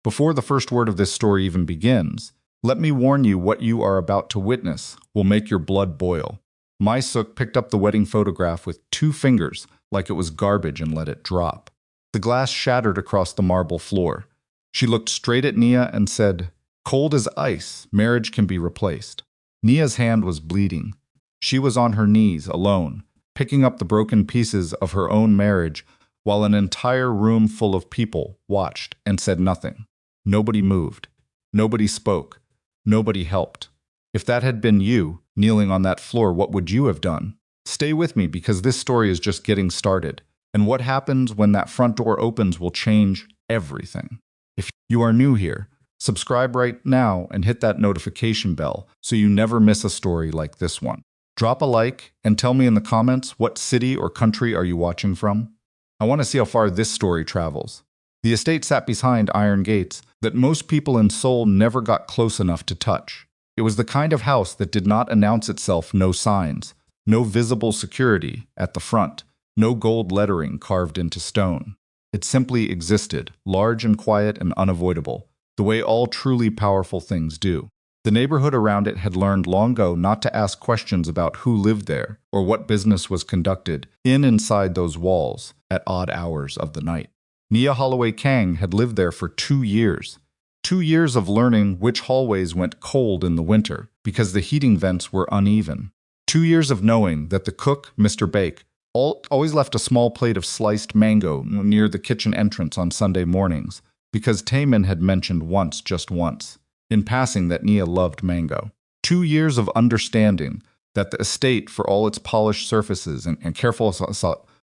Before the first word of this story even begins, let me warn you what you are about to witness will make your blood boil. Suk picked up the wedding photograph with 2 fingers like it was garbage and let it drop. The glass shattered across the marble floor. She looked straight at Nia and said, "Cold as ice, marriage can be replaced." Nia's hand was bleeding. She was on her knees, alone, picking up the broken pieces of her own marriage while an entire room full of people watched and said nothing. Nobody moved. Nobody spoke. Nobody helped. If that had been you, kneeling on that floor, what would you have done? Stay with me because this story is just getting started, and what happens when that front door opens will change everything. If you are new here, subscribe right now and hit that notification bell so you never miss a story like this one. Drop a like and tell me in the comments what city or country are you watching from. I want to see how far this story travels. The estate sat behind iron gates that most people in Seoul never got close enough to touch. It was the kind of house that did not announce itself, no signs, no visible security at the front, no gold lettering carved into stone. It simply existed, large and quiet and unavoidable, the way all truly powerful things do. The neighborhood around it had learned long ago not to ask questions about who lived there or what business was conducted inside those walls at odd hours of the night. Nia Holloway Kang had lived there for 2 years. 2 years of learning which hallways went cold in the winter because the heating vents were uneven. 2 years of knowing that the cook, Mr. Bake, always left a small plate of sliced mango near the kitchen entrance on Sunday mornings because Taemin had mentioned once, just once, in passing that Nia loved mango. 2 years of understanding that the estate, for all its polished surfaces and careful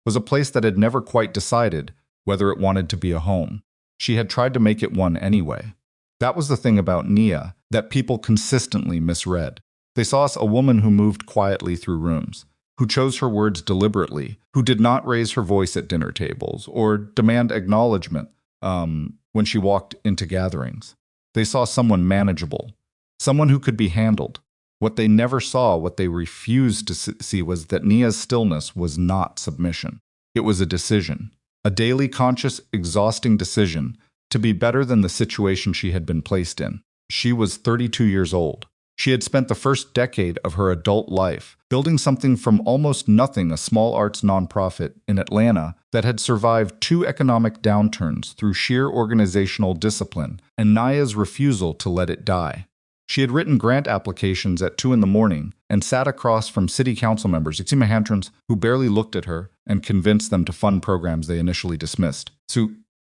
was a place that had never quite decided whether it wanted to be a home. She had tried to make it one anyway. That was the thing about Nia that people consistently misread. They saw a woman who moved quietly through rooms, who chose her words deliberately, who did not raise her voice at dinner tables or demand acknowledgement when she walked into gatherings. They saw someone manageable, someone who could be handled. What they never saw, what they refused to see, was that Nia's stillness was not submission. It was a decision, a daily conscious, exhausting decision to be better than the situation she had been placed in. She was 32 years old. She had spent the first decade of her adult life building something from almost nothing, a small arts nonprofit in Atlanta that had survived 2 economic downturns through sheer organizational discipline and Nia's refusal to let it die. She had written grant applications at 2 in the morning and sat across from city council members, who barely looked at her, and convinced them to fund programs they initially dismissed. So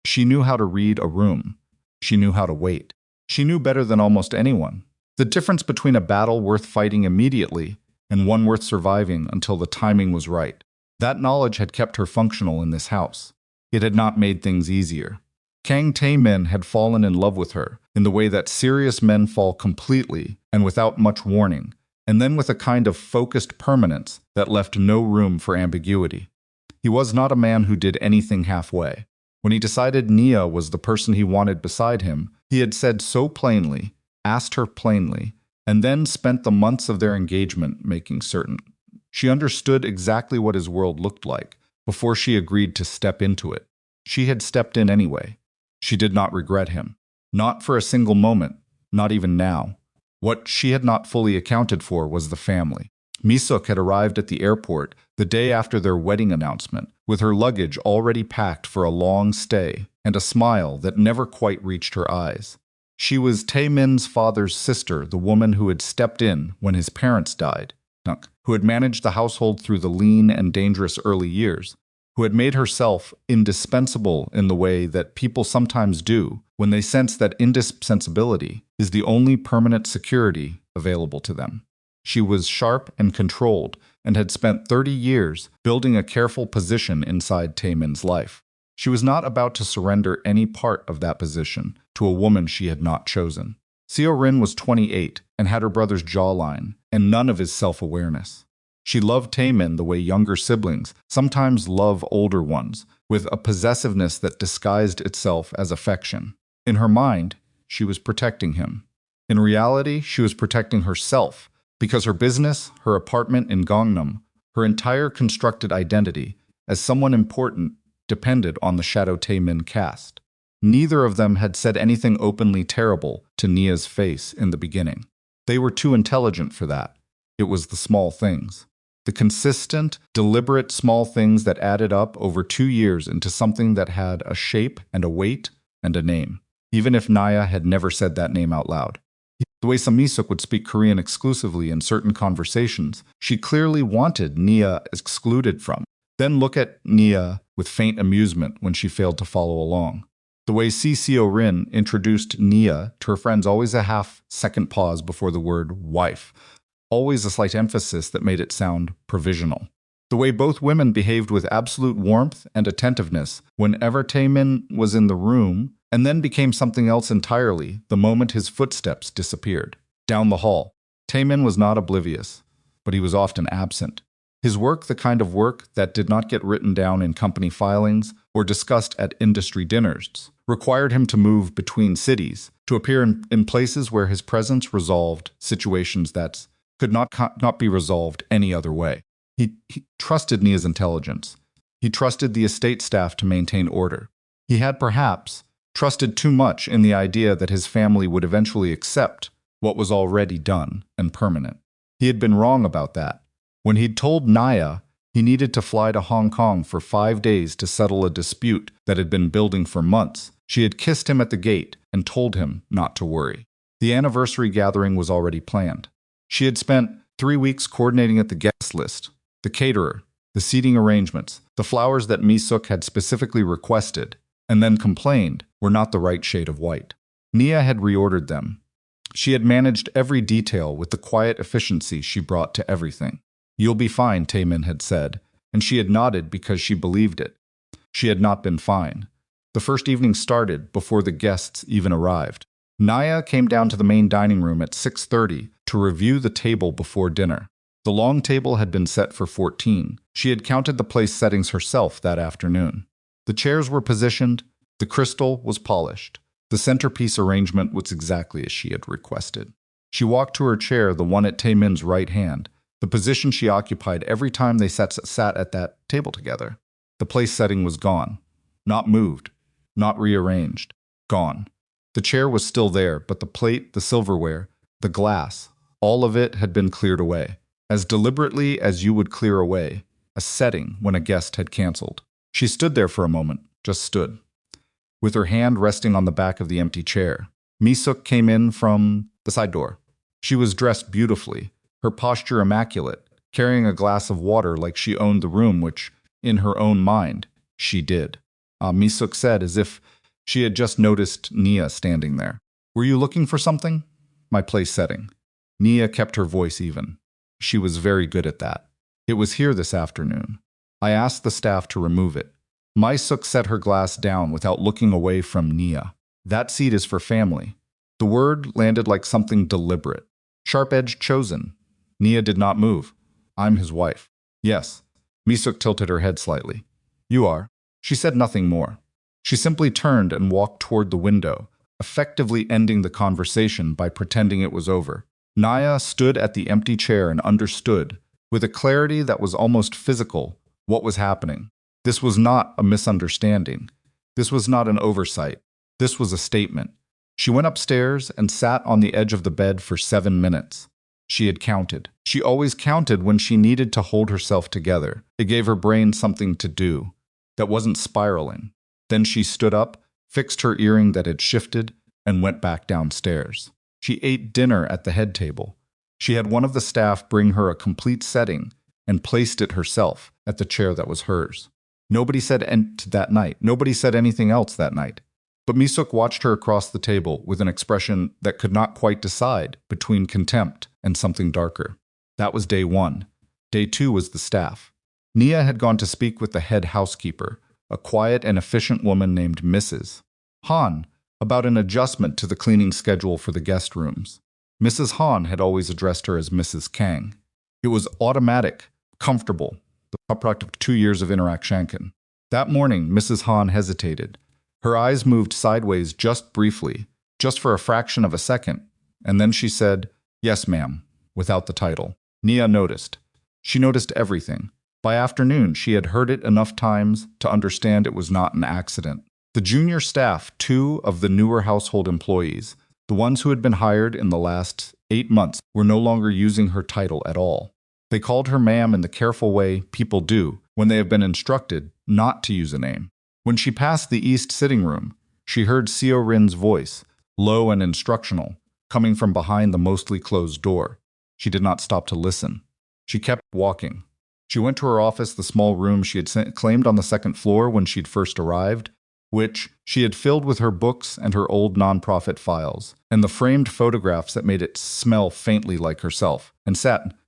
she knew how to read a room. She knew how to wait. She knew better than almost anyone the difference between a battle worth fighting immediately and one worth surviving until the timing was right. That knowledge had kept her functional in this house. It had not made things easier. Kang Tae-min had fallen in love with her in the way that serious men fall completely and without much warning, and then with a kind of focused permanence that left no room for ambiguity. He was not a man who did anything halfway. When he decided Nia was the person he wanted beside him, he had said so plainly, asked her plainly, and then spent the months of their engagement making certain. She understood exactly what his world looked like before she agreed to step into it. She had stepped in anyway. She did not regret him. Not for a single moment, not even now. What she had not fully accounted for was the family. Misuk had arrived at the airport the day after their wedding announcement, with her luggage already packed for a long stay and a smile that never quite reached her eyes. She was Tae-min's father's sister, the woman who had stepped in when his parents died, who had managed the household through the lean and dangerous early years, who had made herself indispensable in the way that people sometimes do when they sense that indispensability is the only permanent security available to them. She was sharp and controlled and had spent 30 years building a careful position inside Tae-min's life. She was not about to surrender any part of that position to a woman she had not chosen. Seo-rin was 28 and had her brother's jawline and none of his self-awareness. She loved Tae-min the way younger siblings sometimes love older ones, with a possessiveness that disguised itself as affection. In her mind, she was protecting him. In reality, she was protecting herself, because her business, her apartment in Gangnam, her entire constructed identity as someone important depended on the Shadow Tae-min cast. Neither of them had said anything openly terrible to Nia's face in the beginning. They were too intelligent for that. It was the small things. The consistent, deliberate small things that added up over 2 years into something that had a shape and a weight and a name, even if Nia had never said that name out loud. The way Samisuk would speak Korean exclusively in certain conversations, she clearly wanted Nia excluded from. Then look at Nia with faint amusement when she failed to follow along. The way Seo Rin introduced Nia to her friends, always a half-second pause before the word wife, always a slight emphasis that made it sound provisional. The way both women behaved with absolute warmth and attentiveness whenever Taemin was in the room, and then became something else entirely the moment his footsteps disappeared. Down the hall, Taemin was not oblivious, but he was often absent. His work, the kind of work that did not get written down in company filings or discussed at industry dinners, required him to move between cities, to appear in places where his presence resolved situations that could not be resolved any other way. He trusted Nia's intelligence. He trusted the estate staff to maintain order. He had perhaps trusted too much in the idea that his family would eventually accept what was already done and permanent. He had been wrong about that. When he'd told Nia he needed to fly to Hong Kong for 5 days to settle a dispute that had been building for months, she had kissed him at the gate and told him not to worry. The anniversary gathering was already planned. She had spent 3 weeks coordinating at the guest list, the caterer, the seating arrangements, the flowers that Mi-suk had specifically requested, and then complained were not the right shade of white. Nia had reordered them. She had managed every detail with the quiet efficiency she brought to everything. "You'll be fine," Taemin had said, and she had nodded because she believed it. She had not been fine. The first evening started before the guests even arrived. Nia came down to the main dining room at 6:30 to review the table before dinner. The long table had been set for 14. She had counted the place settings herself that afternoon. The chairs were positioned, the crystal was polished. The centerpiece arrangement was exactly as she had requested. She walked to her chair, the one at Taemin's right hand, the position she occupied every time they sat at that table together. The place setting was gone. Not moved, not rearranged. Gone. The chair was still there, but the plate, the silverware, the glass, all of it had been cleared away, as deliberately as you would clear away a setting when a guest had canceled. She stood there for a moment, just stood, with her hand resting on the back of the empty chair. Mi-suk came in from the side door. She was dressed beautifully, her posture immaculate, carrying a glass of water like she owned the room, which, in her own mind, she did. Mi-suk said, as if she had just noticed Nia standing there. "Were you looking for something?" "My place setting." Nia kept her voice even. She was very good at that. "It was here this afternoon. I asked the staff to remove it." Mi-suk set her glass down without looking away from Nia. "That seat is for family." The word landed like something deliberate. Sharp edge chosen. Nia did not move. "I'm his wife." "Yes." Mi-suk tilted her head slightly. "You are." She said nothing more. She simply turned and walked toward the window, effectively ending the conversation by pretending it was over. Nia stood at the empty chair and understood, with a clarity that was almost physical, what was happening. This was not a misunderstanding. This was not an oversight. This was a statement. She went upstairs and sat on the edge of the bed for 7 minutes. She had counted. She always counted when she needed to hold herself together. It gave her brain something to do that wasn't spiraling. Then she stood up, fixed her earring that had shifted, and went back downstairs. She ate dinner at the head table. She had one of the staff bring her a complete setting and placed it herself at the chair that was hers. Nobody said that night. Nobody said anything else that night. But Mi-suk watched her across the table with an expression that could not quite decide between contempt and something darker. That was day 1. Day 2 was the staff. Nia had gone to speak with the head housekeeper, a quiet and efficient woman named Mrs. Han, about an adjustment to the cleaning schedule for the guest rooms. Mrs. Han had always addressed her as Mrs. Kang. It was automatic, comfortable, the product of 2 years of interaction. That morning, Mrs. Han hesitated. Her eyes moved sideways just briefly, just for a fraction of a second, and then she said, "Yes, ma'am," without the title. Nia noticed. She noticed everything. By afternoon, she had heard it enough times to understand it was not an accident. The junior staff, two of the newer household employees, the ones who had been hired in the last 8 months, were no longer using her title at all. They called her ma'am in the careful way people do when they have been instructed not to use a name. When she passed the east sitting room, she heard Seo Rin's voice, low and instructional, coming from behind the mostly closed door. She did not stop to listen. She kept walking. She went to her office, the small room she had claimed on the second floor when she'd first arrived, which she had filled with her books and her old nonprofit files, and the framed photographs that made it smell faintly like herself, and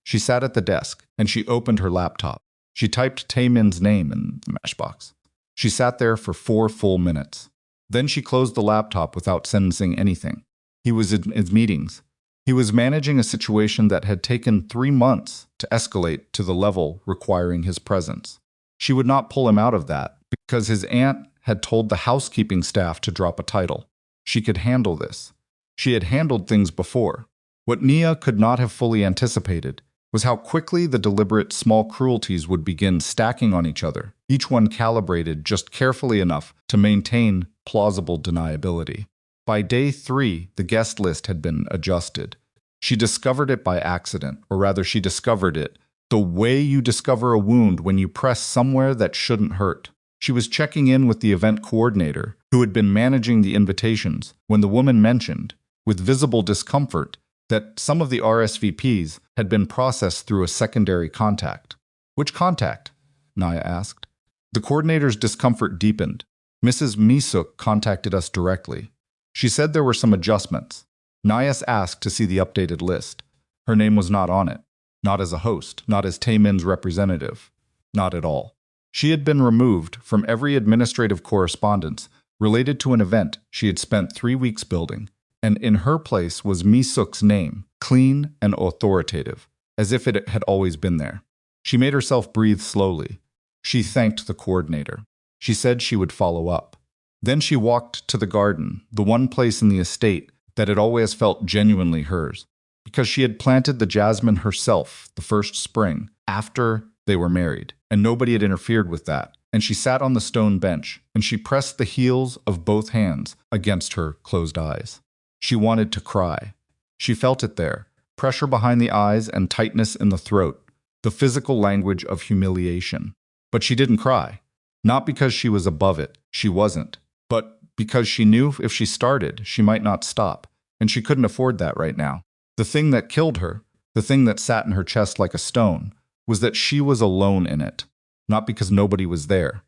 she sat at the desk, and she opened her laptop. She typed Taemin's name in the matchbox. She sat there for 4 full minutes. Then she closed the laptop without sensing anything. He was in his meetings. He was managing a situation that had taken 3 months to escalate to the level requiring his presence. She would not pull him out of that because his aunt had told the housekeeping staff to drop a title. She could handle this. She had handled things before. What Nia could not have fully anticipated was how quickly the deliberate small cruelties would begin stacking on each other, each one calibrated just carefully enough to maintain plausible deniability. By day 3, the guest list had been adjusted. She discovered it by accident, or rather she discovered it the way you discover a wound when you press somewhere that shouldn't hurt. She was checking in with the event coordinator, who had been managing the invitations, when the woman mentioned, with visible discomfort, that some of the RSVPs had been processed through a secondary contact. Which contact? Nia asked. The coordinator's discomfort deepened. Mrs. Misuk contacted us directly. She said there were some adjustments. Nia asked to see the updated list. Her name was not on it. Not as a host, not as Taemin's representative. Not at all. She had been removed from every administrative correspondence related to an event she had spent 3 weeks building, and in her place was Misuk's name, clean and authoritative, as if it had always been there. She made herself breathe slowly. She thanked the coordinator. She said she would follow up. Then she walked to the garden, the one place in the estate that had always felt genuinely hers, because she had planted the jasmine herself the first spring after they were married, and nobody had interfered with that. And she sat on the stone bench, and she pressed the heels of both hands against her closed eyes. She wanted to cry. She felt it there, pressure behind the eyes and tightness in the throat, the physical language of humiliation. But she didn't cry. Not because she was above it, she wasn't, but because she knew if she started, she might not stop, and she couldn't afford that right now. The thing that killed her, the thing that sat in her chest like a stone, was that she was alone in it, not because nobody was there.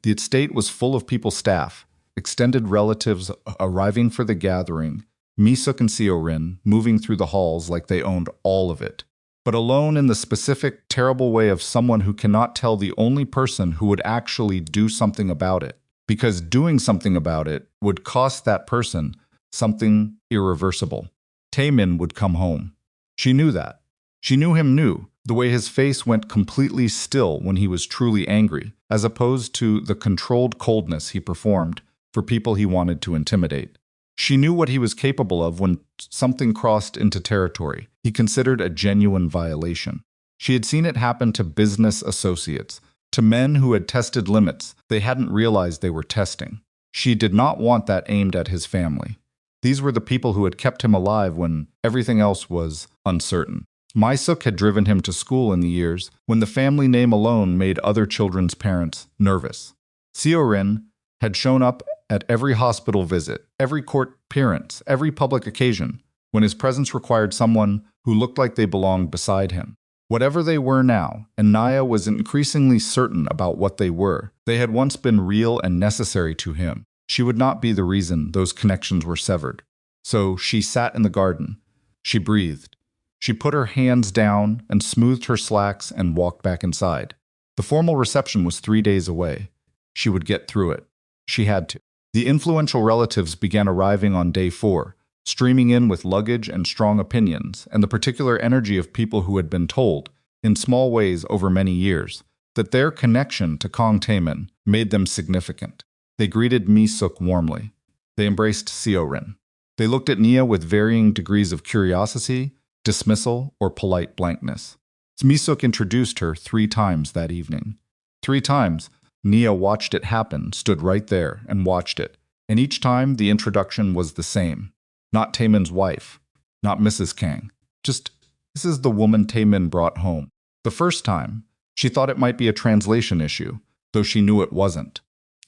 The estate was full of people's staff, extended relatives arriving for the gathering, Misuk and Seo Rin moving through the halls like they owned all of it, but alone in the specific, terrible way of someone who cannot tell the only person who would actually do something about it, because doing something about it would cost that person something irreversible. Taemin would come home. She knew that. She knew him new, the way his face went completely still when he was truly angry, as opposed to the controlled coldness he performed for people he wanted to intimidate. She knew what he was capable of when something crossed into territory he considered a genuine violation. She had seen it happen to business associates, to men who had tested limits they hadn't realized they were testing. She did not want that aimed at his family. These were the people who had kept him alive when everything else was uncertain. Misuk had driven him to school in the years when the family name alone made other children's parents nervous. Seo Rin had shown up at every hospital visit, every court appearance, every public occasion, when his presence required someone who looked like they belonged beside him. Whatever they were now, and Nia was increasingly certain about what they were, they had once been real and necessary to him. She would not be the reason those connections were severed. So she sat in the garden. She breathed. She put her hands down and smoothed her slacks and walked back inside. The formal reception was 3 days away. She would get through it. She had to. The influential relatives began arriving on day 4, streaming in with luggage and strong opinions, and the particular energy of people who had been told, in small ways over many years, that their connection to Kong Taemin made them significant. They greeted Misuk warmly. They embraced Seo Rin. They looked at Nia with varying degrees of curiosity, dismissal, or polite blankness. Misuk introduced her 3 times that evening. 3 times, Nia watched it happen, stood right there, and watched it. And each time, the introduction was the same. Not Taemin's wife. Not Mrs. Kang. Just, this is the woman Taemin brought home. The first time, she thought it might be a translation issue, though she knew it wasn't.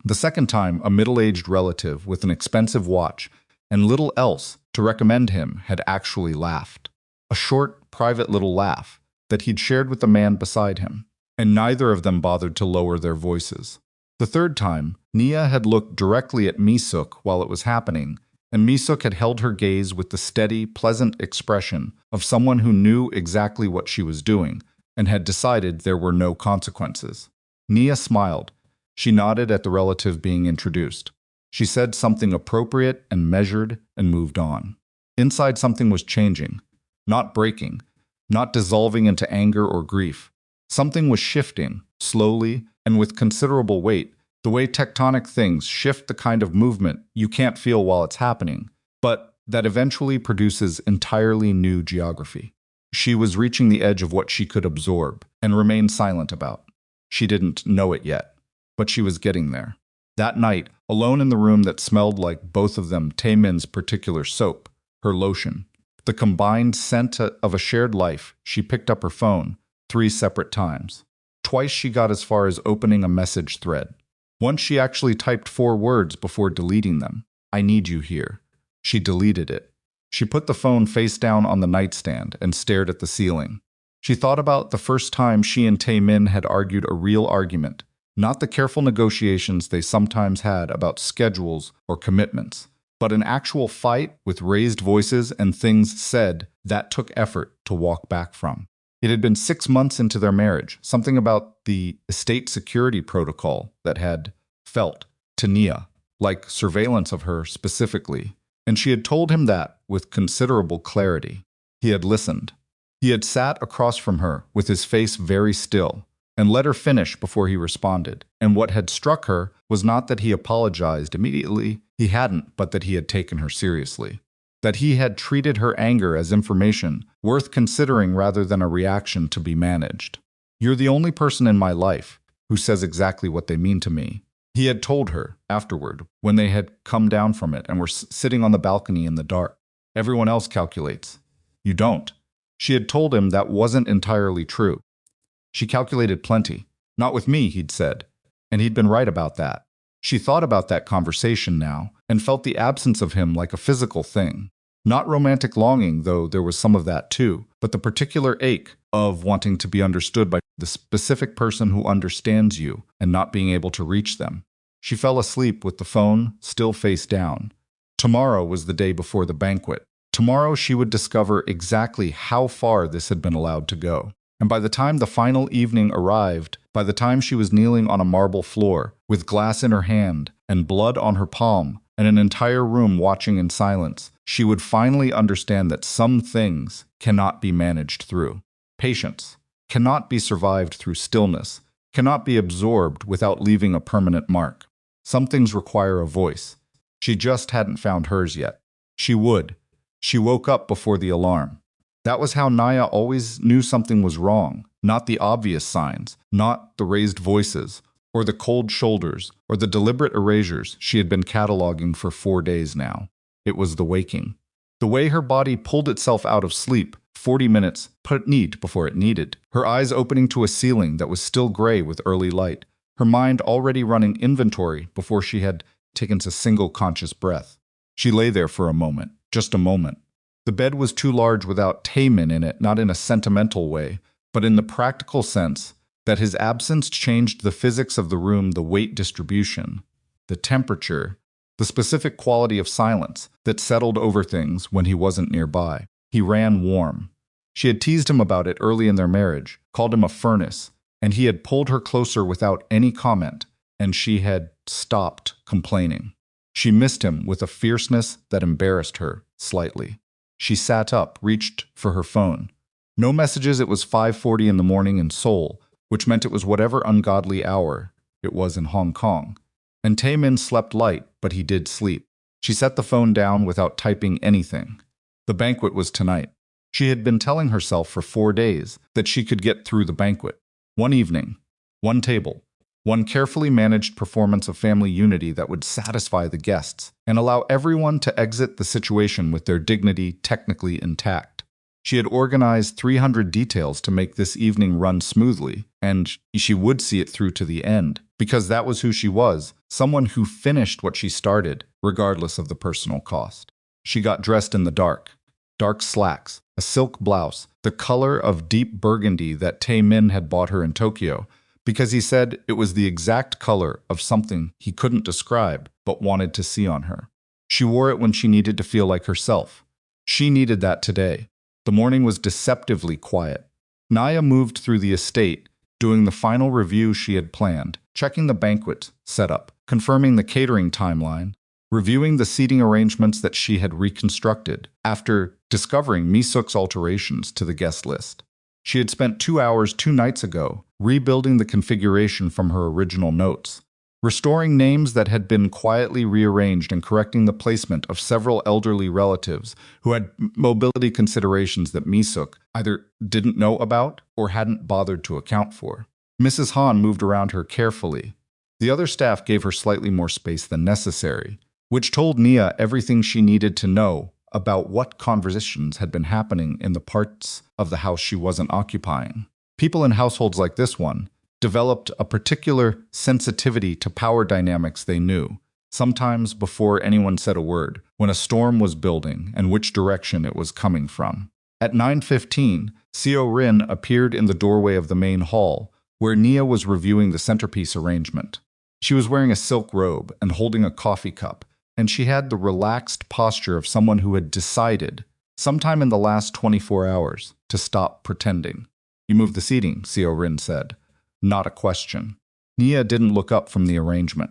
The second time, a middle-aged relative with an expensive watch and little else to recommend him had actually laughed. A short, private little laugh that he'd shared with the man beside him, and neither of them bothered to lower their voices. The third time, Nia had looked directly at Mi-suk while it was happening, and Mi-suk had held her gaze with the steady, pleasant expression of someone who knew exactly what she was doing and had decided there were no consequences. Nia smiled. She nodded at the relative being introduced. She said something appropriate and measured and moved on. Inside, something was changing, not breaking, not dissolving into anger or grief. Something was shifting, slowly and with considerable weight, the way tectonic things shift the kind of movement you can't feel while it's happening, but that eventually produces entirely new geography. She was reaching the edge of what she could absorb and remain silent about. She didn't know it yet, but she was getting there. That night, alone in the room that smelled like both of them Taemin's particular soap, her lotion, the combined scent of a shared life, she picked up her phone 3 separate times. Twice she got as far as opening a message thread. Once she actually typed 4 words before deleting them. I need you here. She deleted it. She put the phone face down on the nightstand and stared at the ceiling. She thought about the first time she and Taemin had argued a real argument, not the careful negotiations they sometimes had about schedules or commitments, but an actual fight with raised voices and things said that took effort to walk back from. It had been 6 months into their marriage, something about the estate security protocol that had felt, to Nia, like surveillance of her specifically, and she had told him that with considerable clarity. He had listened. He had sat across from her with his face very still and let her finish before he responded, and what had struck her was not that he apologized immediately, he hadn't, but that he had taken her seriously. That he had treated her anger as information, worth considering rather than a reaction to be managed. You're the only person in my life who says exactly what they mean to me. He had told her, afterward, when they had come down from it and were sitting on the balcony in the dark. Everyone else calculates. You don't. She had told him that wasn't entirely true. She calculated plenty. Not with me, he'd said. And he'd been right about that. She thought about that conversation now and felt the absence of him like a physical thing. Not romantic longing, though there was some of that too, but the particular ache of wanting to be understood by the specific person who understands you and not being able to reach them. She fell asleep with the phone still face down. Tomorrow was the day before the banquet. Tomorrow she would discover exactly how far this had been allowed to go. And by the time the final evening arrived, by the time she was kneeling on a marble floor, with glass in her hand and blood on her palm, and an entire room watching in silence, she would finally understand that some things cannot be managed through patience, cannot be survived through stillness, cannot be absorbed without leaving a permanent mark. Some things require a voice. She just hadn't found hers yet. She would. She woke up before the alarm. That was how Nia always knew something was wrong, not the obvious signs, not the raised voices, or the cold shoulders, or the deliberate erasures she had been cataloging for 4 days now. It was the waking. The way her body pulled itself out of sleep, 40 minutes put need before it needed, her eyes opening to a ceiling that was still gray with early light, her mind already running inventory before she had taken a single conscious breath. She lay there for a moment, just a moment. The bed was too large without Taemin in it, not in a sentimental way, but in the practical sense that his absence changed the physics of the room, the weight distribution, the temperature, the specific quality of silence that settled over things when he wasn't nearby. He ran warm. She had teased him about it early in their marriage, called him a furnace, and he had pulled her closer without any comment, and she had stopped complaining. She missed him with a fierceness that embarrassed her slightly. She sat up, reached for her phone. No messages. It was 5:40 in the morning in Seoul, which meant it was whatever ungodly hour it was in Hong Kong. And Taemin slept light, but he did sleep. She set the phone down without typing anything. The banquet was tonight. She had been telling herself for 4 days that she could get through the banquet. One evening, one table, One carefully managed performance of family unity that would satisfy the guests and allow everyone to exit the situation with their dignity technically intact. She had organized 300 details to make this evening run smoothly, and she would see it through to the end, because that was who she was, someone who finished what she started, regardless of the personal cost. She got dressed in the dark slacks, a silk blouse, the color of deep burgundy that Tae-min had bought her in Tokyo, because he said it was the exact color of something he couldn't describe but wanted to see on her. She wore it when she needed to feel like herself. She needed that today. The morning was deceptively quiet. Naya moved through the estate, doing the final review she had planned, checking the banquet setup, confirming the catering timeline, reviewing the seating arrangements that she had reconstructed after discovering Mi-suk's alterations to the guest list. She had spent 2 hours 2 nights ago rebuilding the configuration from her original notes, restoring names that had been quietly rearranged and correcting the placement of several elderly relatives who had mobility considerations that Mi-suk either didn't know about or hadn't bothered to account for. Mrs. Han moved around her carefully. The other staff gave her slightly more space than necessary, which told Nia everything she needed to know about what conversations had been happening in the parts of the house she wasn't occupying. People in households like this one developed a particular sensitivity to power dynamics they knew, sometimes before anyone said a word, when a storm was building and which direction it was coming from. At 9:15, Seo-rin appeared in the doorway of the main hall, where Nia was reviewing the centerpiece arrangement. She was wearing a silk robe and holding a coffee cup, and she had the relaxed posture of someone who had decided, sometime in the last 24 hours, to stop pretending. "You moved the seating," Seo-rin said. Not a question. Nia didn't look up from the arrangement.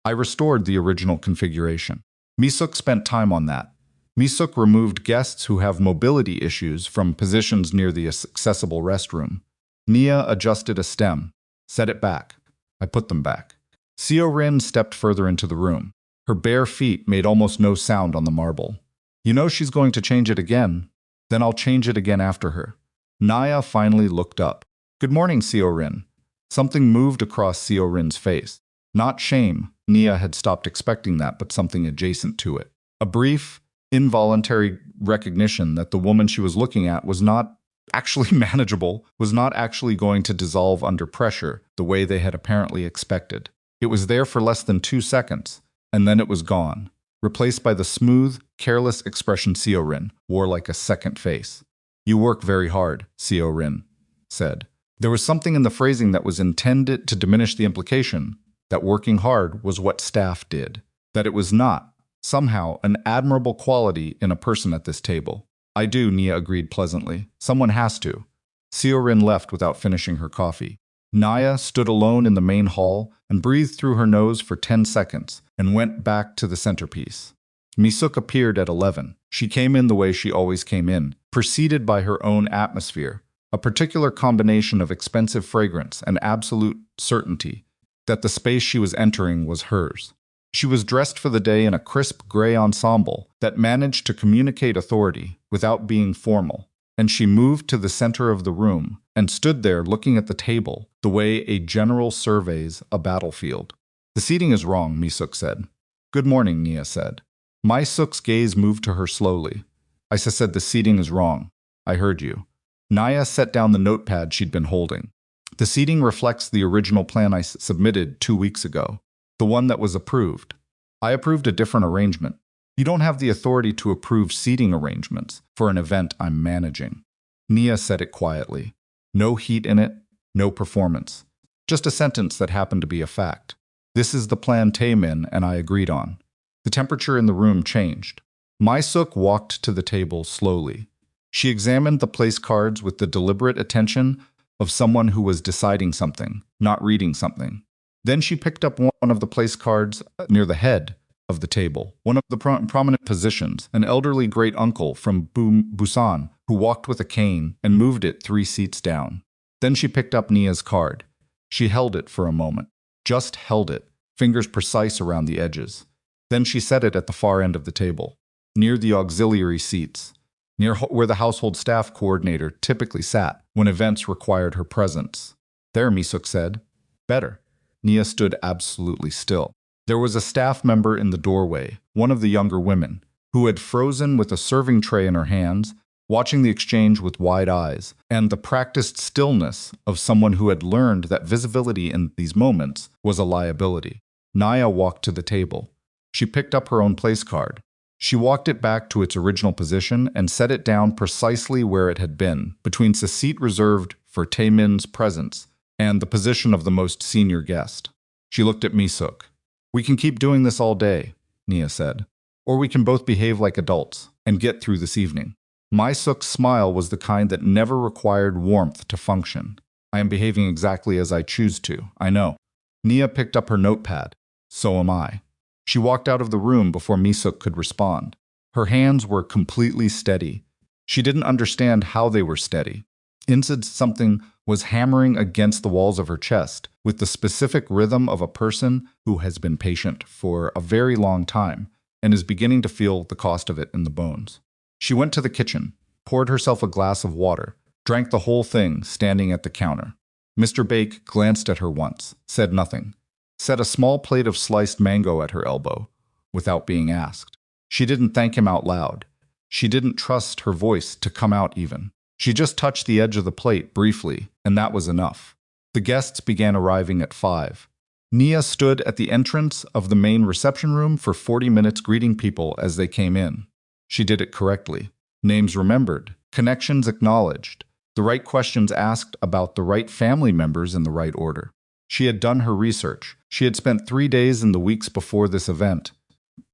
"I restored the original configuration. Mi-suk spent time on that. Mi-suk removed guests who have mobility issues from positions near the accessible restroom. Nia adjusted a stem. Set it back. I put them back." Seo-rin stepped further into the room. Her bare feet made almost no sound on the marble. "You know she's going to change it again. Then I'll change it again after her." Naya finally looked up. "Good morning, Seo-rin." Something moved across Seo-rin's face. Not shame. Nia had stopped expecting that, but something adjacent to it. A brief, involuntary recognition that the woman she was looking at was not actually manageable, was not actually going to dissolve under pressure the way they had apparently expected. It was there for less than 2 seconds, and then it was gone, replaced by the smooth, careless expression Seo-rin wore like a second face. "You work very hard," Seo-rin said. There was something in the phrasing that was intended to diminish the implication that working hard was what staff did, that it was not, somehow, an admirable quality in a person at this table. "I do," Nia agreed pleasantly. "Someone has to." Seo-rin left without finishing her coffee. Naya stood alone in the main hall and breathed through her nose for 10 seconds and went back to the centerpiece. Mi-suk appeared at 11. She came in the way she always came in, preceded by her own atmosphere, a particular combination of expensive fragrance and absolute certainty that the space she was entering was hers. She was dressed for the day in a crisp gray ensemble that managed to communicate authority without being formal, and she moved to the center of the room and stood there looking at the table the way a general surveys a battlefield. "The seating is wrong," Mi-suk said. "Good morning," Nia said. Mi-suk's gaze moved to her slowly. "I said the seating is wrong. I heard you." Naya set down the notepad she'd been holding. "The seating reflects the original plan I submitted 2 weeks ago, the one that was approved. I approved a different arrangement. You don't have the authority to approve seating arrangements for an event I'm managing." Nia said it quietly. No heat in it, no performance. Just a sentence that happened to be a fact. "This is the plan Tae-min and I agreed on." The temperature in the room changed. Mi-suk walked to the table slowly. She examined the place cards with the deliberate attention of someone who was deciding something, not reading something. Then she picked up one of the place cards near the head of the table, one of the prominent positions, an elderly great-uncle from Busan who walked with a cane and moved it 3 seats down. Then she picked up Nia's card. She held it for a moment, just held it, fingers precise around the edges. Then she set it at the far end of the table, near the auxiliary seats, near where the household staff coordinator typically sat when events required her presence. "There," Mi-suk said. "Better." Nia stood absolutely still. There was a staff member in the doorway, one of the younger women, who had frozen with a serving tray in her hands, watching the exchange with wide eyes, and the practiced stillness of someone who had learned that visibility in these moments was a liability. Nia walked to the table. She picked up her own place card. She walked it back to its original position and set it down precisely where it had been, between the seat reserved for Taemin's presence and the position of the most senior guest. She looked at Mi-suk. "We can keep doing this all day," Nia said. "Or we can both behave like adults and get through this evening." Mi-suk's smile was the kind that never required warmth to function. "I am behaving exactly as I choose to, I know." Nia picked up her notepad. "So am I." She walked out of the room before Mi-suk could respond. Her hands were completely steady. She didn't understand how they were steady. Inside, something was hammering against the walls of her chest with the specific rhythm of a person who has been patient for a very long time and is beginning to feel the cost of it in the bones. She went to the kitchen, poured herself a glass of water, drank the whole thing standing at the counter. Mr. Bake glanced at her once, said nothing, set a small plate of sliced mango at her elbow, without being asked. She didn't thank him out loud. She didn't trust her voice to come out even. She just touched the edge of the plate briefly, and that was enough. The guests began arriving at 5. Nia stood at the entrance of the main reception room for 40 minutes greeting people as they came in. She did it correctly. Names remembered, connections acknowledged, the right questions asked about the right family members in the right order. She had done her research. She had spent 3 days in the weeks before this event,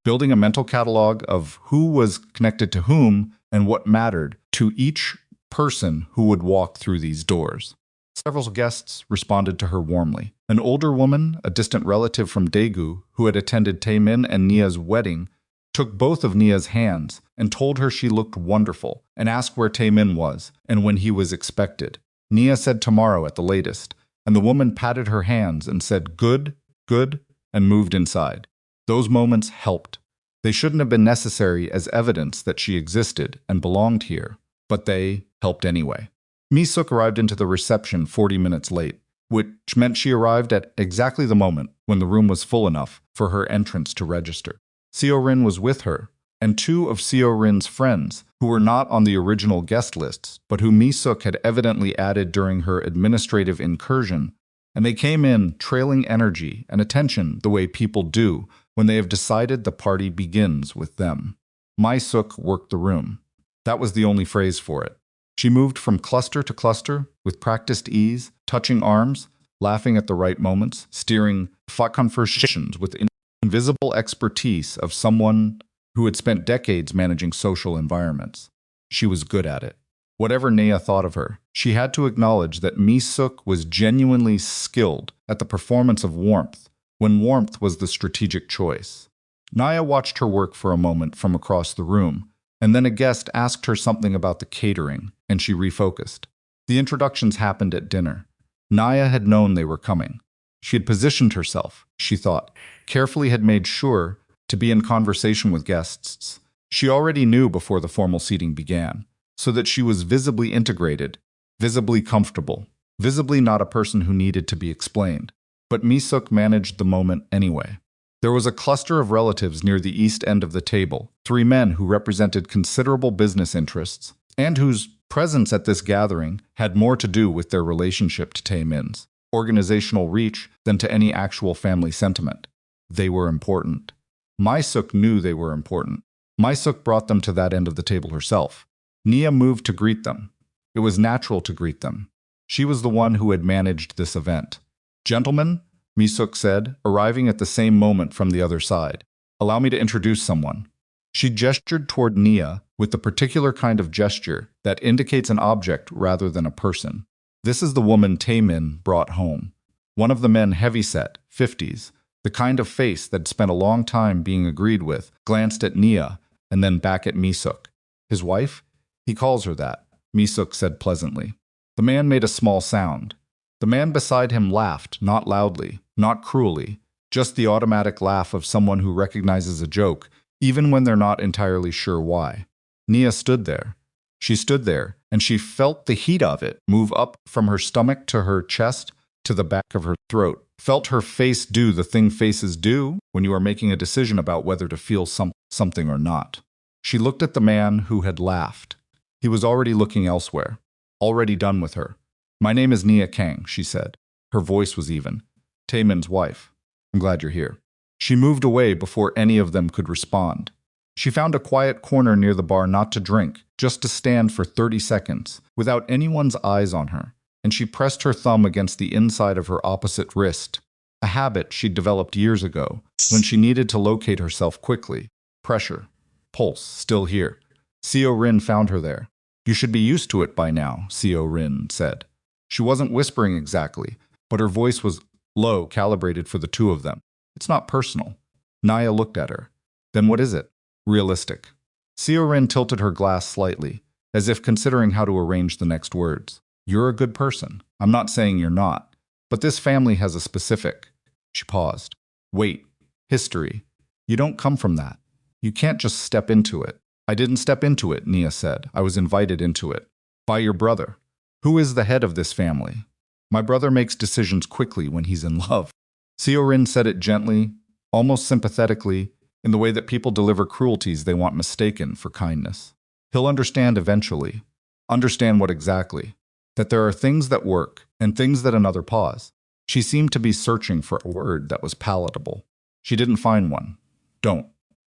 building a mental catalog of who was connected to whom and what mattered to each person who would walk through these doors. Several guests responded to her warmly. An older woman, a distant relative from Daegu, who had attended Taemin and Nia's wedding, took both of Nia's hands and told her she looked wonderful and asked where Taemin was and when he was expected. Nia said tomorrow at the latest, and the woman patted her hands and said good, good, and moved inside. Those moments helped. They shouldn't have been necessary as evidence that she existed and belonged here, but they helped anyway. Mi-suk arrived into the reception 40 minutes late, which meant she arrived at exactly the moment when the room was full enough for her entrance to register. Seo-rin was with her, and 2 of Seo-rin's friends, who were not on the original guest lists, but who Mi-suk had evidently added during her administrative incursion, and they came in trailing energy and attention the way people do when they have decided the party begins with them. Mi-suk worked the room. That was the only phrase for it. She moved from cluster to cluster with practiced ease, touching arms, laughing at the right moments, steering conversations with invisible expertise of someone who had spent decades managing social environments. She was good at it. Whatever Nia thought of her, she had to acknowledge that Mi-suk was genuinely skilled at the performance of warmth, when warmth was the strategic choice. Nia watched her work for a moment from across the room, and then a guest asked her something about the catering, and she refocused. The introductions happened at dinner. Nia had known they were coming. She had positioned herself, she thought, carefully had made sure to be in conversation with guests she already knew before the formal seating began, so that she was visibly integrated, visibly comfortable, visibly not a person who needed to be explained. But Mi-suk managed the moment anyway. There was a cluster of relatives near the east end of the table, 3 men who represented considerable business interests, and whose presence at this gathering had more to do with their relationship to Taemin's organizational reach than to any actual family sentiment. They were important. Mi-suk knew they were important. Mi-suk brought them to that end of the table herself. Nia moved to greet them. It was natural to greet them. She was the one who had managed this event. "Gentlemen," Mi-suk said, arriving at the same moment from the other side, "allow me to introduce someone." She gestured toward Nia with the particular kind of gesture that indicates an object rather than a person. "This is the woman Taemin brought home." One of the men, heavyset, 50s, the kind of face that spent a long time being agreed with, glanced at Nia and then back at Mi-suk. "His wife? He calls her that," Mi-suk said pleasantly. The man made a small sound. The man beside him laughed, not loudly, not cruelly, just the automatic laugh of someone who recognizes a joke, even when they're not entirely sure why. Nia stood there. She stood there, and she felt the heat of it move up from her stomach to her chest to the back of her throat, felt her face do the thing faces do when you are making a decision about whether to feel something or not. She looked at the man who had laughed. He was already looking elsewhere, already done with her. "My name is Nia Kang," she said. Her voice was even. "Taemin's wife. I'm glad you're here." She moved away before any of them could respond. She found a quiet corner near the bar not to drink, just to stand for 30 seconds, without anyone's eyes on her, and she pressed her thumb against the inside of her opposite wrist, a habit she'd developed years ago, when she needed to locate herself quickly. Pressure. Pulse, still here. Seo Rin found her there. "You should be used to it by now," Seo Rin said. She wasn't whispering exactly, but her voice was low, calibrated for the two of them. "It's not personal." Nia looked at her. "Then what is it?" "Realistic." Seo Rin tilted her glass slightly, as if considering how to arrange the next words. "You're a good person. I'm not saying you're not. But this family has a specific." She paused. "Wait. History. You don't come from that. You can't just step into it." "I didn't step into it," Nia said. "I was invited into it. By your brother. Who is the head of this family?" "My brother makes decisions quickly when he's in love." Seo Rin said it gently, almost sympathetically, in the way that people deliver cruelties they want mistaken for kindness. "He'll understand eventually." "Understand what exactly?" "That there are things that work, and things that another pause." She seemed to be searching for a word that was palatable. She didn't find one. "Don't."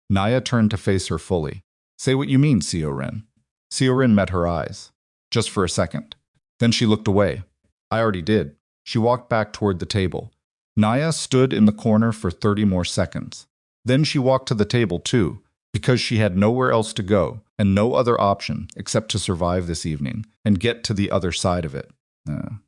Nia turned to face her fully. "Say what you mean, Seo Rin." Seo Rin met her eyes. Just for a second. Then she looked away. "I already did." She walked back toward the table. Nia stood in the corner for 30 more seconds. Then she walked to the table too, because she had nowhere else to go, and no other option except to survive this evening and get to the other side of it.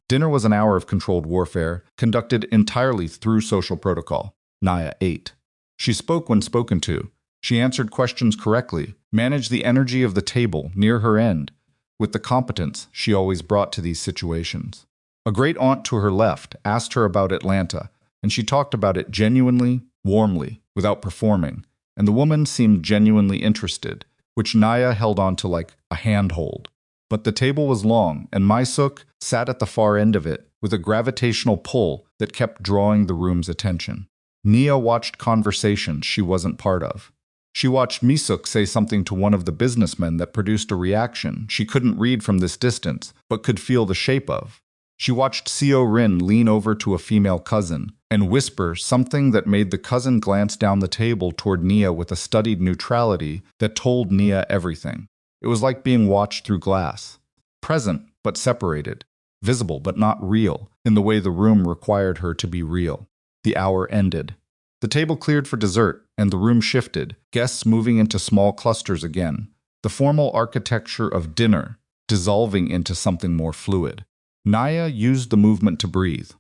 Dinner was an hour of controlled warfare, conducted entirely through social protocol. Nia ate. She spoke when spoken to. She answered questions correctly, managed the energy of the table near her end, with the competence she always brought to these situations. A great aunt to her left asked her about Atlanta, and she talked about it genuinely, warmly, without performing, and the woman seemed genuinely interested, which Nia held on to like a handhold. But the table was long, and Maisuk sat at the far end of it, with a gravitational pull that kept drawing the room's attention. Nia watched conversations she wasn't part of. She watched Misuk say something to one of the businessmen that produced a reaction she couldn't read from this distance, but could feel the shape of. She watched Seo Rin lean over to a female cousin and whisper something that made the cousin glance down the table toward Nia with a studied neutrality that told Nia everything. It was like being watched through glass. Present, but separated. Visible, but not real, in the way the room required her to be real. The hour ended. The table cleared for dessert, and the room shifted, guests moving into small clusters again. The formal architecture of dinner dissolving into something more fluid. Nia used the movement to breathe.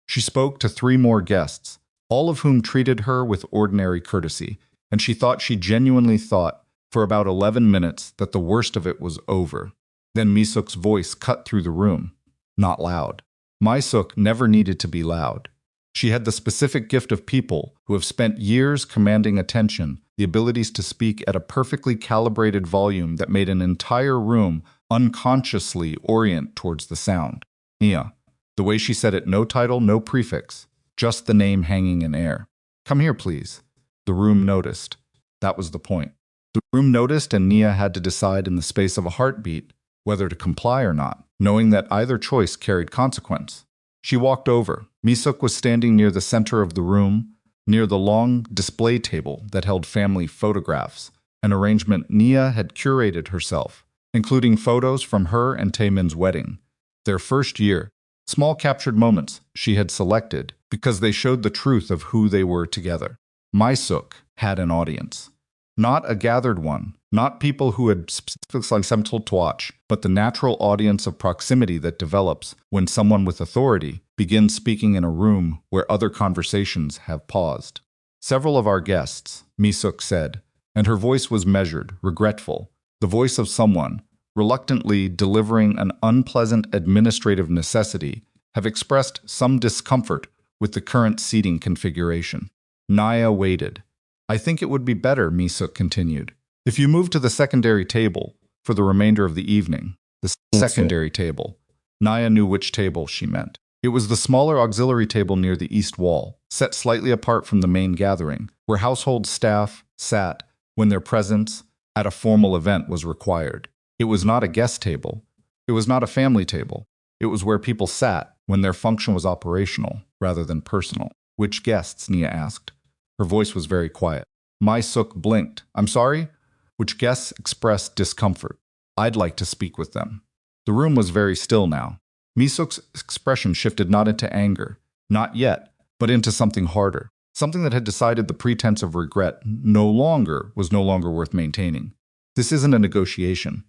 She spoke to 3 more guests, all of whom treated her with ordinary courtesy, and she genuinely thought, for about 11 minutes, that the worst of it was over. Then Misuk's voice cut through the room. Not loud. Maisuk never needed to be loud. She had the specific gift of people who have spent years commanding attention, the abilities to speak at a perfectly calibrated volume that made an entire room unconsciously orient towards the sound. Nia. The way she said it, no title, no prefix, just the name hanging in air. "Come here, please." The room noticed. That was the point. The room noticed, and Nia had to decide in the space of a heartbeat whether to comply or not, knowing that either choice carried consequence. She walked over. Misuk was standing near the center of the room, near the long display table that held family photographs, an arrangement Nia had curated herself, including photos from her and Taemin's wedding, their first year, small captured moments she had selected because they showed the truth of who they were together. Maisuk had an audience. Not a gathered one, not people who had specifically something to watch, but the natural audience of proximity that develops when someone with authority begins speaking in a room where other conversations have paused. "Several of our guests," Misuk said, and her voice was measured, regretful, the voice of someone reluctantly delivering an unpleasant administrative necessity, have expressed some discomfort with the current seating configuration. Nia waited. "I think it would be better," Misuk continued, "if you move to the secondary table for the remainder of the evening." The secondary table. Nia knew which table she meant. It was the smaller auxiliary table near the east wall, set slightly apart from the main gathering, where household staff sat when their presence at a formal event was required. It was not a guest table. It was not a family table. It was where people sat when their function was operational rather than personal. Which guests? Nia asked. Her voice was very quiet. My Suk blinked. I'm sorry? Which guests expressed discomfort. I'd like to speak with them. The room was very still now. Misuk's expression shifted not into anger, not yet, but into something harder, something that had decided the pretense of regret was no longer worth maintaining. This isn't a negotiation.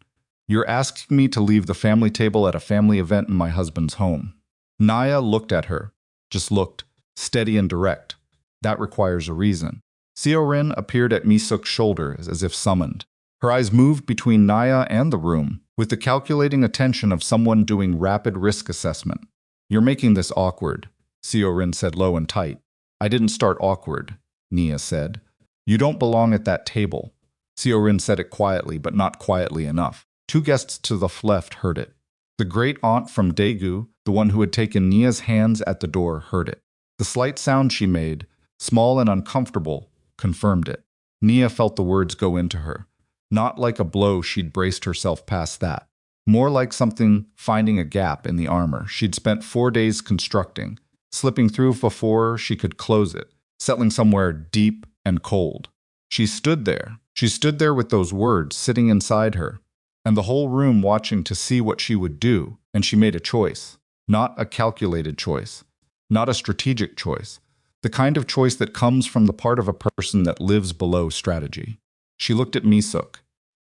You're asking me to leave the family table at a family event in my husband's home. Naya looked at her, just looked, steady and direct. That requires a reason. Seorin appeared at Misuk's shoulder as if summoned. Her eyes moved between Naya and the room, with the calculating attention of someone doing rapid risk assessment. You're making this awkward, Seorin said low and tight. I didn't start awkward, Nia said. You don't belong at that table. Seorin said it quietly, but not quietly enough. Two guests to the left heard it. The great aunt from Daegu, the one who had taken Nia's hands at the door, heard it. The slight sound she made, small and uncomfortable, confirmed it. Nia felt the words go into her. Not like a blow she'd braced herself past that. More like something finding a gap in the armor she'd spent 4 days constructing, slipping through before she could close it, settling somewhere deep and cold. She stood there. She stood there with those words sitting inside her, and the whole room watching to see what she would do, and she made a choice. Not a calculated choice. Not a strategic choice. The kind of choice that comes from the part of a person that lives below strategy. She looked at Misuk,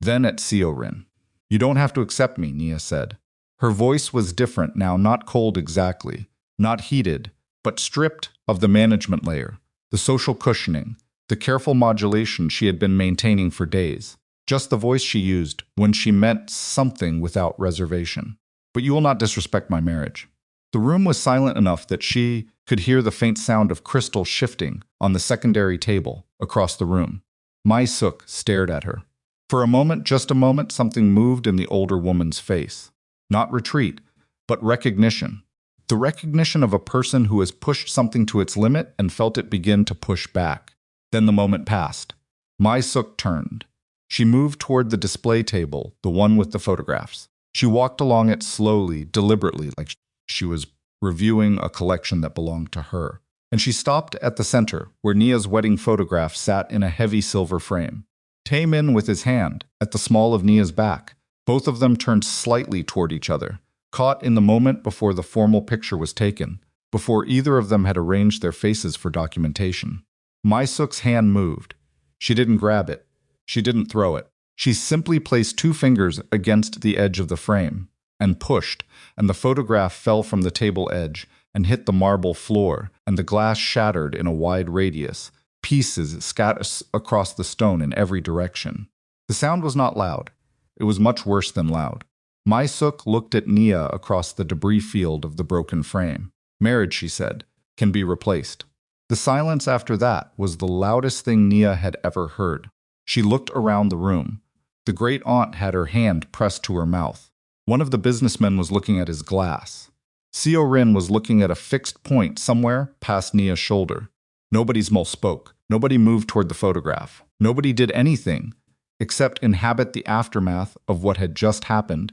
then at Seorin. You don't have to accept me, Nia said. Her voice was different now, not cold exactly, not heated, but stripped of the management layer, the social cushioning, the careful modulation she had been maintaining for days. Just the voice she used when she meant something without reservation. But you will not disrespect my marriage. The room was silent enough that she could hear the faint sound of crystal shifting on the secondary table across the room. Mai Suk stared at her. For a moment, just a moment, something moved in the older woman's face. Not retreat, but recognition. The recognition of a person who has pushed something to its limit and felt it begin to push back. Then the moment passed. Mai Suk turned. She moved toward the display table, the one with the photographs. She walked along it slowly, deliberately, like she was reviewing a collection that belonged to her. And she stopped at the center, where Nia's wedding photograph sat in a heavy silver frame. Taemin with his hand at the small of Nia's back. Both of them turned slightly toward each other, caught in the moment before the formal picture was taken, before either of them had arranged their faces for documentation. Mai Suk's hand moved. She didn't grab it. She didn't throw it. She simply placed 2 fingers against the edge of the frame and pushed, and the photograph fell from the table edge and hit the marble floor, and the glass shattered in a wide radius, pieces scattered across the stone in every direction. The sound was not loud. It was much worse than loud. Mai Suk looked at Nia across the debris field of the broken frame. Marriage, she said, can be replaced. The silence after that was the loudest thing Nia had ever heard. She looked around the room. The great aunt had her hand pressed to her mouth. One of the businessmen was looking at his glass. Seorin was looking at a fixed point somewhere past Nia's shoulder. Nobody's mole spoke. Nobody moved toward the photograph. Nobody did anything except inhabit the aftermath of what had just happened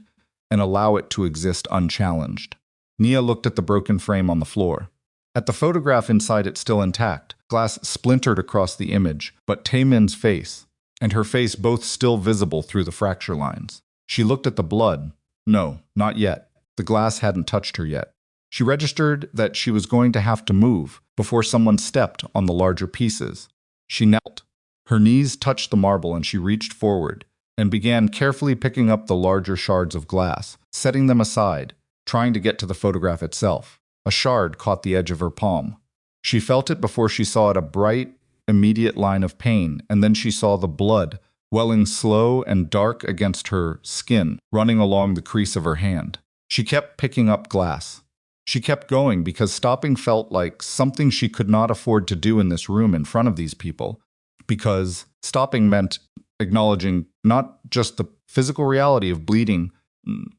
and allow it to exist unchallenged. Nia looked at the broken frame on the floor. At the photograph inside it still intact, glass splintered across the image, but Taemin's face and her face both still visible through the fracture lines. She looked at the blood. No, not yet. The glass hadn't touched her yet. She registered that she was going to have to move before someone stepped on the larger pieces. She knelt. Her knees touched the marble and she reached forward and began carefully picking up the larger shards of glass, setting them aside, trying to get to the photograph itself. A shard caught the edge of her palm. She felt it before she saw it, a bright, immediate line of pain, and then she saw the blood welling slow and dark against her skin, running along the crease of her hand. She kept picking up glass. She kept going because stopping felt like something she could not afford to do in this room in front of these people, because stopping meant acknowledging not just the physical reality of bleeding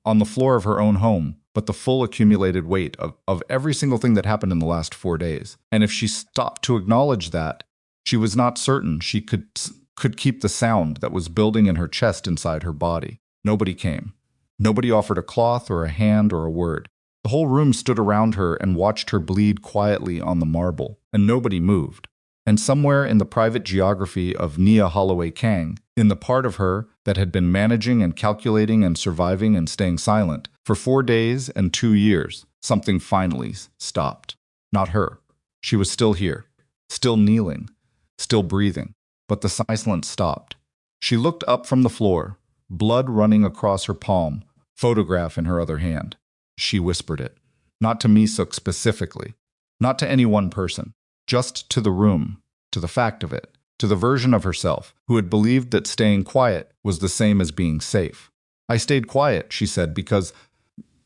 on the floor of her own home, but the full accumulated weight of every single thing that happened in the last 4 days. And if she stopped to acknowledge that, she was not certain she could keep the sound that was building in her chest inside her body. Nobody came. Nobody offered a cloth or a hand or a word. The whole room stood around her and watched her bleed quietly on the marble, and nobody moved. And somewhere in the private geography of Nia Holloway Kang, in the part of her that had been managing and calculating and surviving and staying silent for 4 days and 2 years, something finally stopped. Not her. She was still here, still kneeling, still breathing, but the silence stopped. She looked up from the floor, blood running across her palm, photograph in her other hand. She whispered it, not to Misuk specifically, not to any one person, just to the room, to the fact of it, to the version of herself who had believed that staying quiet was the same as being safe. I stayed quiet, she said, because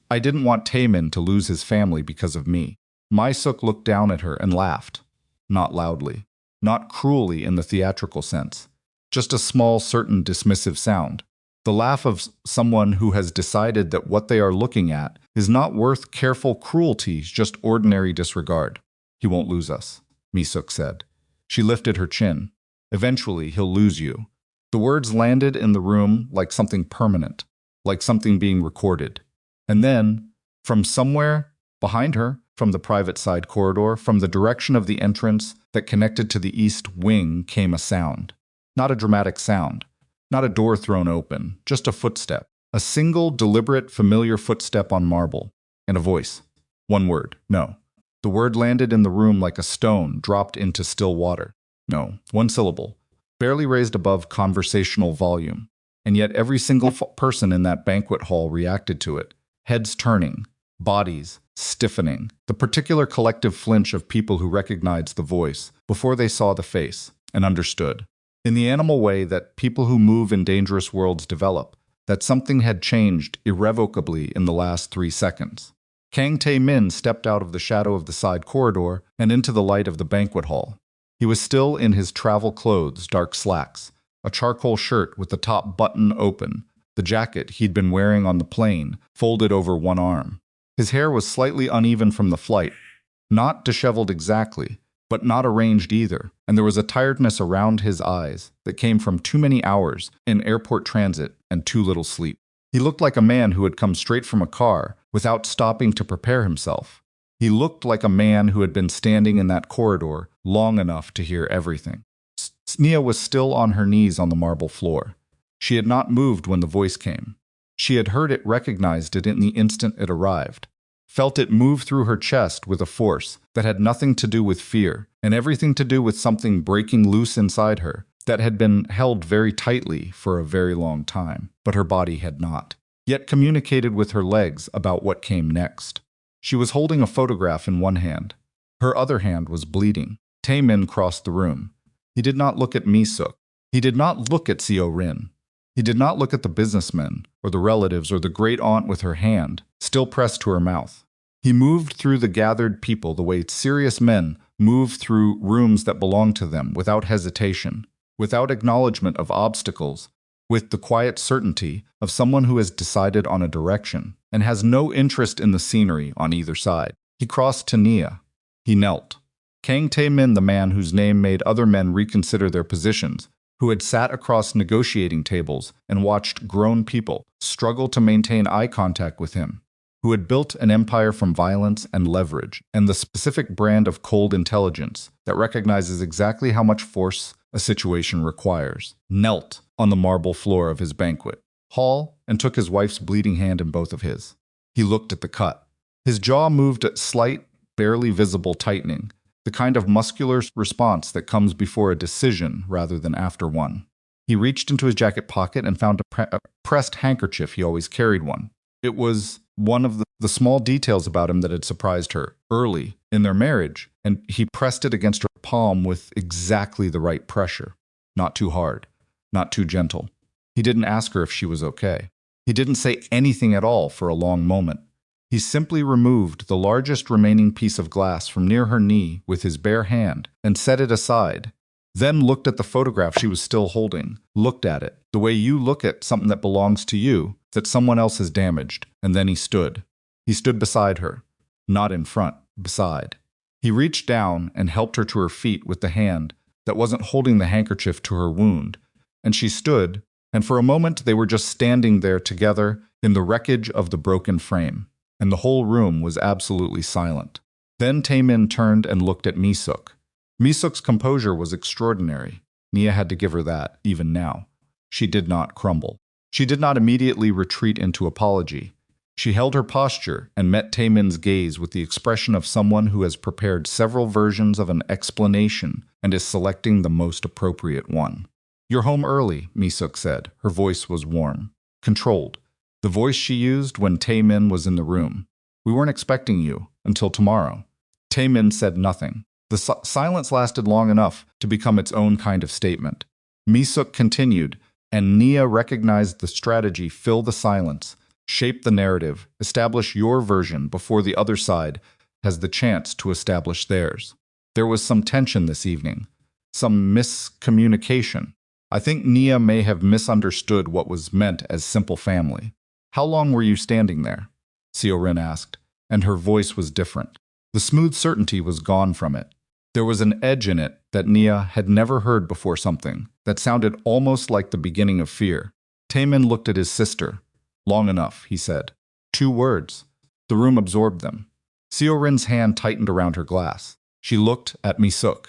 I didn't want Taemin to lose his family because of me. Misuk looked down at her and laughed, not loudly, not cruelly in the theatrical sense, just a small, certain dismissive sound. The laugh of someone who has decided that what they are looking at is not worth careful cruelty, just ordinary disregard. He won't lose us, Misuk said. She lifted her chin. Eventually, he'll lose you. The words landed in the room like something permanent, like something being recorded. And then, from somewhere behind her, from the private side corridor, from the direction of the entrance that connected to the east wing, came a sound. Not a dramatic sound. Not a door thrown open, just a footstep. A single, deliberate, familiar footstep on marble. And a voice. One word. No. The word landed in the room like a stone dropped into still water. No. One syllable. Barely raised above conversational volume. And yet every single person in that banquet hall reacted to it. Heads turning. Bodies stiffening. The particular collective flinch of people who recognized the voice before they saw the face and understood. In the animal way that people who move in dangerous worlds develop, that something had changed irrevocably in the last 3 seconds. Kang Tae-min stepped out of the shadow of the side corridor and into the light of the banquet hall. He was still in his travel clothes, dark slacks, a charcoal shirt with the top button open, the jacket he'd been wearing on the plane folded over one arm. His hair was slightly uneven from the flight, not disheveled exactly, but not arranged either, and there was a tiredness around his eyes that came from too many hours in airport transit and too little sleep. He looked like a man who had come straight from a car without stopping to prepare himself. He looked like a man who had been standing in that corridor long enough to hear everything. Nia was still on her knees on the marble floor. She had not moved when the voice came. She had heard it, recognized it in the instant it arrived. Felt it move through her chest with a force that had nothing to do with fear and everything to do with something breaking loose inside her that had been held very tightly for a very long time, but her body had not, yet communicated with her legs about what came next. She was holding a photograph in one hand. Her other hand was bleeding. Taemin crossed the room. He did not look at Misuk. He did not look at Seo Rin. He did not look at the businessmen, or the relatives, or the great aunt with her hand still pressed to her mouth. He moved through the gathered people the way serious men move through rooms that belong to them, without hesitation, without acknowledgement of obstacles, with the quiet certainty of someone who has decided on a direction and has no interest in the scenery on either side. He crossed to Nia. He knelt. Kang Tae-min, the man whose name made other men reconsider their positions, who had sat across negotiating tables and watched grown people struggle to maintain eye contact with him, who had built an empire from violence and leverage and the specific brand of cold intelligence that recognizes exactly how much force a situation requires, knelt on the marble floor of his banquet hall and took his wife's bleeding hand in both of his. He looked at the cut. His jaw moved at slight, barely visible tightening, the kind of muscular response that comes before a decision rather than after one. He reached into his jacket pocket and found a pressed handkerchief. He always carried one. It was one of the small details about him that had surprised her early in their marriage, and he pressed it against her palm with exactly the right pressure. Not too hard, not too gentle. He didn't ask her if she was okay. He didn't say anything at all for a long moment. He simply removed the largest remaining piece of glass from near her knee with his bare hand and set it aside, then looked at the photograph she was still holding, looked at it, the way you look at something that belongs to you, that someone else has damaged, and then he stood. He stood beside her. Not in front, beside. He reached down and helped her to her feet with the hand that wasn't holding the handkerchief to her wound, and she stood, and for a moment they were just standing there together in the wreckage of the broken frame, and the whole room was absolutely silent. Then Taemin turned and looked at Misuk. Misuk's composure was extraordinary. Nia had to give her that, even now. She did not crumble. She did not immediately retreat into apology. She held her posture and met Taemin's gaze with the expression of someone who has prepared several versions of an explanation and is selecting the most appropriate one. "You're home early," Misuk said. Her voice was warm, controlled, the voice she used when Taemin was in the room. "We weren't expecting you until tomorrow." Taemin said nothing. The silence lasted long enough to become its own kind of statement. Misuk continued, and Nia recognized the strategy: fill the silence, shape the narrative, establish your version before the other side has the chance to establish theirs. There was some tension this evening, some miscommunication. I think Nia may have misunderstood what was meant as simple family. "How long were you standing there?" Seo-rin asked, and her voice was different. The smooth certainty was gone from it. There was an edge in it that Nia had never heard before, something that sounded almost like the beginning of fear. Taemin looked at his sister. "Long enough," he said. 2 words. The room absorbed them. Seo-rin's hand tightened around her glass. She looked at Misuk.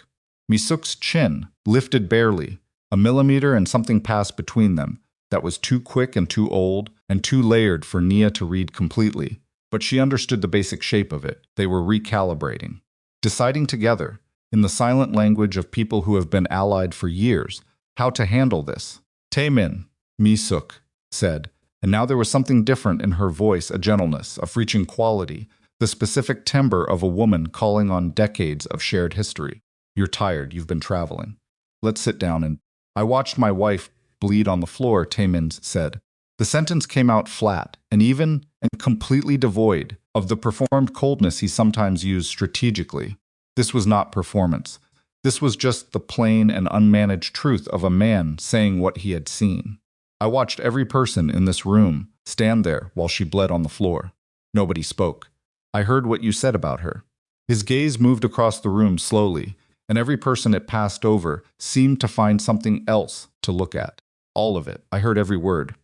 Misuk's chin lifted barely, a millimeter, and something passed between them that was too quick and too old and too layered for Nia to read completely. But she understood the basic shape of it. They were recalibrating. Deciding together, in the silent language of people who have been allied for years, how to handle this. "Taemin," Misuk said, and now there was something different in her voice, a gentleness, a reaching quality, the specific timbre of a woman calling on decades of shared history. "You're tired, you've been traveling. Let's sit down and—" "I watched my wife bleed on the floor," Taemin said. The sentence came out flat, and even and completely devoid of the performed coldness he sometimes used strategically. This was not performance. This was just the plain and unmanaged truth of a man saying what he had seen. "I watched every person in this room stand there while she bled on the floor. Nobody spoke. I heard what you said about her." His gaze moved across the room slowly, and every person it passed over seemed to find something else to look at. "All of it. I heard every word."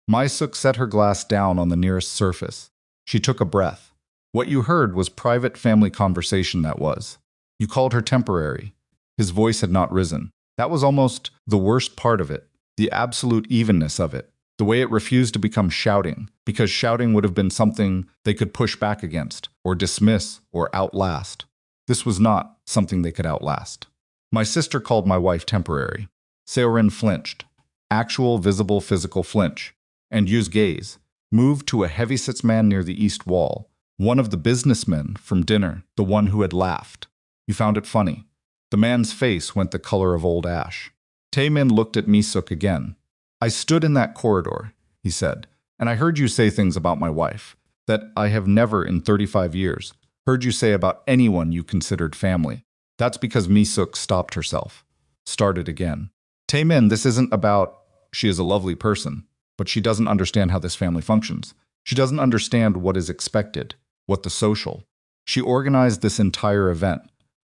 Misuk set her glass down on the nearest surface. She took a breath. "What you heard was private family conversation, that was. You called her temporary." His voice had not risen. That was almost the worst part of it, the absolute evenness of it, the way it refused to become shouting, because shouting would have been something they could push back against, or dismiss, or outlast. This was not something they could outlast. "My sister called my wife temporary." Seo-rin flinched. Actual, visible, physical flinch. And Yu's gaze moved to a heavy-set man near the east wall, one of the businessmen from dinner, the one who had laughed. "You found it funny." The man's face went the color of old ash. Taemin looked at Misuk again. "I stood in that corridor," he said, "and I heard you say things about my wife that I have never in 35 years heard you say about anyone you considered family." That's because Misuk stopped herself. Started again. "Taemin, this isn't about— she is a lovely person, but she doesn't understand how this family functions. She doesn't understand what is expected, what the social. She organized this entire event.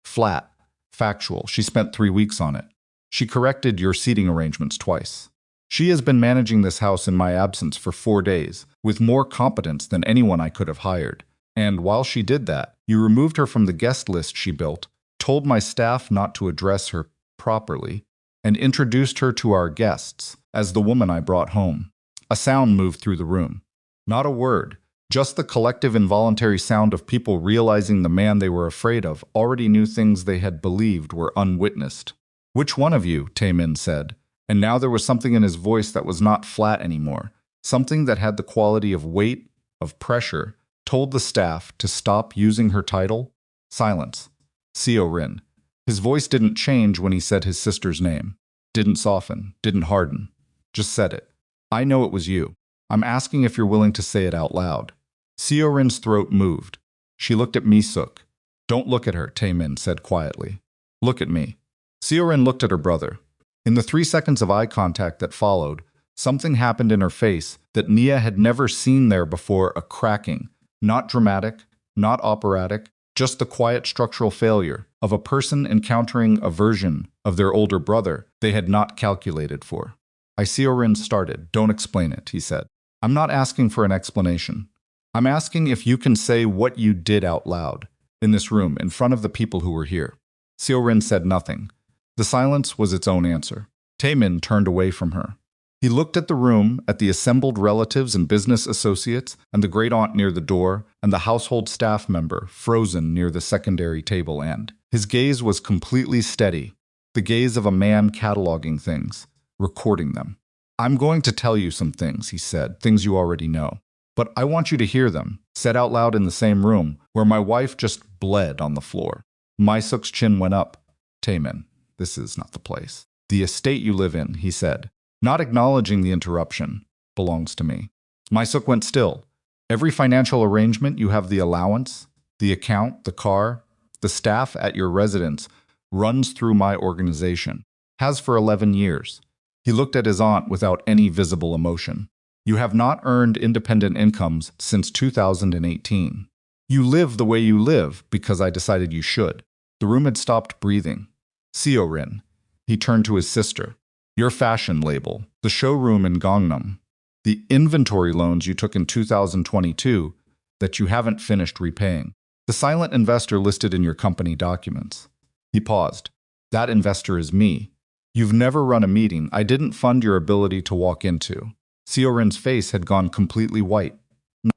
Flat, factual. She spent 3 weeks on it. She corrected your seating arrangements twice. She has been managing this house in my absence for 4 days, with more competence than anyone I could have hired. And while she did that, you removed her from the guest list she built, told my staff not to address her properly, and introduced her to our guests as the woman I brought home." A sound moved through the room. Not a word, just the collective involuntary sound of people realizing the man they were afraid of already knew things they had believed were unwitnessed. "Which one of you?" Taemin said, and now there was something in his voice that was not flat anymore, something that had the quality of weight, of pressure, told the staff to stop using her title. Silence. Seo-rin. His voice didn't change when he said his sister's name. Didn't soften, didn't harden. Just said it. "I know it was you. I'm asking if you're willing to say it out loud." Seo-rin's throat moved. She looked at Misuk. "Don't look at her," Taemin said quietly. "Look at me." Seo-rin looked at her brother. In the 3 seconds of eye contact that followed, something happened in her face that Nia had never seen there before, a cracking, Not dramatic, not operatic, just the quiet structural failure of a person encountering a version of their older brother they had not calculated for. Siorin started. Don't explain it, he said. I'm not asking for an explanation. I'm asking if you can say what you did out loud, in this room, in front of the people who were here. Siorin said nothing. The silence was its own answer. Taemin turned away from her. He looked at the room, at the assembled relatives and business associates, and the great-aunt near the door, and the household staff member frozen near the secondary table end. His gaze was completely steady, the gaze of a man cataloging things, recording them. I'm going to tell you some things, he said, things you already know. But I want you to hear them, said out loud in the same room, where my wife just bled on the floor. Mysuk's chin went up. Taemin, this is not the place. The estate you live in, he said, not acknowledging the interruption, belongs to me. Mysuk went still. Every financial arrangement, you have the allowance, the account, the car, the staff at your residence, runs through my organization. Has for 11 years. He looked at his aunt without any visible emotion. You have not earned independent incomes since 2018. You live the way you live because I decided you should. The room had stopped breathing. Siorin. He turned to his sister. Your fashion label, the showroom in Gangnam, the inventory loans you took in 2022 that you haven't finished repaying, the silent investor listed in your company documents. He paused. That investor is me. You've never run a meeting I didn't fund your ability to walk into. Siorin's face had gone completely white.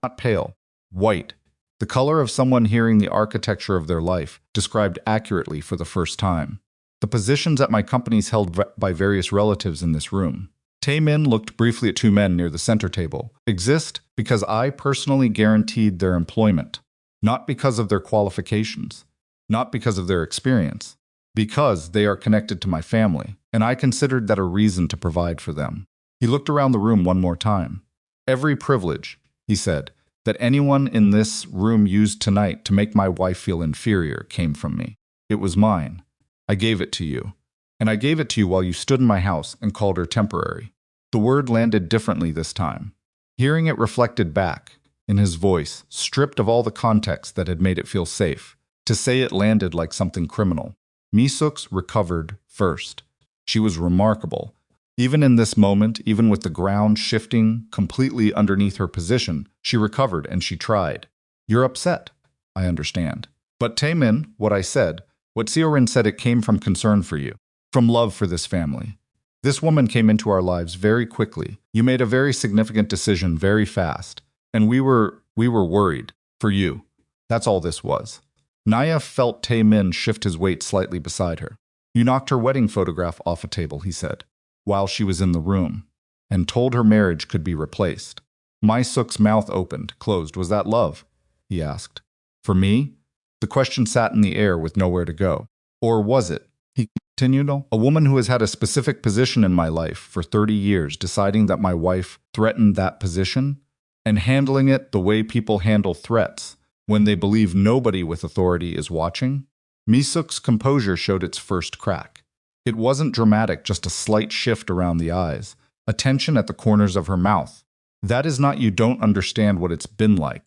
Not pale. White. The color of someone hearing the architecture of their life described accurately for the first time. The positions at my companies held by various relatives in this room. Taemin looked briefly at two men near the center table. Exist because I personally guaranteed their employment. Not because of their qualifications. Not because of their experience. Because they are connected to my family, and I considered that a reason to provide for them. He looked around the room one more time. Every privilege, he said, that anyone in this room used tonight to make my wife feel inferior came from me. It was mine. I gave it to you. And I gave it to you while you stood in my house and called her temporary. The word landed differently this time. Hearing it reflected back, in his voice, stripped of all the context that had made it feel safe. To say it landed like something criminal. Mysuk's recovered first. She was remarkable. Even in this moment, even with the ground shifting completely underneath her position, she recovered and she tried. You're upset. I understand. But Taemin, what I said, what Siorin said, it came from concern for you. From love for this family. This woman came into our lives very quickly. You made a very significant decision very fast. And we were worried. For you. That's all this was. Naya felt Taemin shift his weight slightly beside her. You knocked her wedding photograph off a table, he said, while she was in the room, and told her marriage could be replaced. Mysuk's mouth opened, closed. Was that love? He asked. For me? The question sat in the air with nowhere to go. Or was it? He continued. A woman who has had a specific position in my life for 30 years deciding that my wife threatened that position and handling it the way people handle threats when they believe nobody with authority is watching? Mysuk's composure showed its first crack. It wasn't dramatic, just a slight shift around the eyes, a tension at the corners of her mouth. That is not you don't understand what it's been like.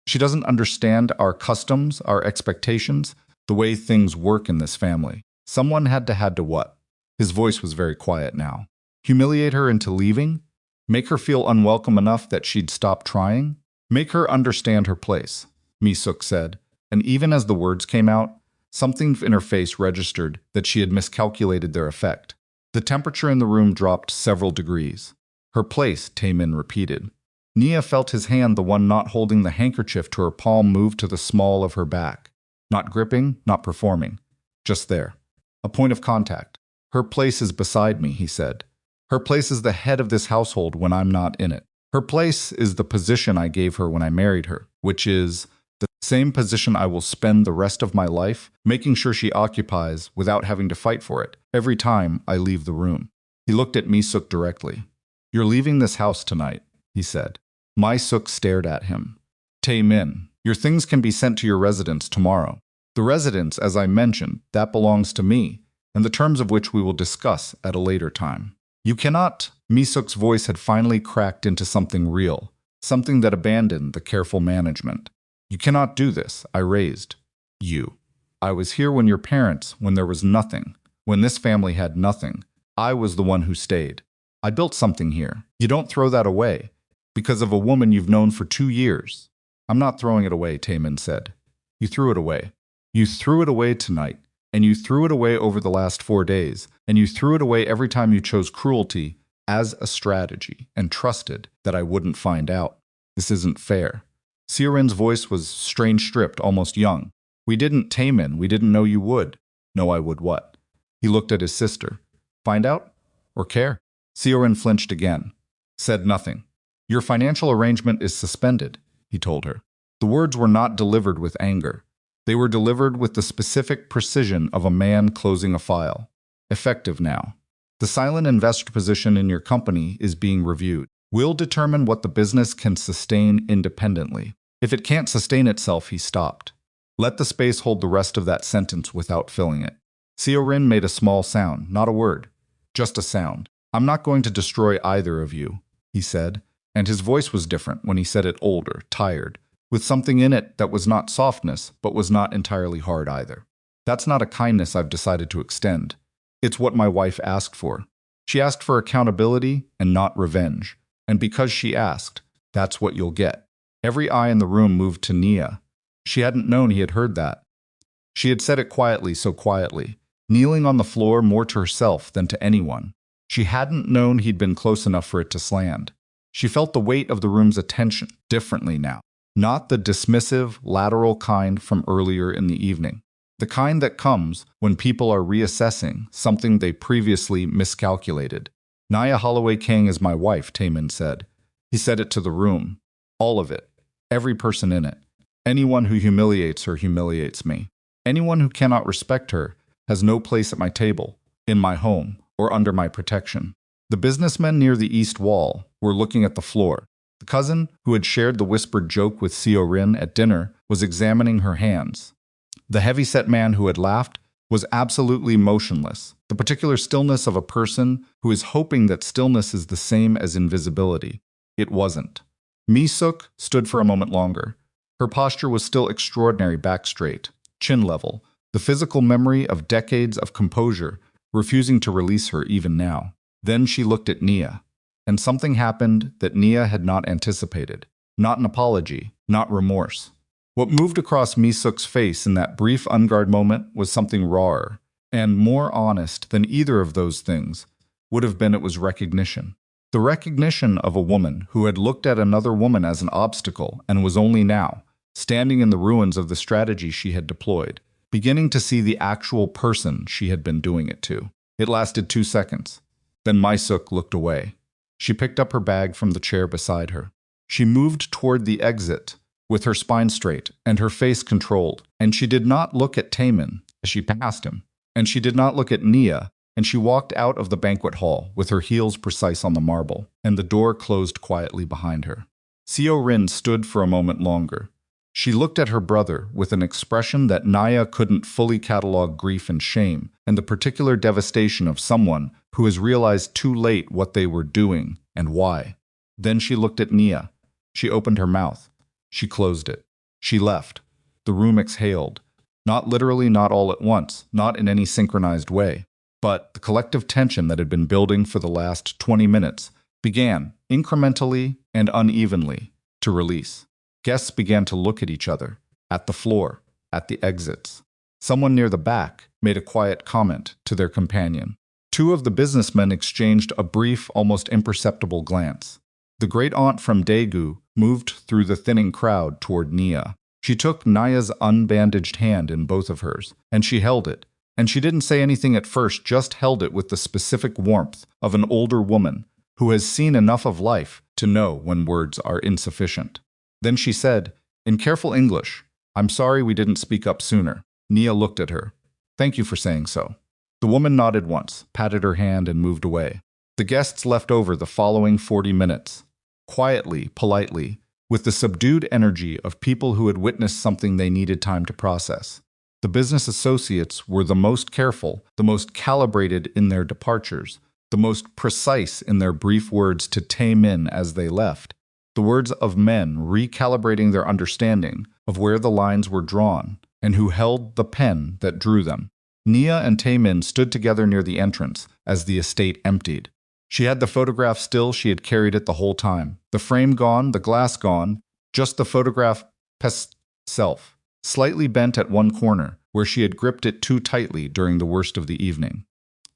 She doesn't understand our customs, our expectations, the way things work in this family. Someone had to what? His voice was very quiet now. Humiliate her into leaving? Make her feel unwelcome enough that she'd stop trying? Make her understand her place, Mysuk said, and even as the words came out, something in her face registered that she had miscalculated their effect. The temperature in the room dropped several degrees. Her place, Taemin repeated. Nia felt his hand, the one not holding the handkerchief to her palm, move to the small of her back. Not gripping, not performing. Just there. A point of contact. Her place is beside me, he said. Her place is the head of this household when I'm not in it. Her place is the position I gave her when I married her, which is the same position I will spend the rest of my life making sure she occupies without having to fight for it every time I leave the room. He looked at Mysuk directly. You're leaving this house tonight, he said. Mysuk stared at him. Taemin, your things can be sent to your residence tomorrow. The residence, as I mentioned, that belongs to me, and the terms of which we will discuss at a later time. You cannot. Mysuk's voice had finally cracked into something real, something that abandoned the careful management. You cannot do this, I raised. You. I was here when your parents, when there was nothing, when this family had nothing. I was the one who stayed. I built something here. You don't throw that away. Because of a woman you've known for 2 years. I'm not throwing it away, Taemin said. You threw it away. You threw it away tonight, and you threw it away over the last 4 days, and you threw it away every time you chose cruelty as a strategy and trusted that I wouldn't find out. This isn't fair. Seorin's voice was strange stripped, almost young. We didn't, Taemin. We didn't know you would. Know I would what? He looked at his sister. Find out? Or care? Seorin flinched again. Said nothing. Your financial arrangement is suspended, he told her. The words were not delivered with anger. They were delivered with the specific precision of a man closing a file. Effective now. The silent investor position in your company is being reviewed. We'll determine what the business can sustain independently. If it can't sustain itself, he stopped. Let the space hold the rest of that sentence without filling it. Seorin made a small sound, not a word. Just a sound. I'm not going to destroy either of you, he said, and his voice was different when he said it older, tired, with something in it that was not softness, but was not entirely hard either. That's not a kindness I've decided to extend. It's what my wife asked for. She asked for accountability and not revenge. And because she asked, that's what you'll get. Every eye in the room moved to Nia. She hadn't known he had heard that. She had said it quietly, so quietly, kneeling on the floor more to herself than to anyone. She hadn't known he'd been close enough for it to land. She felt the weight of the room's attention differently now. Not the dismissive, lateral kind from earlier in the evening. The kind that comes when people are reassessing something they previously miscalculated. Nia Holloway King is my wife, Taemin said. He said it to the room. All of it. Every person in it. Anyone who humiliates her humiliates me. Anyone who cannot respect her has no place at my table, in my home, or under my protection. The businessmen near the east wall were looking at the floor. The cousin, who had shared the whispered joke with Seorin at dinner, was examining her hands. The heavy-set man who had laughed was absolutely motionless, the particular stillness of a person who is hoping that stillness is the same as invisibility. It wasn't. Mi-suk stood for a moment longer. Her posture was still extraordinary, back straight, chin level, the physical memory of decades of composure refusing to release her even now. Then she looked at Nia, and something happened that Nia had not anticipated. Not an apology, not remorse. What moved across Mi-suk's face in that brief unguarded moment was something rawer and more honest than either of those things would have been. It was recognition. The recognition of a woman who had looked at another woman as an obstacle and was only now, standing in the ruins of the strategy she had deployed, beginning to see the actual person she had been doing it to. It lasted 2 seconds. Then Mi-suk looked away. She picked up her bag from the chair beside her. She moved toward the exit, with her spine straight and her face controlled, and she did not look at Taemin as she passed him, and she did not look at Nia, and she walked out of the banquet hall with her heels precise on the marble, and the door closed quietly behind her. Seorin stood for a moment longer. She looked at her brother with an expression that Nia couldn't fully catalog: grief and shame, and the particular devastation of someone who has realized too late what they were doing and why. Then she looked at Nia. She opened her mouth. She closed it. She left. The room exhaled. Not literally, not all at once, not in any synchronized way. But the collective tension that had been building for the last 20 minutes began, incrementally and unevenly, to release. Guests began to look at each other, at the floor, at the exits. Someone near the back made a quiet comment to their companion. 2 of the businessmen exchanged a brief, almost imperceptible glance. The great-aunt from Daegu moved through the thinning crowd toward Nia. She took Nia's unbandaged hand in both of hers, and she held it. And she didn't say anything at first, just held it with the specific warmth of an older woman who has seen enough of life to know when words are insufficient. Then she said, in careful English, I'm sorry we didn't speak up sooner. Nia looked at her. Thank you for saying so. The woman nodded once, patted her hand, and moved away. The guests left over the following 40 minutes. Quietly, politely, with the subdued energy of people who had witnessed something they needed time to process. The business associates were the most careful, the most calibrated in their departures, the most precise in their brief words to Taemin as they left. the words of men recalibrating their understanding of where the lines were drawn and who held the pen that drew them. Nia and Taemin stood together near the entrance as the estate emptied. She had the photograph still, she had carried it the whole time. The frame gone, the glass gone, just the photograph self, slightly bent at one corner, where she had gripped it too tightly during the worst of the evening.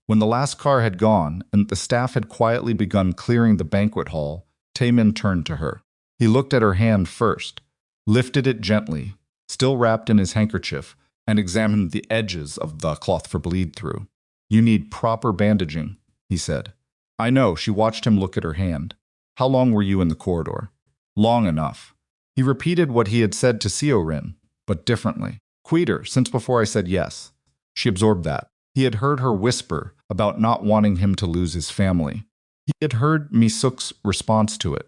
When the last car had gone and the staff had quietly begun clearing the banquet hall, Taemin turned to her. He looked at her hand first, lifted it gently, still wrapped in his handkerchief, and examined the edges of the cloth for bleed-through. "You need proper bandaging," he said. "I know." She watched him look at her hand. "How long were you in the corridor?" "Long enough." He repeated what he had said to Seorin, but differently. "Quieter, since before I said yes." She absorbed that. He had heard her whisper about not wanting him to lose his family. He had heard Mi-suk's response to it.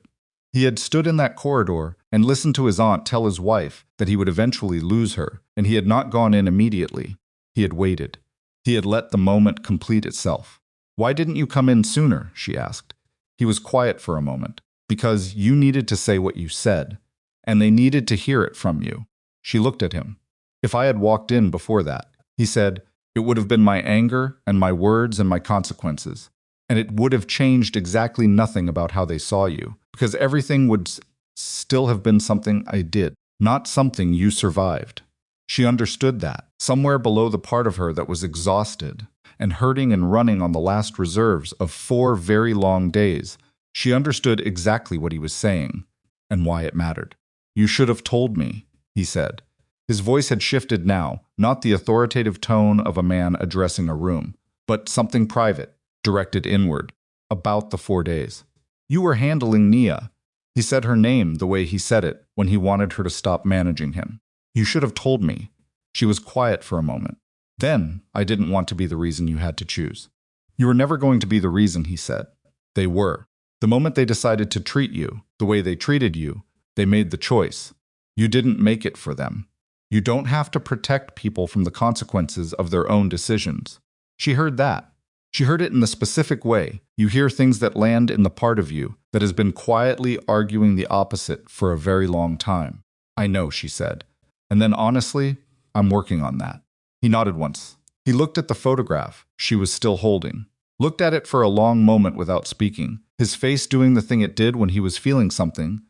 He had stood in that corridor and listened to his aunt tell his wife that he would eventually lose her, and he had not gone in immediately. He had waited. He had let the moment complete itself. "Why didn't you come in sooner?" she asked. He was quiet for a moment. "Because you needed to say what you said, and they needed to hear it from you." She looked at him. "If I had walked in before that," he said, "it would have been my anger and my words and my consequences. And it would have changed exactly nothing about how they saw you, because everything would still have been something I did, not something you survived." She understood that, somewhere below the part of her that was exhausted and hurting and running on the last reserves of 4 very long days, she understood exactly what he was saying and why it mattered. "You should have told me," he said. His voice had shifted now, not the authoritative tone of a man addressing a room, but something private, directed inward, about the 4 days. "You were handling Nia." He said her name the way he said it when he wanted her to stop managing him. "You should have told me." She was quiet for a moment. "Then I didn't want to be the reason you had to choose." "You were never going to be the reason," he said. "They were. The moment they decided to treat you the way they treated you, they made the choice. You didn't make it for them. You don't have to protect people from the consequences of their own decisions." She heard that. She heard it in the specific way you hear things that land in the part of you that has been quietly arguing the opposite for a very long time. "I know," she said. "And then honestly, I'm working on that." He nodded once. He looked at the photograph she was still holding. Looked at it for a long moment without speaking, his face doing the thing it did when he was feeling something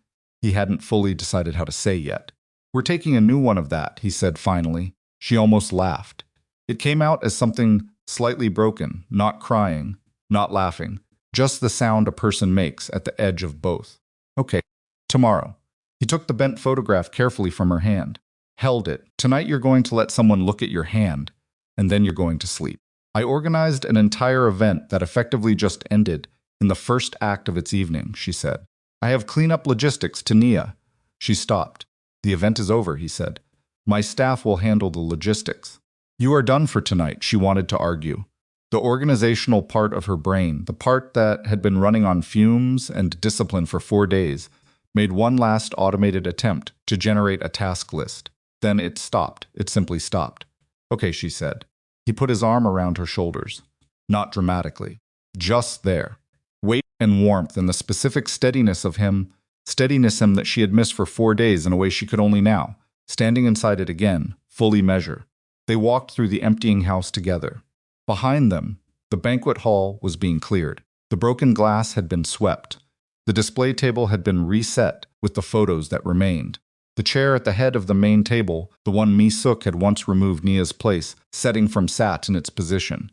he hadn't fully decided how to say yet. "We're taking a new one of that," he said finally. She almost laughed. It came out as something slightly broken, not crying, not laughing, just the sound a person makes at the edge of both. "Okay, tomorrow." He took the bent photograph carefully from her hand, held it. "Tonight you're going to let someone look at your hand, and then you're going to sleep." "I organized an entire event that effectively just ended in the first act of its evening," she said. "I have cleanup logistics to Nia." She stopped. "The event is over," he said. "My staff will handle the logistics." "You are done for tonight," she wanted to argue. The organizational part of her brain, the part that had been running on fumes and discipline for 4 days, made one last automated attempt to generate a task list. Then it stopped. It simply stopped. "Okay," she said. He put his arm around her shoulders. Not dramatically. Just there. Weight and warmth and the specific steadiness him that she had missed for 4 days in a way she could only now, standing inside it again, fully measure. They walked through the emptying house together. Behind them, the banquet hall was being cleared. The broken glass had been swept. The display table had been reset with the photos that remained. The chair at the head of the main table, the one Mi-suk had once removed Nia's place, setting from sat in its position,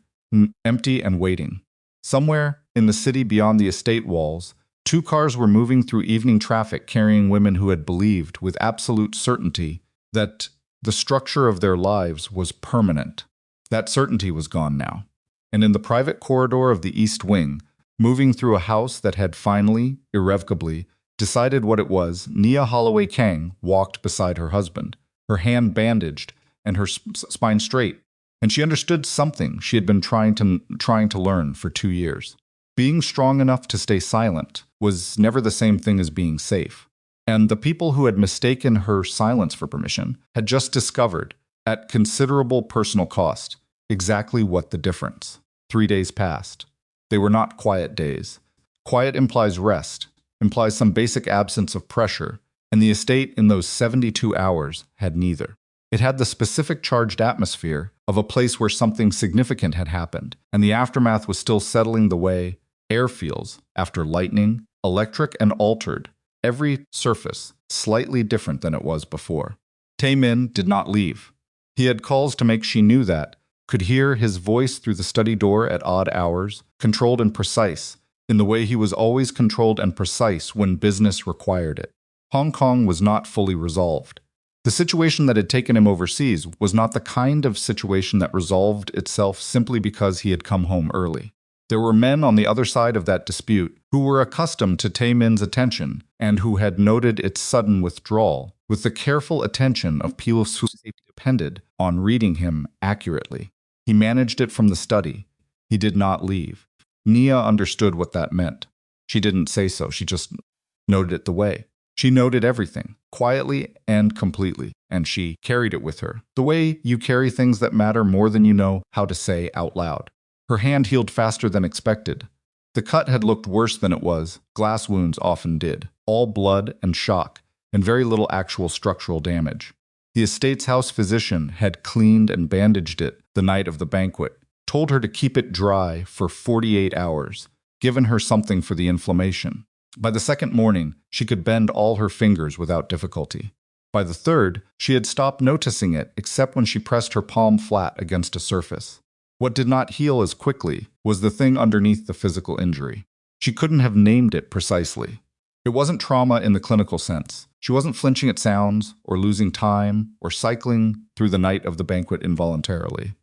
empty and waiting. Somewhere in the city beyond the estate walls, 2 cars were moving through evening traffic carrying women who had believed with absolute certainty that the structure of their lives was permanent. That certainty was gone now. And in the private corridor of the East Wing, moving through a house that had finally, irrevocably, decided what it was, Nia Holloway Kang walked beside her husband, her hand bandaged and her spine straight, and she understood something she had been trying to learn for 2 years. Being strong enough to stay silent was never the same thing as being safe. And the people who had mistaken her silence for permission had just discovered, at considerable personal cost, exactly what the difference. 3 days passed. They were not quiet days. Quiet implies rest. implies some basic absence of pressure, and the estate in those 72 hours had neither. It had the specific charged atmosphere of a place where something significant had happened, and the aftermath was still settling the way air feels after lightning, electric and altered, every surface slightly different than it was before. Tae-min did not leave. He had calls to make she knew that, could hear his voice through the study door at odd hours, controlled and precise, in the way he was always controlled and precise when business required it. Hong Kong was not fully resolved. The situation that had taken him overseas was not the kind of situation that resolved itself simply because he had come home early. There were men on the other side of that dispute who were accustomed to Tae-min's attention and who had noted its sudden withdrawal with the careful attention of people whose safety depended on reading him accurately. He managed it from the study. He did not leave. Nia understood what that meant. She didn't say so, she just noted it the way. She noted everything, quietly and completely, and she carried it with her, the way you carry things that matter more than you know how to say out loud. Her hand healed faster than expected. The cut had looked worse than it was, glass wounds often did, all blood and shock, and very little actual structural damage. The estate's house physician had cleaned and bandaged it the night of the banquet, told her to keep it dry for 48 hours, given her something for the inflammation. By the second morning, she could bend all her fingers without difficulty. By the third, she had stopped noticing it except when she pressed her palm flat against a surface. What did not heal as quickly was the thing underneath the physical injury. She couldn't have named it precisely. It wasn't trauma in the clinical sense. She wasn't flinching at sounds, or losing time, or cycling through the night of the banquet involuntarily.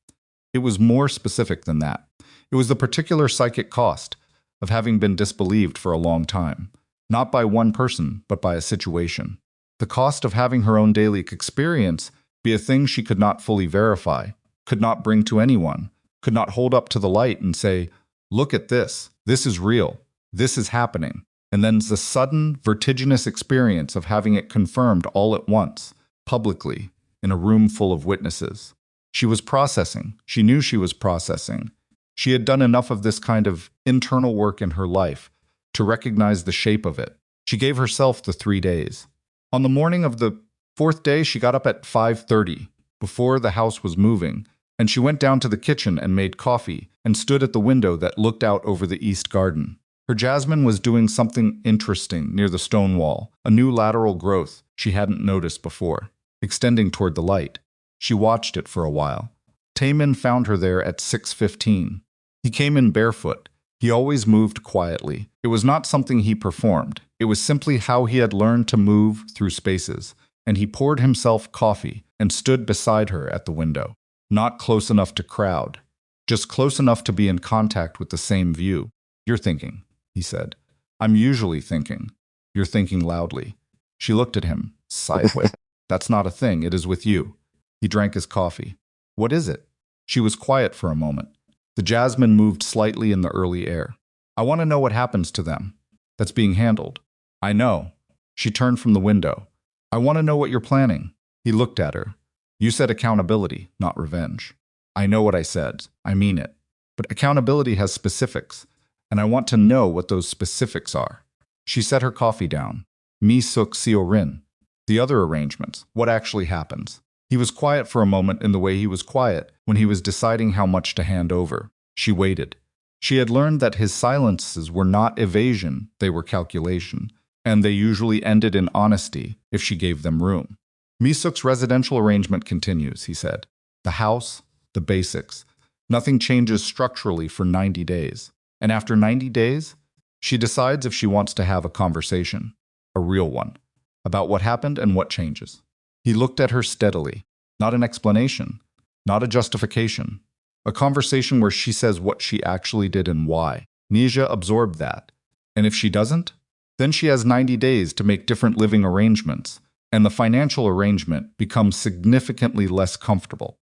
It was more specific than that. It was the particular psychic cost of having been disbelieved for a long time, not by one person, but by a situation. The cost of having her own daily experience be a thing she could not fully verify, could not bring to anyone, could not hold up to the light and say, "Look at this. This is real. This is happening." And then the sudden, vertiginous experience of having it confirmed all at once, publicly, in a room full of witnesses. She was processing. She knew she was processing. She had done enough of this kind of internal work in her life to recognize the shape of it. She gave herself the 3 days. On the morning of the 4th day, she got up at 5:30, before the house was moving, and she went down to the kitchen and made coffee and stood at the window that looked out over the east garden. Her jasmine was doing something interesting near the stone wall, a new lateral growth she hadn't noticed before, extending toward the light. She watched it for a while. Tae-min found her there at 6:15. He came in barefoot. He always moved quietly. It was not something he performed. It was simply how he had learned to move through spaces, and he poured himself coffee and stood beside her at the window. Not close enough to crowd, just close enough to be in contact with the same view. "You're thinking," he said. "I'm usually thinking." "You're thinking loudly." She looked at him, sideways. "That's not a thing, it is with you." He drank his coffee. "What is it?" She was quiet for a moment. The jasmine moved slightly in the early air. "I want to know what happens to them. That's being handled." "I know." She turned from the window. "I want to know what you're planning." He looked at her. "You said accountability, not revenge." "I know what I said. I mean it. But accountability has specifics, and I want to know what those specifics are." She set her coffee down. "Mi suk seo rin." The other arrangements. What actually happens? He was quiet for a moment in the way he was quiet when he was deciding how much to hand over. She waited. She had learned that his silences were not evasion, they were calculation, and they usually ended in honesty if she gave them room. "Misuk's residential arrangement continues," he said. "The house, the basics. Nothing changes structurally for 90 days. And after 90 days, she decides if she wants to have a conversation, a real one, about what happened and what changes." He looked at her steadily. Not an explanation, not a justification. A conversation where she says what she actually did and why. Nija absorbed that. And if she doesn't, then she has 90 days to make different living arrangements, and the financial arrangement becomes significantly less comfortable.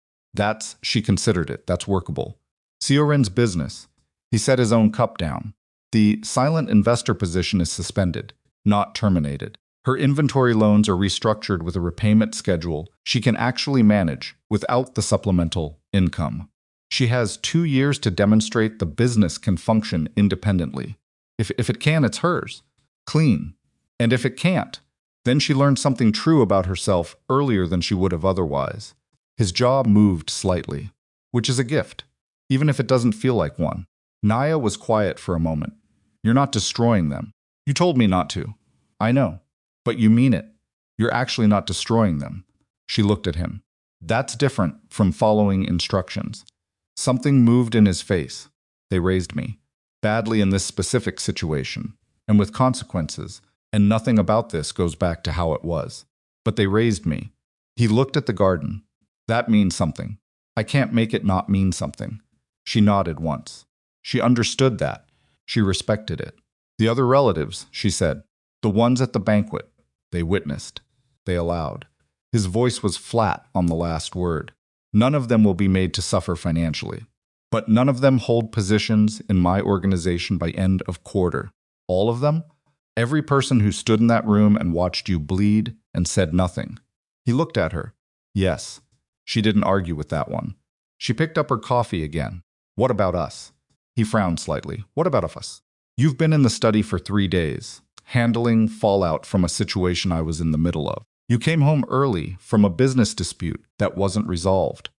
She considered it, that's workable. Seorin's business. He set his own cup down. The silent investor position is suspended, not terminated. Her inventory loans are restructured with a repayment schedule she can actually manage without the supplemental income. She has 2 years to demonstrate the business can function independently. If it can, it's hers. clean. And if it can't, then she learned something true about herself earlier than she would have otherwise. His jaw moved slightly, which is a gift, even if it doesn't feel like one. Naya was quiet for a moment. You're not destroying them. You told me not to. I know. But you mean it. You're actually not destroying them. She looked at him. That's different from following instructions. Something moved in his face. They raised me. Badly in this specific situation, and with consequences, and nothing about this goes back to how it was. But they raised me. He looked at the garden. That means something. I can't make it not mean something. She nodded once. She understood that. She respected it. The other relatives, she said. The ones at the banquet. They witnessed. They allowed. His voice was flat on the last word. None of them will be made to suffer financially. But none of them hold positions in my organization by end of quarter. All of them? Every person who stood in that room and watched you bleed and said nothing. He looked at her. Yes. She didn't argue with that one. She picked up her coffee again. What about us? He frowned slightly. What about us? You've been in the study for 3 days, handling fallout from a situation I was in the middle of. You came home early from a business dispute that wasn't resolved.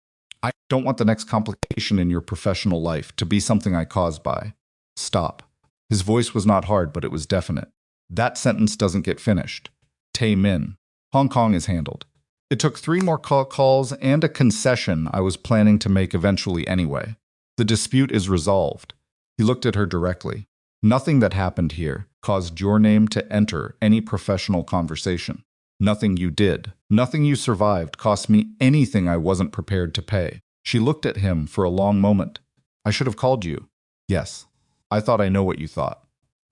I don't want the next complication in your professional life to be something I caused by. Stop. His voice was not hard, but it was definite. That sentence doesn't get finished. Tay Min. Hong Kong is handled. It took 3 more calls and a concession I was planning to make eventually anyway. The dispute is resolved. He looked at her directly. Nothing that happened here caused your name to enter any professional conversation. Nothing you did, nothing you survived cost me anything I wasn't prepared to pay. She looked at him for a long moment. I should have called you. Yes. I thought I know what you thought.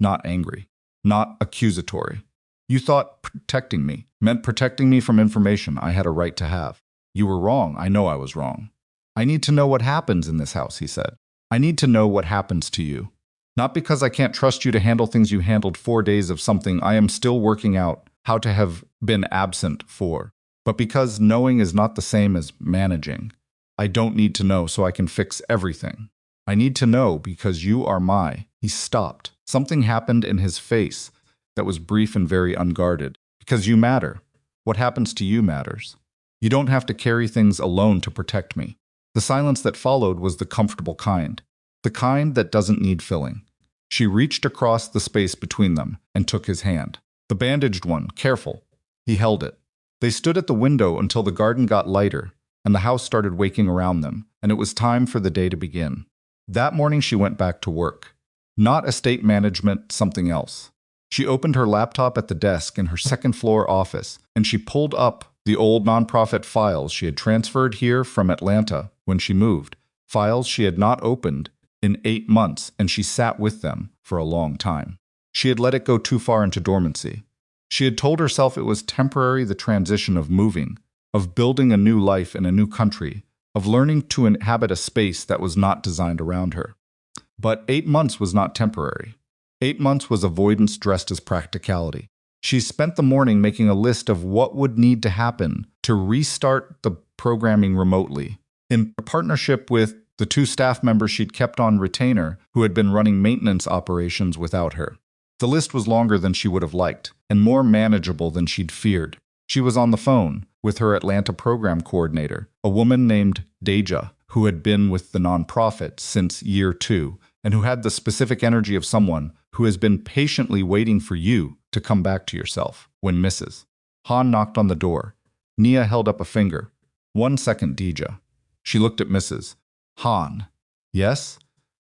Not angry. Not accusatory. You thought protecting me meant protecting me from information I had a right to have. You were wrong. I know I was wrong. I need to know what happens in this house, he said. I need to know what happens to you. Not because I can't trust you to handle things you handled 4 days of something I am still working out how to have been absent for, but because knowing is not the same as managing. I don't need to know so I can fix everything. I need to know because you are my. He stopped. Something happened in his face that was brief and very unguarded. Because you matter. What happens to you matters. You don't have to carry things alone to protect me. The silence that followed was the comfortable kind. The kind that doesn't need filling. She reached across the space between them and took his hand. The bandaged one, careful. He held it. They stood at the window until the garden got lighter and the house started waking around them, and it was time for the day to begin. That morning she went back to work. Not estate management, something else. She opened her laptop at the desk in her second-floor office, and she pulled up the old nonprofit files she had transferred here from Atlanta when she moved, files she had not opened in 8 months, and she sat with them for a long time. She had let it go too far into dormancy. She had told herself it was temporary, the transition of moving, of building a new life in a new country, of learning to inhabit a space that was not designed around her. But 8 months was not temporary. 8 months was avoidance dressed as practicality. She spent the morning making a list of what would need to happen to restart the programming remotely, in partnership with the 2 staff members she'd kept on retainer who had been running maintenance operations without her. The list was longer than she would have liked, and more manageable than she'd feared. She was on the phone with her Atlanta program coordinator, a woman named Deja, who had been with the nonprofit since year 2, and who had the specific energy of someone who has been patiently waiting for you to come back to yourself when Mrs. Han knocked on the door. Nia held up a finger. 1 second, Deja. She looked at Mrs. Han. Yes?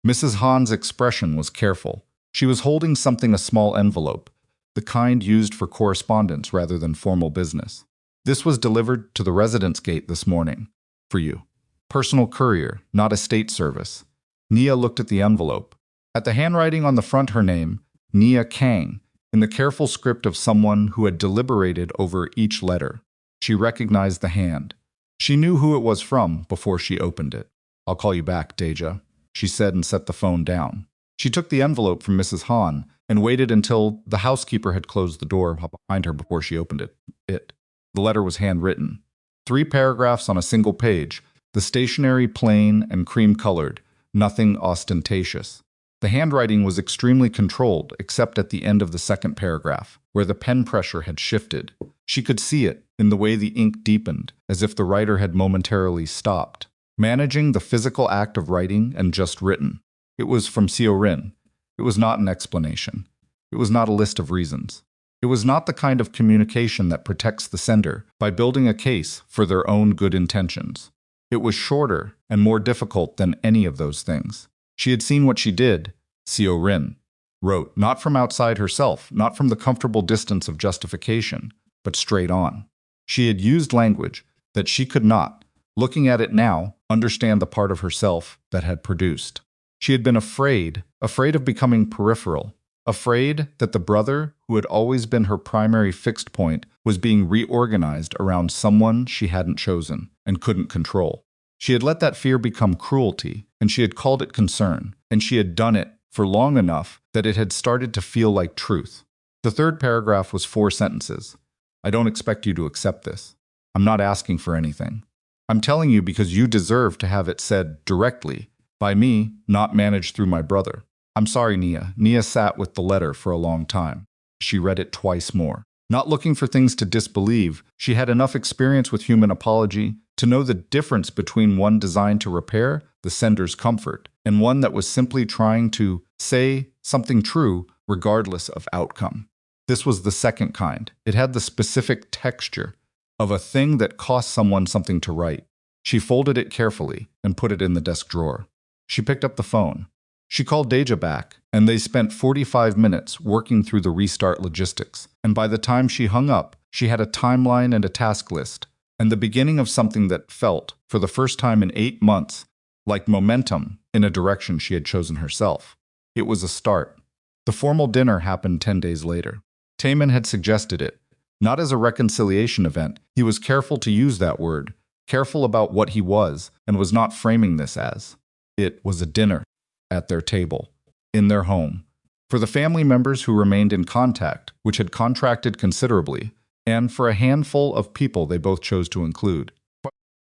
Mrs. Han's expression was careful. She was holding something, a small envelope, the kind used for correspondence rather than formal business. This was delivered to the residence gate this morning. For you. Personal courier, not estate service. Nia looked at the envelope. At the handwriting on the front, her name, Nia Kang, in the careful script of someone who had deliberated over each letter. She recognized the hand. She knew who it was from before she opened it. I'll call you back, Deja, she said and set the phone down. She took the envelope from Mrs. Han and waited until the housekeeper had closed the door behind her before she opened it. The letter was handwritten. 3 paragraphs on a single page, the stationery plain and cream-colored, nothing ostentatious. The handwriting was extremely controlled, except at the end of the second paragraph, where the pen pressure had shifted. She could see it in the way the ink deepened, as if the writer had momentarily stopped, managing the physical act of writing and just written. It was from Rin. It was not an explanation. It was not a list of reasons. It was not the kind of communication that protects the sender by building a case for their own good intentions. It was shorter and more difficult than any of those things. She had seen what she did, Rin wrote, not from outside herself, not from the comfortable distance of justification, but straight on. She had used language that she could not, looking at it now, understand the part of herself that had produced. She had been afraid of becoming peripheral, afraid that the brother who had always been her primary fixed point was being reorganized around someone she hadn't chosen and couldn't control. She had let that fear become cruelty, and she had called it concern, and she had done it for long enough that it had started to feel like truth. The third paragraph was 4 sentences. I don't expect you to accept this. I'm not asking for anything. I'm telling you because you deserve to have it said directly, by me, not managed through my brother. I'm sorry, Nia. Nia sat with the letter for a long time. She read it twice more. Not looking for things to disbelieve, she had enough experience with human apology to know the difference between one designed to repair the sender's comfort and one that was simply trying to say something true regardless of outcome. This was the second kind. It had the specific texture of a thing that cost someone something to write. She folded it carefully and put it in the desk drawer. She picked up the phone. She called Deja back, and they spent 45 minutes working through the restart logistics. And by the time she hung up, she had a timeline and a task list, and the beginning of something that felt, for the first time in 8 months, like momentum in a direction she had chosen herself. It was a start. The formal dinner happened 10 days later. Taemin had suggested it, not as a reconciliation event. He was careful to use that word, careful about what he was, and was not framing this as. It was a dinner. At their table, in their home, for the family members who remained in contact, which had contracted considerably, and for a handful of people they both chose to include.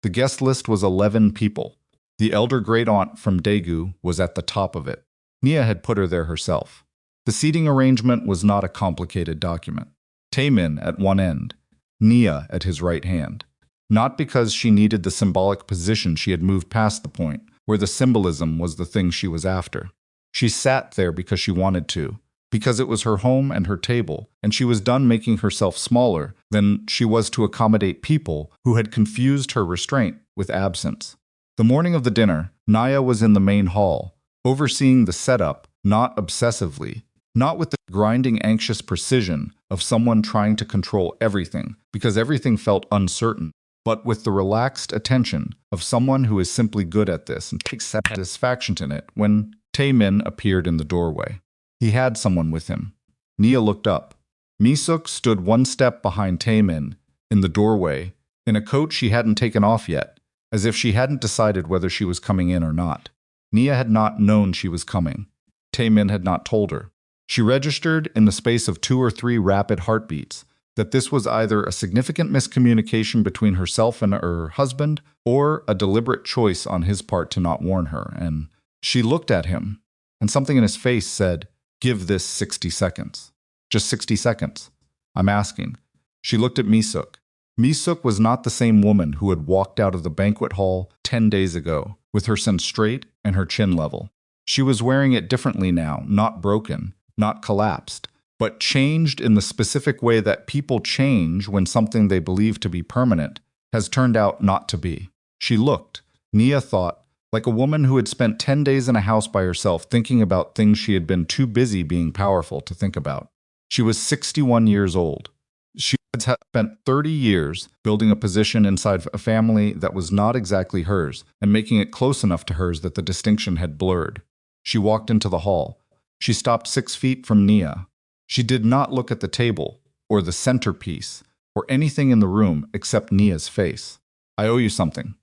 The guest list was 11 people. The elder great-aunt from Daegu was at the top of it. Nia had put her there herself. The seating arrangement was not a complicated document. Taemin at one end, Nia at his right hand. Not because she needed the symbolic position, she had moved past the point where the symbolism was the thing she was after. She sat there because she wanted to, because it was her home and her table, and she was done making herself smaller than she was to accommodate people who had confused her restraint with absence. The morning of the dinner, Naya was in the main hall, overseeing the setup, not obsessively, not with the grinding anxious precision of someone trying to control everything, because everything felt uncertain, but with the relaxed attention of someone who is simply good at this and takes satisfaction in it. When Taemin appeared in the doorway, he had someone with him. Nia looked up. Misuk stood one step behind Taemin in the doorway, in a coat she hadn't taken off yet, as if she hadn't decided whether she was coming in or not. Nia had not known she was coming. Taemin had not told her. She registered in the space of 2 or 3 rapid heartbeats that this was either a significant miscommunication between herself and her husband or a deliberate choice on his part to not warn her, and she looked at him, and something in his face said, "Give this 60 seconds. Just 60 seconds. I'm asking." She looked at Misuk. Misuk was not the same woman who had walked out of the banquet hall 10 days ago, with her chin straight and her chin level. She was wearing it differently now, not broken, not collapsed, but changed in the specific way that people change when something they believe to be permanent has turned out not to be. She looked, Nia thought, like a woman who had spent 10 days in a house by herself thinking about things she had been too busy being powerful to think about. She was 61 years old. She had spent 30 years building a position inside a family that was not exactly hers and making it close enough to hers that the distinction had blurred. She walked into the hall. She stopped 6 feet from Nia. She did not look at the table, or the centerpiece, or anything in the room except Nia's face. "I owe you something,"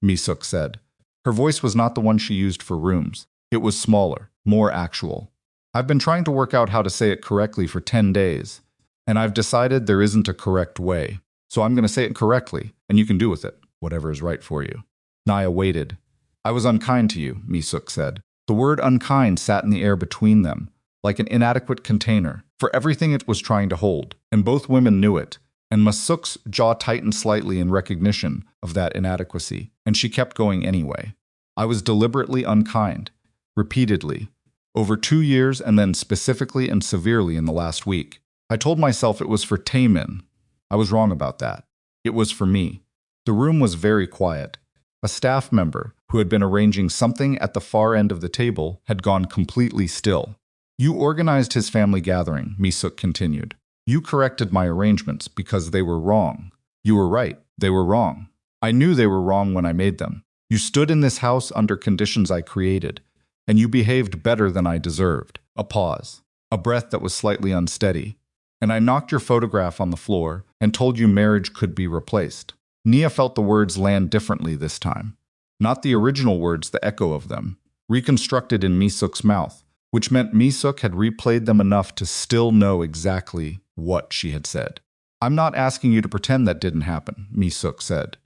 Misuk said. Her voice was not the one she used for rooms. It was smaller, more actual. "I've been trying to work out how to say it correctly for 10 days, and I've decided there isn't a correct way. So I'm going to say it correctly, and you can do with it whatever is right for you." Nia waited. "I was unkind to you," Misuk said. The word unkind sat in the air between them, like an inadequate container for everything it was trying to hold, and both women knew it, and Masuk's jaw tightened slightly in recognition of that inadequacy, and she kept going anyway. I was deliberately unkind, repeatedly, over 2 years and then specifically and severely in the last week. I told myself it was for Taemin. I was wrong about that. It was for me. The room was very quiet. A staff member, who had been arranging something at the far end of the table, had gone completely still. You organized his family gathering, Misuk continued. You corrected my arrangements because they were wrong. You were right. They were wrong. I knew they were wrong when I made them. You stood in this house under conditions I created, and you behaved better than I deserved. A pause. A breath that was slightly unsteady. And I knocked your photograph on the floor and told you marriage could be replaced. Nia felt the words land differently this time. Not the original words, the echo of them, reconstructed in Misuk's mouth, which meant Misuk had replayed them enough to still know exactly what she had said. I'm not asking you to pretend that didn't happen, Misuk said.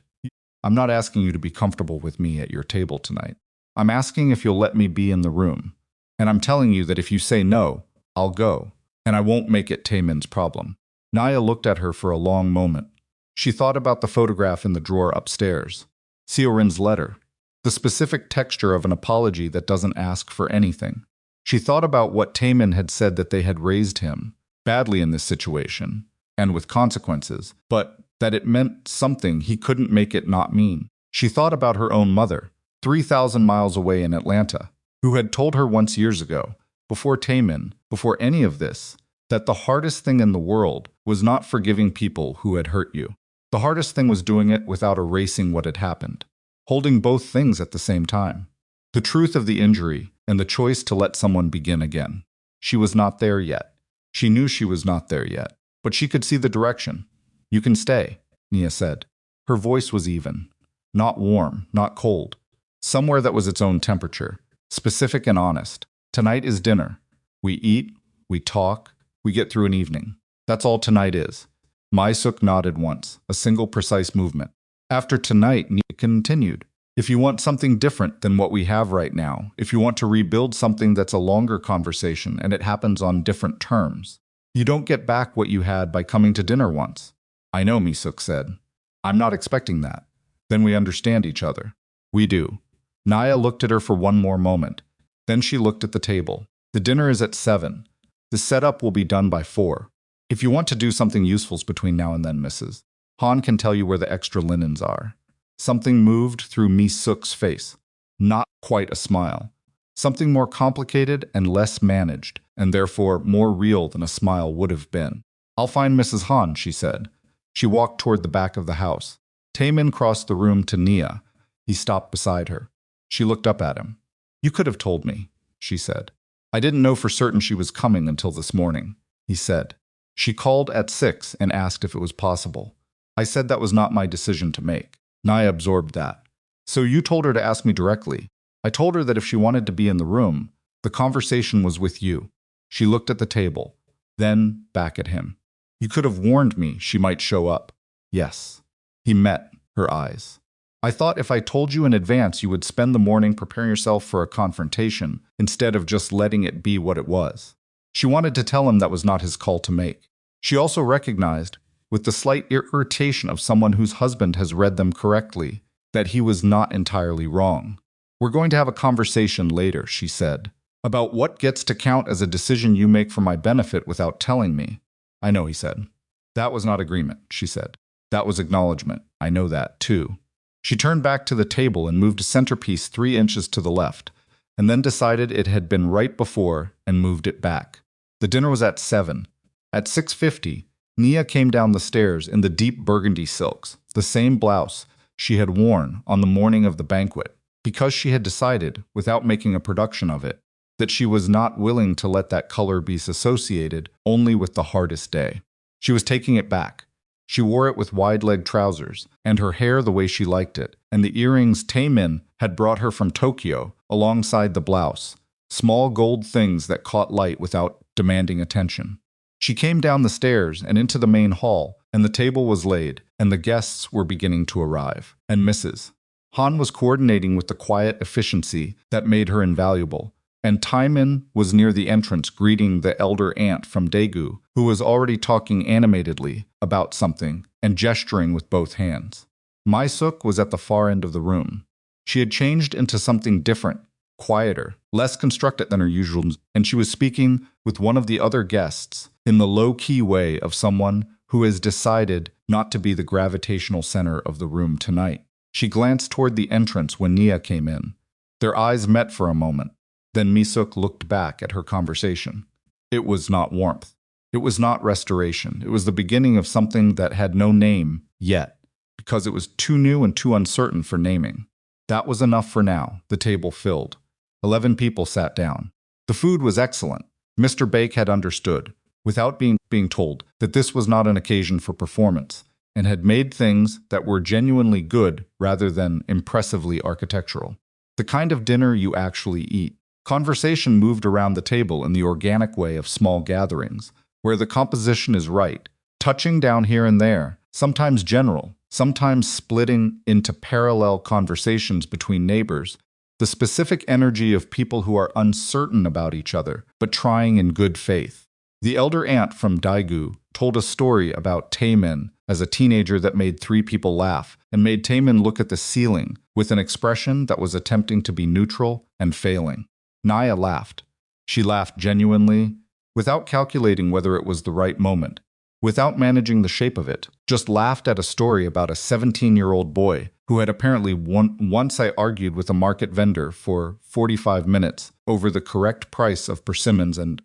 I'm not asking you to be comfortable with me at your table tonight. I'm asking if you'll let me be in the room. And I'm telling you that if you say no, I'll go, and I won't make it Taemin's problem. Nia looked at her for a long moment. She thought about the photograph in the drawer upstairs, Seorin's letter, the specific texture of an apology that doesn't ask for anything. She thought about what Taemin had said, that they had raised him badly in this situation, and with consequences, but that it meant something he couldn't make it not mean. She thought about her own mother, 3,000 miles away in Atlanta, who had told her once years ago, before Taemin, before any of this, that the hardest thing in the world was not forgiving people who had hurt you. The hardest thing was doing it without erasing what had happened, holding both things at the same time. The truth of the injury and the choice to let someone begin again. She was not there yet. She knew she was not there yet, but she could see the direction. You can stay, Nia said. Her voice was even, not warm, not cold, somewhere that was its own temperature, specific and honest. Tonight is dinner. We eat, we talk, we get through an evening. That's all tonight is. Misuk nodded once, a single precise movement. After tonight, Nia continued. If you want something different than what we have right now, if you want to rebuild something that's a longer conversation and it happens on different terms, you don't get back what you had by coming to dinner once. I know, Misuk said. I'm not expecting that. Then we understand each other. We do. Nia looked at her for one more moment. Then she looked at the table. The dinner is at 7. The setup will be done by 4. If you want to do something useful between now and then, Mrs. Han can tell you where the extra linens are. Something moved through Misuk's face. Not quite a smile. Something more complicated and less managed, and therefore more real than a smile would have been. I'll find Mrs. Han, she said. She walked toward the back of the house. Taemin crossed the room to Nia. He stopped beside her. She looked up at him. You could have told me, she said. I didn't know for certain she was coming until this morning, he said. She called at 6 and asked if it was possible. I said that was not my decision to make. Nia absorbed that. So you told her to ask me directly. I told her that if she wanted to be in the room, the conversation was with you. She looked at the table, then back at him. You could have warned me she might show up. Yes. He met her eyes. I thought if I told you in advance you would spend the morning preparing yourself for a confrontation instead of just letting it be what it was. She wanted to tell him that was not his call to make. She also recognized, with the slight irritation of someone whose husband has read them correctly, that he was not entirely wrong. We're going to have a conversation later, she said, about what gets to count as a decision you make for my benefit without telling me. I know, he said. That was not agreement, she said. That was acknowledgement. I know that, too. She turned back to the table and moved a centerpiece 3 inches to the left, and then decided it had been right before and moved it back. The dinner was at 7. At 6:50, Nia came down the stairs in the deep burgundy silks, the same blouse she had worn on the morning of the banquet, because she had decided, without making a production of it, that she was not willing to let that color be associated only with the hardest day. She was taking it back. She wore it with wide-legged trousers, and her hair the way she liked it, and the earrings Taemin had brought her from Tokyo alongside the blouse, small gold things that caught light without demanding attention. She came down the stairs and into the main hall, and the table was laid, and the guests were beginning to arrive. And Mrs. Han was coordinating with the quiet efficiency that made her invaluable, and Taimin was near the entrance greeting the elder aunt from Daegu, who was already talking animatedly about something and gesturing with both hands. Maisuk was at the far end of the room. She had changed into something different, quieter, less constructed than her usual, and she was speaking with one of the other guests in the low-key way of someone who has decided not to be the gravitational center of the room tonight. She glanced toward the entrance when Nia came in. Their eyes met for a moment. Then Misuk looked back at her conversation. It was not warmth. It was not restoration. It was the beginning of something that had no name yet, because it was too new and too uncertain for naming. That was enough for now. The table filled. 11 people sat down. The food was excellent. Mr. Bake had understood, without being told, that this was not an occasion for performance, and had made things that were genuinely good rather than impressively architectural. The kind of dinner you actually eat. Conversation moved around the table in the organic way of small gatherings, where the composition is right, touching down here and there, sometimes general, sometimes splitting into parallel conversations between neighbors, the specific energy of people who are uncertain about each other, but trying in good faith. The elder aunt from Daegu told a story about Taemin as a teenager that made 3 people laugh and made Taemin look at the ceiling with an expression that was attempting to be neutral and failing. Naya laughed. She laughed genuinely, without calculating whether it was the right moment, without managing the shape of it, just laughed at a story about a 17-year-old boy who had apparently once I argued with a market vendor for 45 minutes over the correct price of persimmons and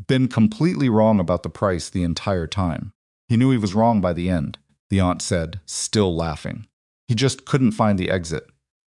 been completely wrong about the price the entire time. He knew he was wrong by the end, the aunt said, still laughing. He just couldn't find the exit.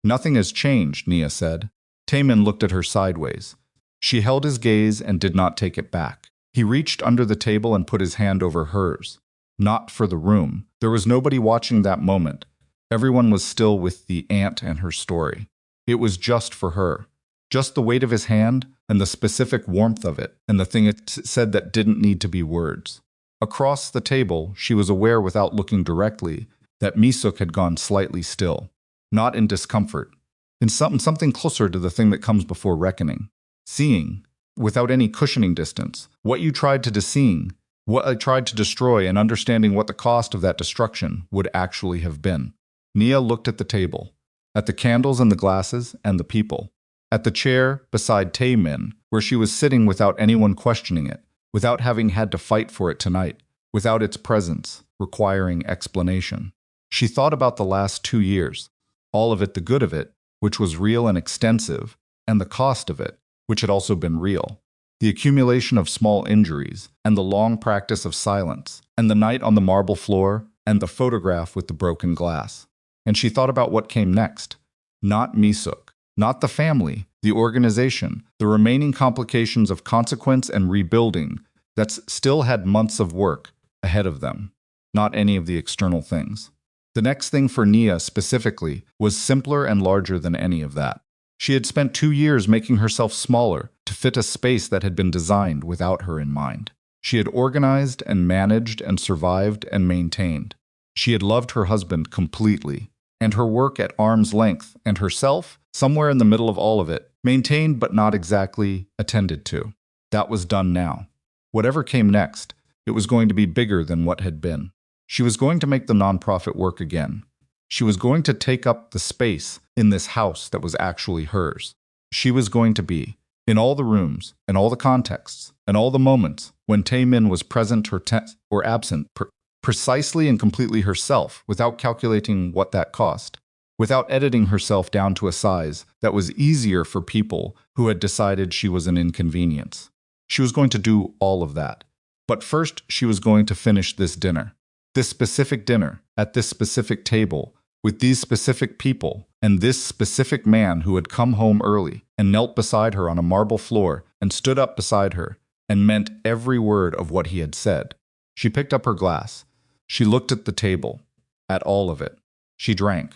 Nothing has changed, Nia said. Taemin looked at her sideways. She held his gaze and did not take it back. He reached under the table and put his hand over hers. Not for the room. There was nobody watching that moment. Everyone was still with the aunt and her story. It was just for her. Just the weight of his hand and the specific warmth of it, and the thing it said that didn't need to be words. Across the table, she was aware without looking directly that Misuk had gone slightly still. Not in discomfort. In something closer to the thing that comes before reckoning. Seeing, without any cushioning distance, what you tried to seeing, what I tried to destroy, and understanding what the cost of that destruction would actually have been. Nia looked at the table, at the candles and the glasses and the people, at the chair beside Taemin, where she was sitting without anyone questioning it, without having had to fight for it tonight, without its presence requiring explanation. She thought about the last 2 years, all of it, the good of it, which was real and extensive, and the cost of it, which had also been real. The accumulation of small injuries, and the long practice of silence, and the night on the marble floor, and the photograph with the broken glass. And she thought about what came next. Not Misuk, not the family, the organization, the remaining complications of consequence and rebuilding that still had months of work ahead of them. Not any of the external things. The next thing for Nia specifically was simpler and larger than any of that. She had spent 2 years making herself smaller to fit a space that had been designed without her in mind. She had organized and managed and survived and maintained. She had loved her husband completely, and her work at arm's length, and herself, somewhere in the middle of all of it, maintained but not exactly attended to. That was done now. Whatever came next, it was going to be bigger than what had been. She was going to make the nonprofit work again. She was going to take up the space in this house that was actually hers. She was going to be, in all the rooms, and all the contexts, and all the moments when Taemin was present or absent, precisely and completely herself, without calculating what that cost, without editing herself down to a size that was easier for people who had decided she was an inconvenience. She was going to do all of that. But first, she was going to finish this dinner. This specific dinner, at this specific table, with these specific people, and this specific man who had come home early and knelt beside her on a marble floor and stood up beside her and meant every word of what he had said. She picked up her glass. She looked at the table, at all of it. She drank.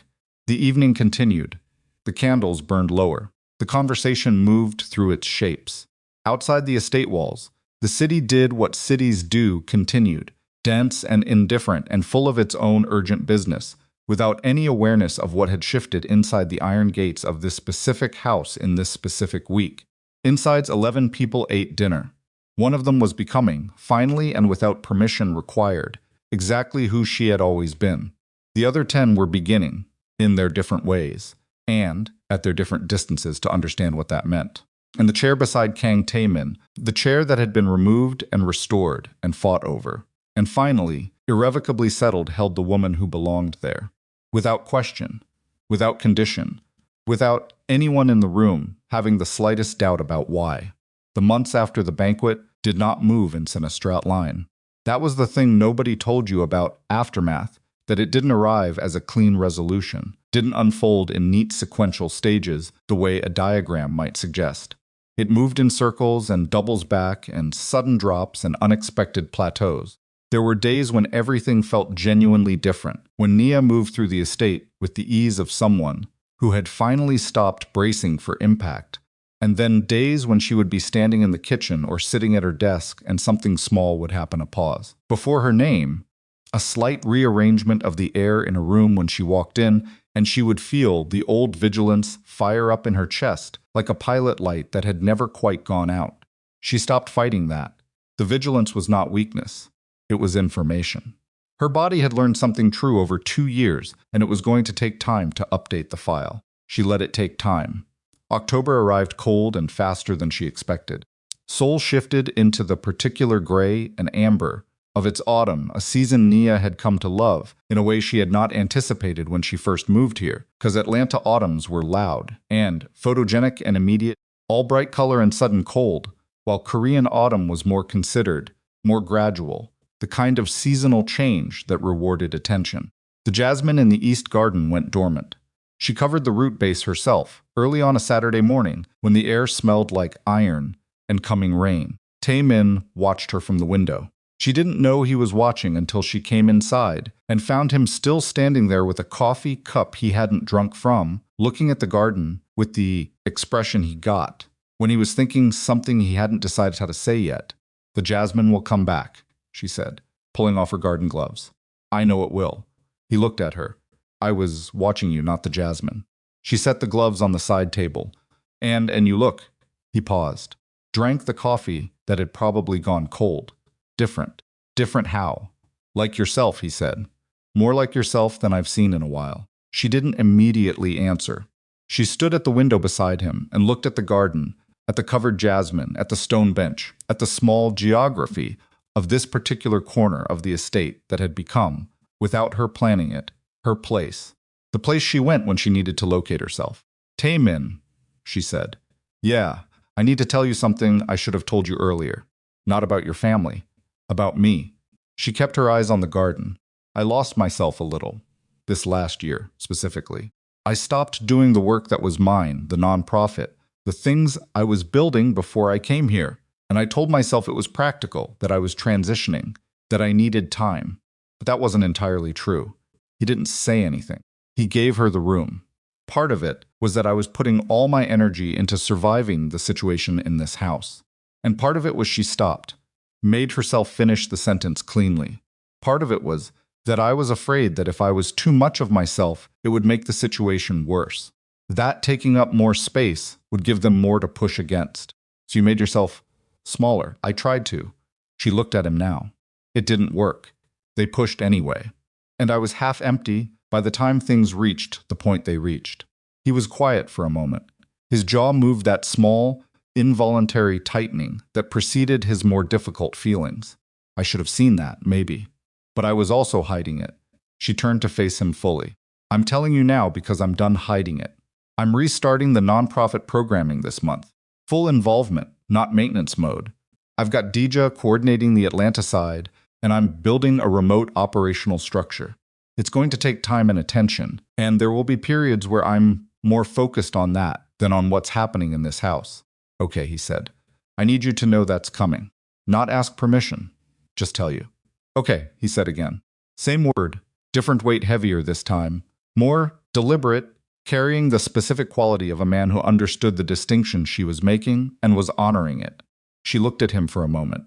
The evening continued. The candles burned lower. The conversation moved through its shapes. Outside the estate walls, the city did what cities do continued, dense and indifferent and full of its own urgent business, without any awareness of what had shifted inside the iron gates of this specific house in this specific week. Inside's 11 people ate dinner. One of them was becoming, finally and without permission required, exactly who she had always been. The other 10 were beginning, in their different ways, and at their different distances to understand what that meant. And the chair beside Kang Taemin, the chair that had been removed and restored and fought over, and finally, irrevocably settled, held the woman who belonged there. Without question, without condition, without anyone in the room having the slightest doubt about why. The months after the banquet did not move in a straight line. That was the thing nobody told you about aftermath, that it didn't arrive as a clean resolution, didn't unfold in neat sequential stages the way a diagram might suggest. It moved in circles and doubles back and sudden drops and unexpected plateaus. There were days when everything felt genuinely different, when Nia moved through the estate with the ease of someone who had finally stopped bracing for impact, and then days when she would be standing in the kitchen or sitting at her desk and something small would happen a pause. Before her name, a slight rearrangement of the air in a room when she walked in, and she would feel the old vigilance fire up in her chest like a pilot light that had never quite gone out. She stopped fighting that. The vigilance was not weakness. It was information. Her body had learned something true over 2 years, and it was going to take time to update the file. She let it take time. October arrived cold and faster than she expected. Seoul shifted into the particular gray and amber of its autumn, a season Nia had come to love in a way she had not anticipated when she first moved here, because Atlanta autumns were loud and photogenic and immediate, all bright color and sudden cold, while Korean autumn was more considered, more gradual, the kind of seasonal change that rewarded attention. The jasmine in the East Garden went dormant. She covered the root base herself, early on a Saturday morning, when the air smelled like iron and coming rain. Taemin watched her from the window. She didn't know he was watching until she came inside and found him still standing there with a coffee cup he hadn't drunk from, looking at the garden with the expression he got when he was thinking something he hadn't decided how to say yet. "The jasmine will come back," she said, pulling off her garden gloves. "I know it will." He looked at her. "I was watching you, not the jasmine." She set the gloves on the side table. And you look." He paused. Drank the coffee that had probably gone cold. "Different." "Different how?" "Like yourself," he said. "More like yourself than I've seen in a while." She didn't immediately answer. She stood at the window beside him and looked at the garden, at the covered jasmine, at the stone bench, at the small geography of this particular corner of the estate that had become, without her planning it, her place. The place she went when she needed to locate herself. "Taemin," she said. "Yeah, I need to tell you something I should have told you earlier. Not about your family. About me." She kept her eyes on the garden. "I lost myself a little. This last year, specifically. I stopped doing the work that was mine, the nonprofit, the things I was building before I came here. And I told myself it was practical, that I was transitioning, that I needed time. But that wasn't entirely true." He didn't say anything. He gave her the room. Part of it was that I was putting all my energy into surviving the situation in this house. And part of it was she stopped, made herself finish the sentence cleanly. Part of it was that I was afraid that if I was too much of myself, it would make the situation worse. That taking up more space would give them more to push against. So you made yourself smaller. I tried to. She looked at him now. It didn't work. They pushed anyway. And I was half empty by the time things reached the point they reached. He was quiet for a moment. His jaw moved that small, involuntary tightening that preceded his more difficult feelings. I should have seen that, maybe. But I was also hiding it. She turned to face him fully. "I'm telling you now because I'm done hiding it. I'm restarting the nonprofit programming this month. Full involvement, not maintenance mode. I've got Dija coordinating the Atlanta side, and I'm building a remote operational structure. It's going to take time and attention, and there will be periods where I'm more focused on that than on what's happening in this house." "Okay," he said. "I need you to know that's coming. Not ask permission. Just tell you." "Okay," he said again. Same word, different weight, heavier this time. More deliberate, carrying the specific quality of a man who understood the distinction she was making and was honoring it. She looked at him for a moment.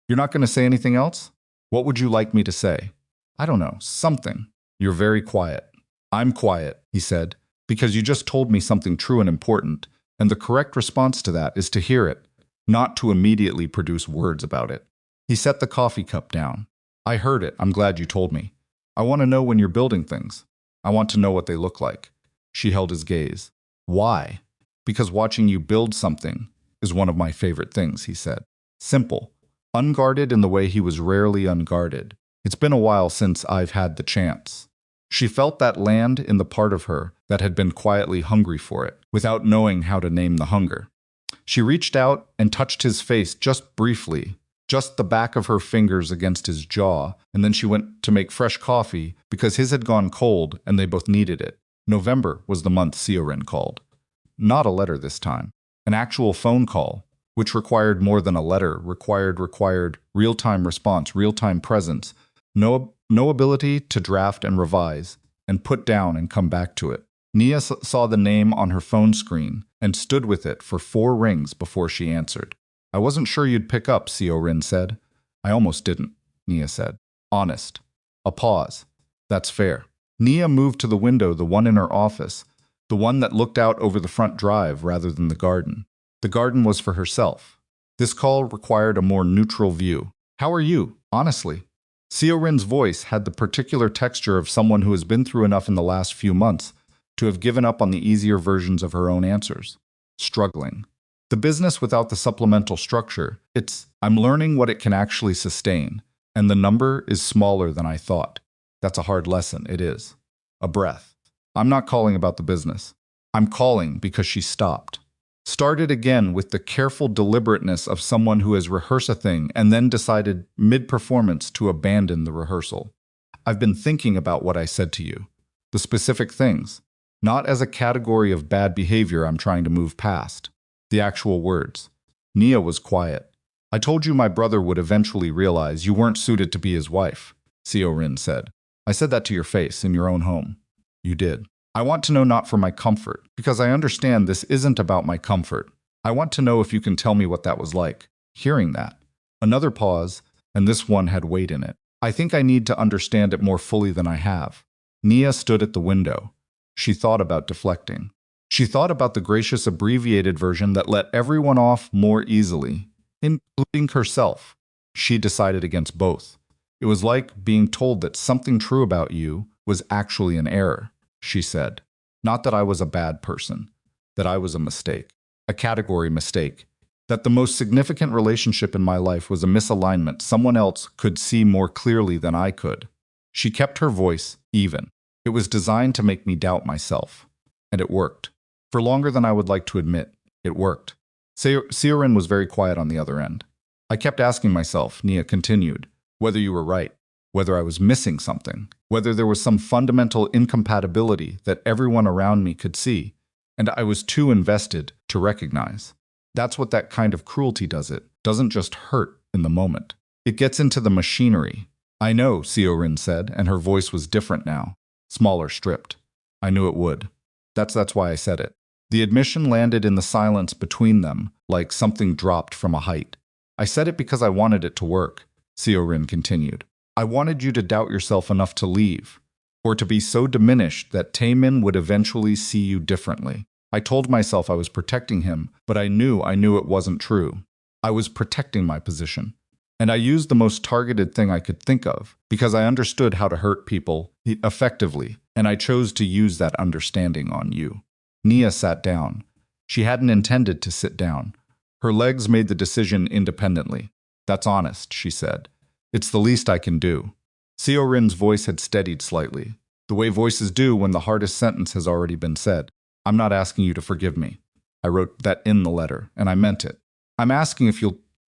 "You're not going to say anything else? What would you like me to say?" "I don't know, something." "You're very quiet." I'm quiet, he said, because you just told me something true and important, and the correct response to that is to hear it, not to immediately produce words about it. He set the coffee cup down. I heard it. I'm glad you told me. I want to know when you're building things. I want to know what they look like. She held his gaze. Why? Because watching you build something is one of my favorite things, he said. Simple. Unguarded in the way he was rarely unguarded. It's been a while since I've had the chance. She felt that land in the part of her that had been quietly hungry for it, without knowing how to name the hunger. She reached out and touched his face just briefly, just the back of her fingers against his jaw, and then she went to make fresh coffee because his had gone cold and they both needed it. November was the month Siorin called. Not a letter this time. An actual phone call, which required more than a letter, required real-time response, real-time presence, no ability to draft and revise, and put down and come back to it. Nia saw the name on her phone screen and stood with it for 4 rings before she answered. I wasn't sure you'd pick up, Siorin said. I almost didn't, Nia said. Honest. A pause. That's fair. Nia moved to the window, the one in her office, the one that looked out over the front drive rather than the garden. The garden was for herself. This call required a more neutral view. How are you, honestly? Siorin's voice had the particular texture of someone who has been through enough in the last few months to have given up on the easier versions of her own answers. Struggling. The business without the supplemental structure, I'm learning what it can actually sustain, and the number is smaller than I thought. That's a hard lesson, it is. A breath. I'm not calling about the business. I'm calling because she stopped. Started again with the careful deliberateness of someone who has rehearsed a thing and then decided mid-performance to abandon the rehearsal. I've been thinking about what I said to you. The specific things. Not as a category of bad behavior I'm trying to move past. The actual words. Nia was quiet. I told you my brother would eventually realize you weren't suited to be his wife, Siorin said. I said that to your face in your own home. You did. I want to know not for my comfort, because I understand this isn't about my comfort. I want to know if you can tell me what that was like, hearing that. Another pause, and this one had weight in it. I think I need to understand it more fully than I have. Nia stood at the window. She thought about deflecting. She thought about the gracious abbreviated version that let everyone off more easily, including herself. She decided against both. It was like being told that something true about you was actually an error. She said, not that I was a bad person, that I was a mistake, a category mistake, that the most significant relationship in my life was a misalignment someone else could see more clearly than I could. She kept her voice even. It was designed to make me doubt myself. And it worked. For longer than I would like to admit, it worked. Siorin was very quiet on the other end. I kept asking myself, Nia continued, whether you were right, whether I was missing something, whether there was some fundamental incompatibility that everyone around me could see, and I was too invested to recognize. That's what that kind of cruelty does. It doesn't just hurt in the moment. It gets into the machinery. I know, Siorin said, and her voice was different now, smaller, stripped. I knew it would. That's why I said it. The admission landed in the silence between them, like something dropped from a height. I said it because I wanted it to work, Siorin continued. I wanted you to doubt yourself enough to leave, or to be so diminished that Taemin would eventually see you differently. I told myself I was protecting him, but I knew it wasn't true. I was protecting my position. And I used the most targeted thing I could think of, because I understood how to hurt people effectively, and I chose to use that understanding on you. Nia sat down. She hadn't intended to sit down. Her legs made the decision independently. That's honest, she said. It's the least I can do. Siorin's voice had steadied slightly, the way voices do when the hardest sentence has already been said. I'm not asking you to forgive me. I wrote that in the letter, and I meant it. I'm asking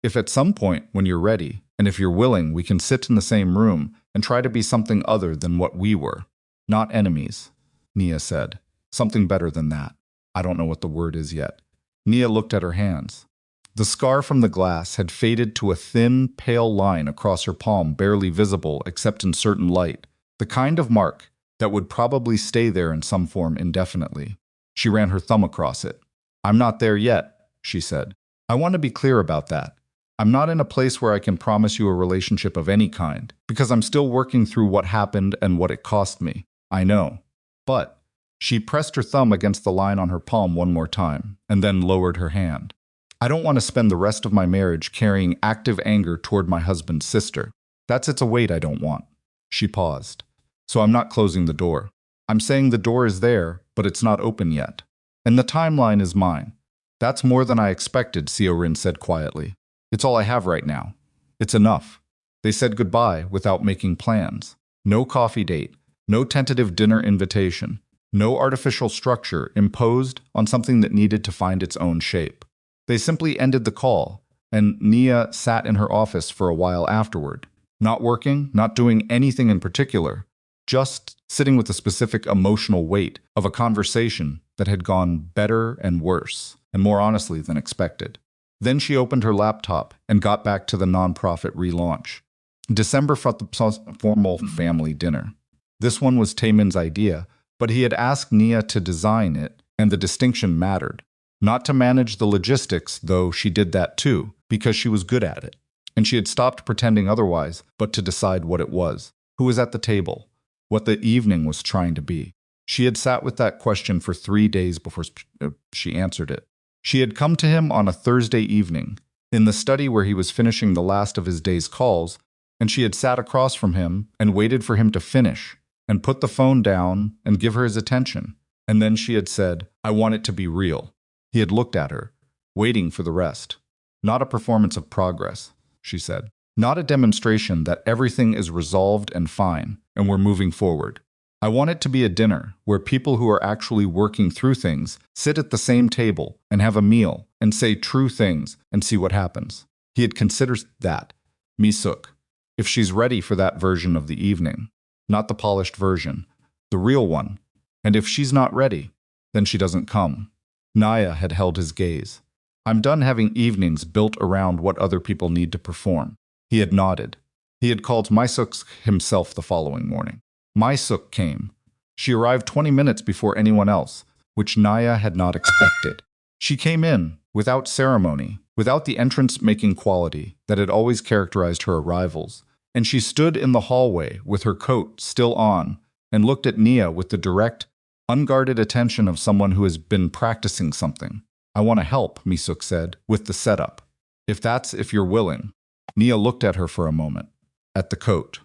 if at some point when you're ready, and if you're willing, we can sit in the same room and try to be something other than what we were. Not enemies, Nia said. Something better than that. I don't know what the word is yet. Nia looked at her hands. The scar from the glass had faded to a thin, pale line across her palm, barely visible except in certain light, the kind of mark that would probably stay there in some form indefinitely. She ran her thumb across it. I'm not there yet, she said. I want to be clear about that. I'm not in a place where I can promise you a relationship of any kind, because I'm still working through what happened and what it cost me. I know. But she pressed her thumb against the line on her palm one more time, and then lowered her hand. I don't want to spend the rest of my marriage carrying active anger toward my husband's sister. It's a weight I don't want. She paused. So I'm not closing the door. I'm saying the door is there, but it's not open yet. And the timeline is mine. That's more than I expected, Siorin said quietly. It's all I have right now. It's enough. They said goodbye without making plans. No coffee date, no tentative dinner invitation, no artificial structure imposed on something that needed to find its own shape. They simply ended the call, and Nia sat in her office for a while afterward, not working, not doing anything in particular, just sitting with the specific emotional weight of a conversation that had gone better and worse, and more honestly than expected. Then she opened her laptop and got back to the nonprofit relaunch. December for the formal family dinner. This one was Taemin's idea, but he had asked Nia to design it, and the distinction mattered. Not to manage the logistics, though she did that too, because she was good at it. And she had stopped pretending otherwise, but to decide what it was. Who was at the table? What the evening was trying to be. She had sat with that question for 3 days before she answered it. She had come to him on a Thursday evening, in the study where he was finishing the last of his day's calls, and she had sat across from him and waited for him to finish, and put the phone down and give her his attention. And then she had said, I want it to be real. He had looked at her, waiting for the rest. Not a performance of progress, she said. Not a demonstration that everything is resolved and fine, and we're moving forward. I want it to be a dinner where people who are actually working through things sit at the same table and have a meal and say true things and see what happens. He had considered that. Mi-suk. If she's ready for that version of the evening. Not the polished version. The real one. And if she's not ready, then she doesn't come. Naya had held his gaze. I'm done having evenings built around what other people need to perform. He had nodded. He had called Mi-suk himself the following morning. Mi-suk came. She arrived 20 minutes before anyone else, which Naya had not expected. She came in, without ceremony, without the entrance-making quality that had always characterized her arrivals, and she stood in the hallway with her coat still on and looked at Nia with the direct, unguarded attention of someone who has been practicing something. I want to help, Mi-suk said, with the setup. If you're willing. Nia looked at her for a moment. At the coat.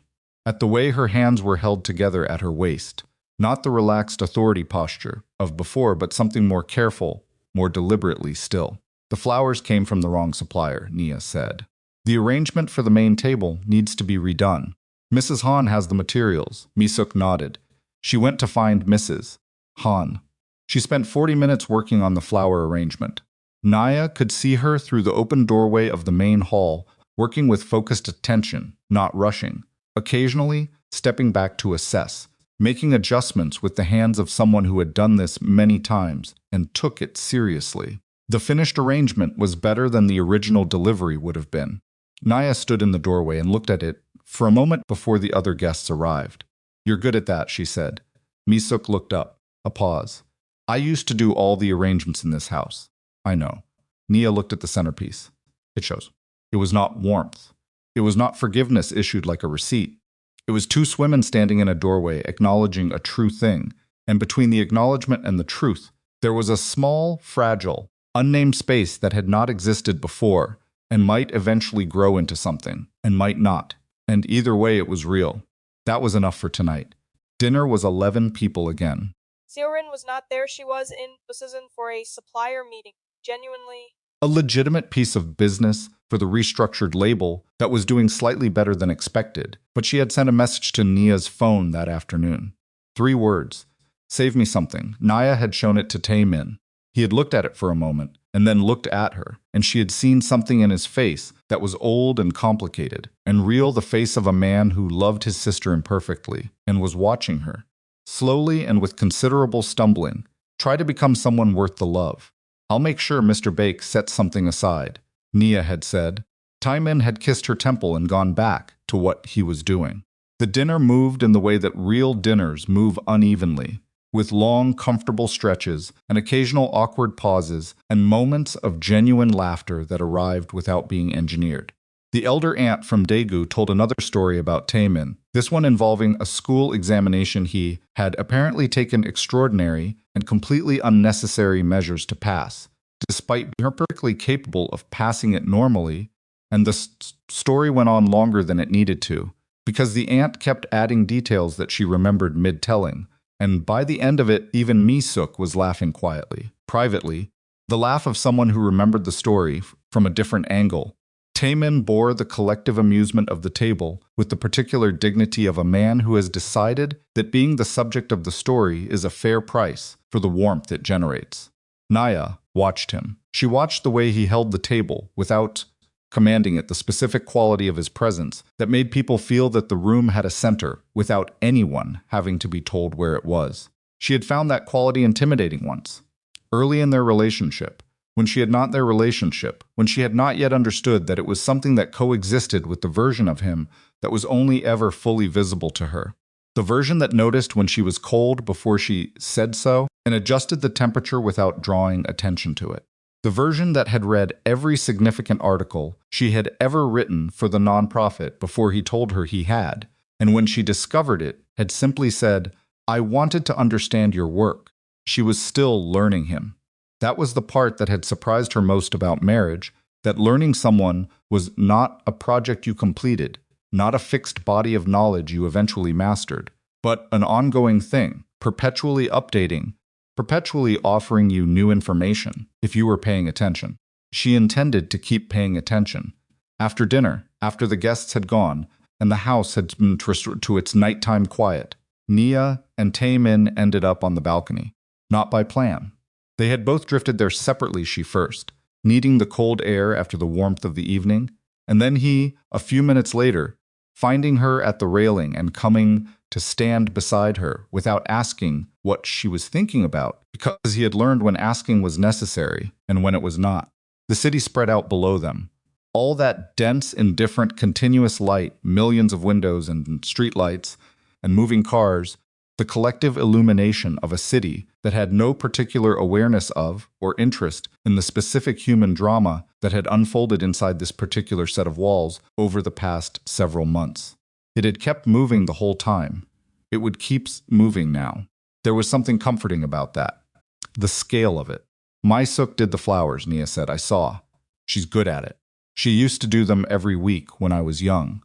At the way her hands were held together at her waist. Not the relaxed authority posture of before, but something more careful, more deliberately still. The flowers came from the wrong supplier, Nia said. The arrangement for the main table needs to be redone. Mrs. Han has the materials. Mi-suk nodded. She went to find Mrs. Han. She spent 40 minutes working on the flower arrangement. Naya could see her through the open doorway of the main hall, working with focused attention, not rushing, occasionally stepping back to assess, making adjustments with the hands of someone who had done this many times and took it seriously. The finished arrangement was better than the original delivery would have been. Naya stood in the doorway and looked at it for a moment before the other guests arrived. You're good at that, she said. Mi-suk looked up. A pause. I used to do all the arrangements in this house. I know. Nia looked at the centerpiece. It shows. It was not warmth. It was not forgiveness issued like a receipt. It was two women standing in a doorway acknowledging a true thing, and between the acknowledgement and the truth, there was a small, fragile, unnamed space that had not existed before and might eventually grow into something, and might not. And either way, it was real. That was enough for tonight. Dinner was 11 people again. Siorin was not there. She was in Busan for a supplier meeting. Genuinely. A legitimate piece of business for the restructured label that was doing slightly better than expected, but she had sent a message to Nia's phone that afternoon. 3 words. Save me something. Naya had shown it to Taemin. He had looked at it for a moment, and then looked at her, and she had seen something in his face that was old and complicated, and real, the face of a man who loved his sister imperfectly, and was watching her. Slowly and with considerable stumbling, try to become someone worth the love. I'll make sure Mr. Bake sets something aside, Nia had said. Taemin had kissed her temple and gone back to what he was doing. The dinner moved in the way that real dinners move unevenly, with long, comfortable stretches and occasional awkward pauses and moments of genuine laughter that arrived without being engineered. The elder aunt from Daegu told another story about Taemin, this one involving a school examination he had apparently taken extraordinary and completely unnecessary measures to pass, despite being perfectly capable of passing it normally, and the story went on longer than it needed to, because the aunt kept adding details that she remembered mid-telling, and by the end of it, even Mi-suk was laughing quietly. Privately, the laugh of someone who remembered the story from a different angle. Taemin bore the collective amusement of the table with the particular dignity of a man who has decided that being the subject of the story is a fair price for the warmth it generates. Naya watched him. She watched the way he held the table without commanding it, the specific quality of his presence that made people feel that the room had a center without anyone having to be told where it was. She had found that quality intimidating once, early in their relationship, when she had not yet understood that it was something that coexisted with the version of him that was only ever fully visible to her. The version that noticed when she was cold before she said so and adjusted the temperature without drawing attention to it. The version that had read every significant article she had ever written for the nonprofit before he told her he had, and when she discovered it, had simply said, "I wanted to understand your work." She was still learning him. That was the part that had surprised her most about marriage, that learning someone was not a project you completed, not a fixed body of knowledge you eventually mastered, but an ongoing thing, perpetually updating, perpetually offering you new information if you were paying attention. She intended to keep paying attention. After dinner, after the guests had gone, and the house had been restored to its nighttime quiet, Nia and Taemin ended up on the balcony. Not by plan. They had both drifted there separately, she first, needing the cold air after the warmth of the evening, and then he, a few minutes later, finding her at the railing and coming to stand beside her without asking what she was thinking about, because he had learned when asking was necessary and when it was not. The city spread out below them. All that dense, indifferent, continuous light, millions of windows and streetlights and moving cars, the collective illumination of a city that had no particular awareness of or interest in the specific human drama that had unfolded inside this particular set of walls over the past several months. It had kept moving the whole time. It would keep moving now. There was something comforting about that. The scale of it. Mi-suk did the flowers, Nia said. I saw. She's good at it. She used to do them every week when I was young.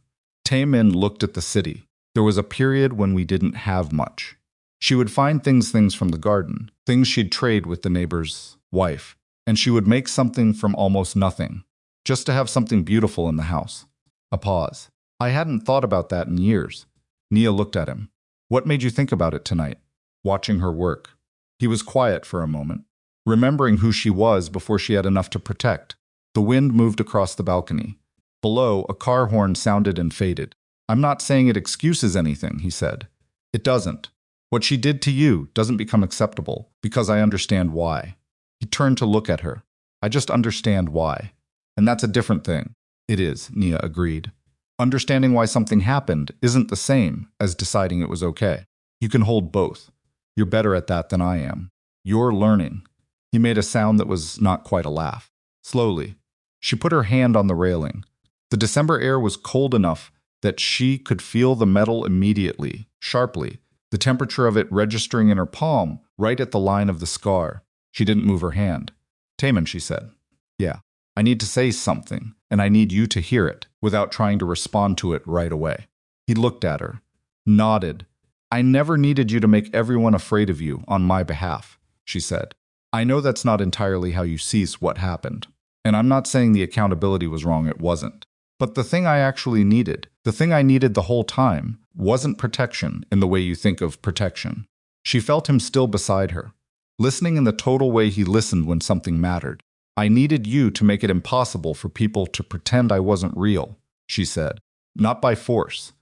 Taemin looked at the city. There was a period when we didn't have much. She would find things from the garden, things she'd trade with the neighbor's wife, and she would make something from almost nothing, just to have something beautiful in the house. A pause. I hadn't thought about that in years. Nia looked at him. What made you think about it tonight? Watching her work. He was quiet for a moment, remembering who she was before she had enough to protect. The wind moved across the balcony. Below, a car horn sounded and faded. I'm not saying it excuses anything, he said. It doesn't. What she did to you doesn't become acceptable, because I understand why. He turned to look at her. I just understand why. And that's a different thing. It is, Nia agreed. Understanding why something happened isn't the same as deciding it was okay. You can hold both. You're better at that than I am. You're learning. He made a sound that was not quite a laugh. Slowly, she put her hand on the railing. The December air was cold enough that she could feel the metal immediately, sharply, the temperature of it registering in her palm, right at the line of the scar. She didn't move her hand. Taemin, she said. Yeah, I need to say something, and I need you to hear it, without trying to respond to it right away. He looked at her, nodded. I never needed you to make everyone afraid of you on my behalf, she said. I know that's not entirely how you see what happened. And I'm not saying the accountability was wrong, it wasn't. But the thing I actually needed, the thing I needed the whole time, wasn't protection in the way you think of protection. She felt him still beside her, listening in the total way he listened when something mattered. I needed you to make it impossible for people to pretend I wasn't real, she said. Not by force,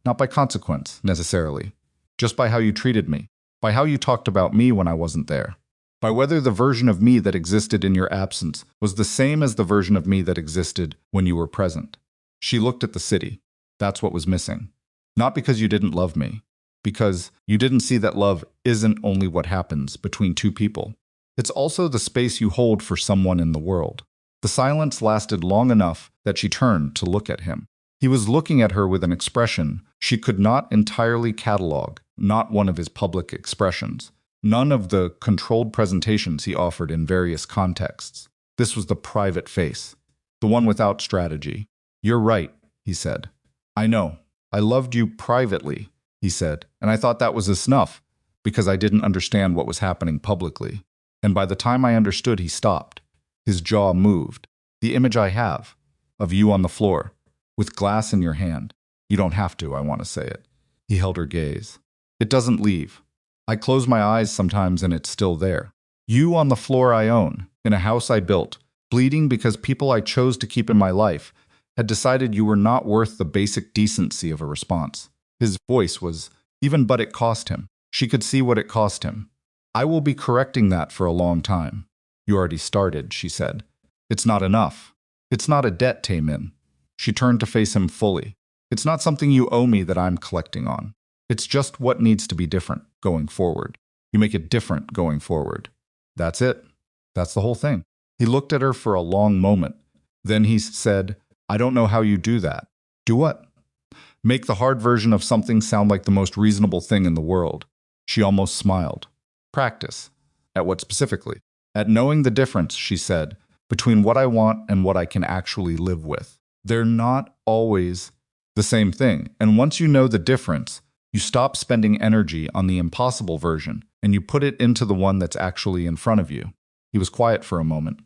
not by consequence, necessarily. Just by how you treated me, by how you talked about me when I wasn't there. By whether the version of me that existed in your absence was the same as the version of me that existed when you were present. She looked at the city. That's what was missing. Not because you didn't love me, because you didn't see that love isn't only what happens between two people. It's also the space you hold for someone in the world. The silence lasted long enough that that she turned to look at him. He was looking at her with an expression she could not entirely catalog, not one of his public expressions, none of the controlled presentations he offered in various contexts. This was the private face, the one without strategy. "You're right," he said. "I know. I loved you privately," he said, "and I thought that was enough, because I didn't understand what was happening publicly. And by the time I understood, he stopped. His jaw moved. The image I have, of you on the floor, with glass in your hand. You don't have to, I want to say it." He held her gaze. "It doesn't leave. I close my eyes sometimes and it's still there. You on the floor I own, in a house I built, bleeding because people I chose to keep in my life had decided you were not worth the basic decency of a response." His voice was, even but it cost him. She could see what it cost him. "I will be correcting that for a long time." "You already started," she said. "It's not enough. It's not a debt, Taemin." She turned to face him fully. "It's not something you owe me that I'm collecting on. It's just what needs to be different going forward. You make it different going forward. That's it. That's the whole thing." He looked at her for a long moment. Then he said, "I don't know how you do that." "Do what?" "Make the hard version of something sound like the most reasonable thing in the world." She almost smiled. "Practice." "At what specifically?" "At knowing the difference," she said, "between what I want and what I can actually live with. They're not always the same thing, and once you know the difference, you stop spending energy on the impossible version, and you put it into the one that's actually in front of you." He was quiet for a moment.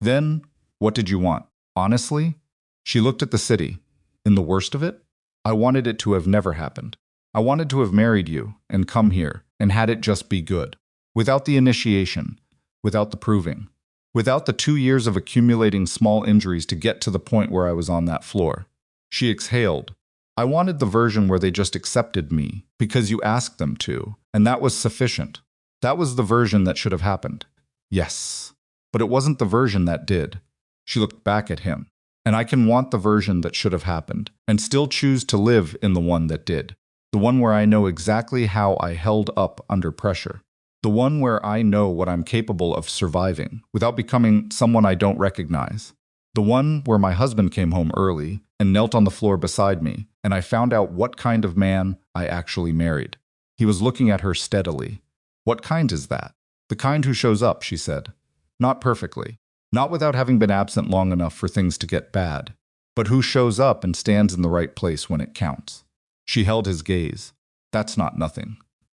"Then, what did you want? Honestly?" She looked at the city. "In the worst of it? I wanted it to have never happened. I wanted to have married you, and come here, and had it just be good. Without the initiation, without the proving, without the 2 years of accumulating small injuries to get to the point where I was on that floor." She exhaled. "I wanted the version where they just accepted me, because you asked them to, and that was sufficient. That was the version that should have happened." "Yes. But it wasn't the version that did." She looked back at him. "And I can want the version that should have happened, and still choose to live in the one that did. The one where I know exactly how I held up under pressure. The one where I know what I'm capable of surviving, without becoming someone I don't recognize. The one where my husband came home early and knelt on the floor beside me, and I found out what kind of man I actually married." He was looking at her steadily. "What kind is that?" "The kind who shows up," she said. "Not perfectly. Not without having been absent long enough for things to get bad. But who shows up and stands in the right place when it counts." She held his gaze. "That's not nothing.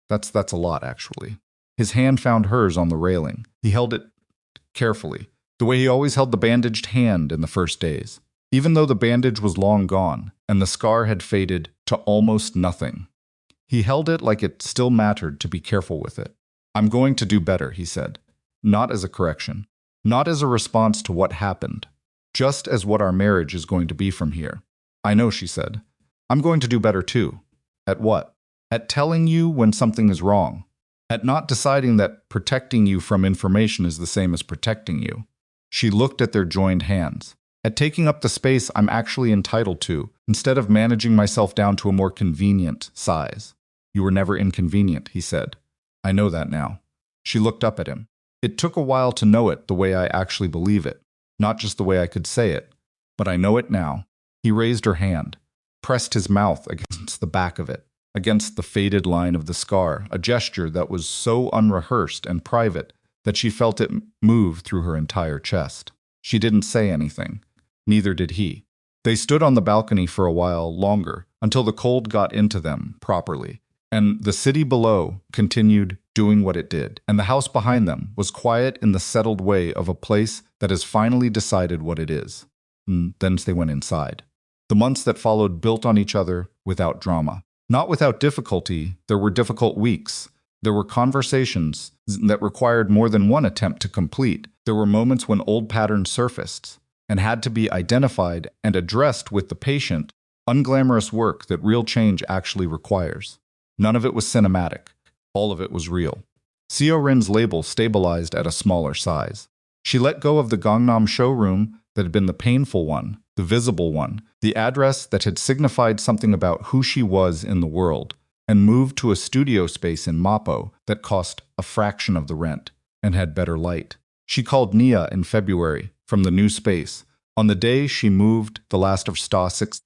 That's a lot, actually." His hand found hers on the railing. He held it carefully, the way he always held the bandaged hand in the first days, even though the bandage was long gone and the scar had faded to almost nothing. He held it like it still mattered to be careful with it. "I'm going to do better," he said. "Not as a correction. Not as a response to what happened. Just as what our marriage is going to be from here." "I know," she said. "I'm going to do better too." "At what?" "At telling you when something is wrong. At not deciding that protecting you from information is the same as protecting you." She looked at their joined hands. "At taking up the space I'm actually entitled to, instead of managing myself down to a more convenient size." "You were never inconvenient," he said. "I know that now." She looked up at him. "It took a while to know it the way I actually believe it, not just the way I could say it, but I know it now." He raised her hand, pressed his mouth against the back of it, against the faded line of the scar, a gesture that was so unrehearsed and private that she felt it move through her entire chest. She didn't say anything. Neither did he. They stood on the balcony for a while longer, until the cold got into them properly, and the city below continued doing what it did, and the house behind them was quiet in the settled way of a place that has finally decided what it is. And then they went inside. The months that followed built on each other without drama. Not without difficulty. There were difficult weeks. There were conversations that required more than one attempt to complete. There were moments when old patterns surfaced and had to be identified and addressed with the patient, unglamorous work that real change actually requires. None of it was cinematic. All of it was real. Seo Rin's label stabilized at a smaller size. She let go of the Gangnam showroom that had been the painful one, the visible one, the address that had signified something about who she was in the world, and moved to a studio space in Mapo that cost a fraction of the rent and had better light. She called Nia in February from the new space, On the day she moved the last of Sta 6,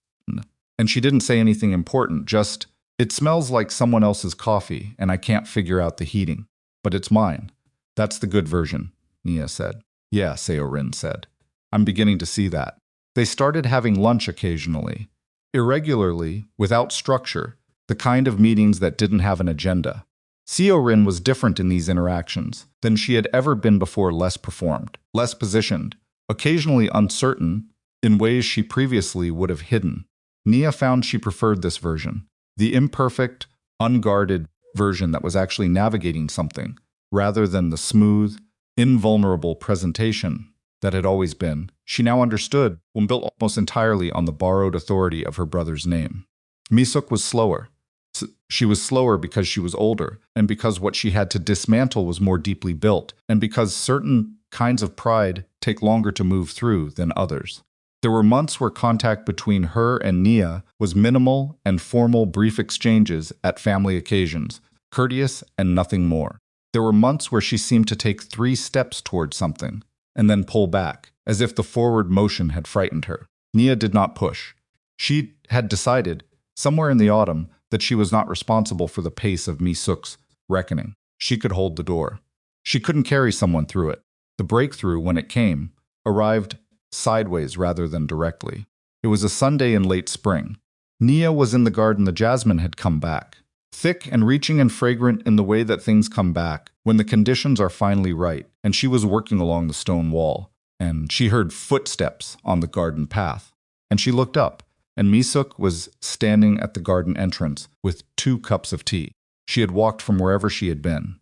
and she didn't say anything important, just, "It smells like someone else's coffee, and I can't figure out the heating. But it's mine." "That's the good version," Nia said. "Yeah," Seorin said. "I'm beginning to see that." They started having lunch occasionally, irregularly, without structure, the kind of meetings that didn't have an agenda. Seorin was different in these interactions than she had ever been before, less performed, less positioned, occasionally uncertain in ways she previously would have hidden. Nia found she preferred this version, the imperfect, unguarded version that was actually navigating something, rather than the smooth, invulnerable presentation that had always been. She now understood, when built almost entirely on the borrowed authority of her brother's name. Mi-suk was slower. She was slower because she was older, and because what she had to dismantle was more deeply built, and because certain kinds of pride take longer to move through than others. There were months where contact between her and Nia was minimal and formal, brief exchanges at family occasions, courteous and nothing more. There were months where she seemed to take 3 steps towards something, and then pull back, as if the forward motion had frightened her. Nia did not push. She had decided, somewhere in the autumn, that she was not responsible for the pace of Mi-suk's reckoning. She could hold the door. She couldn't carry someone through it. The breakthrough, when it came, arrived sideways rather than directly. It was a Sunday in late spring. Nia was in the garden. The jasmine had come back, thick and reaching and fragrant in the way that things come back when the conditions are finally right, and she was working along the stone wall, and she heard footsteps on the garden path. And she looked up, and Mi-suk was standing at the garden entrance with 2 cups of tea. She had walked from wherever she had been.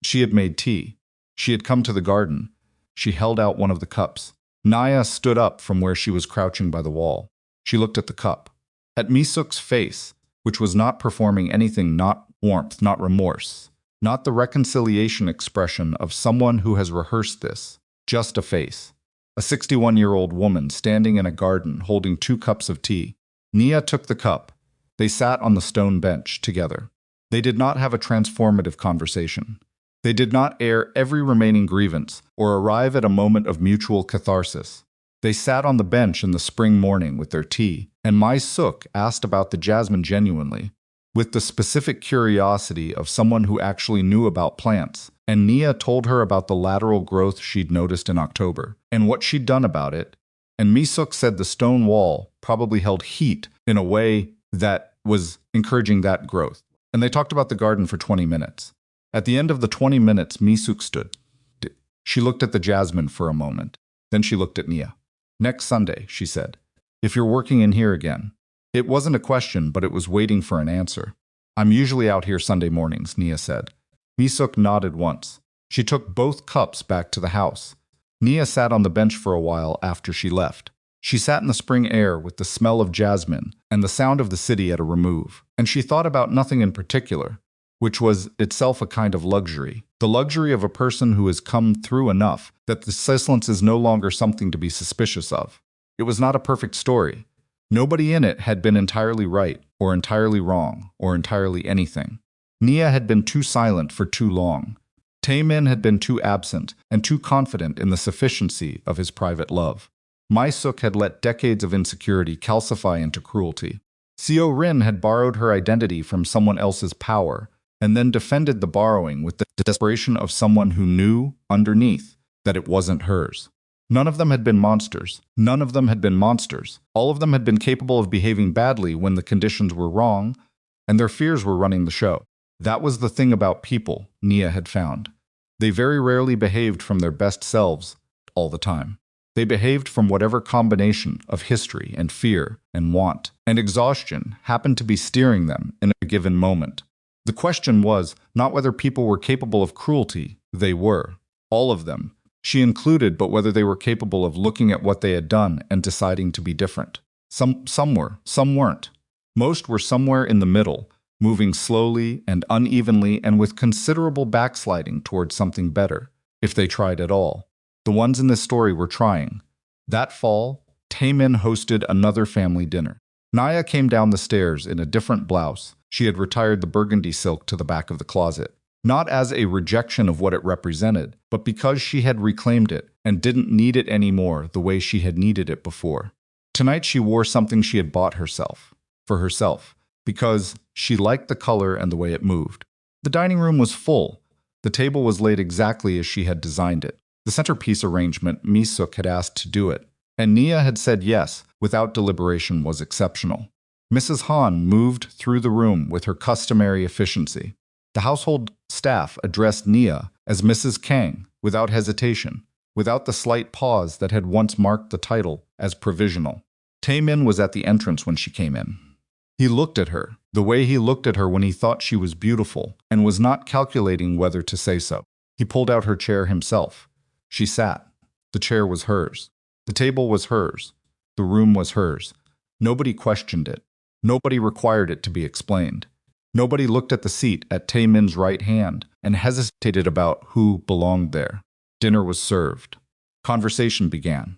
She had made tea. She had come to the garden. She held out one of the cups. Nia stood up from where she was crouching by the wall. She looked at the cup, at Mi-suk's face, which was not performing anything, not warmth, not remorse, not the reconciliation expression of someone who has rehearsed this, just a face. A 61-year-old woman standing in a garden holding 2 cups of tea. Nia took the cup. They sat on the stone bench together. They did not have a transformative conversation. They did not air every remaining grievance or arrive at a moment of mutual catharsis. They sat on the bench in the spring morning with their tea, and Mi-suk asked about the jasmine genuinely, with the specific curiosity of someone who actually knew about plants, and Nia told her about the lateral growth she'd noticed in October, and what she'd done about it, and Mi-suk said the stone wall probably held heat in a way that was encouraging that growth. And they talked about the garden for 20 minutes. At the end of the 20 minutes, Mi-suk stood. She looked at the jasmine for a moment. Then she looked at Nia. "Next Sunday," she said, "if you're working in here again." It wasn't a question, but it was waiting for an answer. "I'm usually out here Sunday mornings," Nia said. Mi-suk nodded once. She took both cups back to the house. Nia sat on the bench for a while after she left. She sat in the spring air with the smell of jasmine and the sound of the city at a remove, and she thought about nothing in particular, which was itself a kind of luxury, the luxury of a person who has come through enough that the silence is no longer something to be suspicious of. It was not a perfect story. Nobody in it had been entirely right, or entirely wrong, or entirely anything. Nia had been too silent for too long. Taemin had been too absent and too confident in the sufficiency of his private love. Mi-suk had let decades of insecurity calcify into cruelty. Seorin had borrowed her identity from someone else's power, and then defended the borrowing with the desperation of someone who knew, underneath, that it wasn't hers. None of them had been monsters. None of them had been monsters. All of them had been capable of behaving badly when the conditions were wrong, and their fears were running the show. That was the thing about people, Nia had found. They very rarely behaved from their best selves all the time. They behaved from whatever combination of history and fear and want and exhaustion happened to be steering them in a given moment. The question was not whether people were capable of cruelty. They were. All of them. She included, but whether they were capable of looking at what they had done and deciding to be different. Some were, some weren't. Most were somewhere in the middle, moving slowly and unevenly and with considerable backsliding towards something better, if they tried at all. The ones in this story were trying. That fall, Taemin hosted another family dinner. Nia came down the stairs in a different blouse. She had retired the burgundy silk to the back of the closet. Not as a rejection of what it represented, but because she had reclaimed it and didn't need it anymore the way she had needed it before. Tonight she wore something she had bought for herself, because she liked the color and the way it moved. The dining room was full. The table was laid exactly as she had designed it. The centerpiece arrangement, Mi-suk had asked to do it, and Nia had said yes, without deliberation, was exceptional. Mrs. Han moved through the room with her customary efficiency. The household staff addressed Nia as Mrs. Kang without hesitation, without the slight pause that had once marked the title as provisional. Taemin was at the entrance when she came in. He looked at her, the way he looked at her when he thought she was beautiful, and was not calculating whether to say so. He pulled out her chair himself. She sat. The chair was hers. The table was hers. The room was hers. Nobody questioned it. Nobody required it to be explained. Nobody looked at the seat at Taemin's right hand and hesitated about who belonged there. Dinner was served. Conversation began.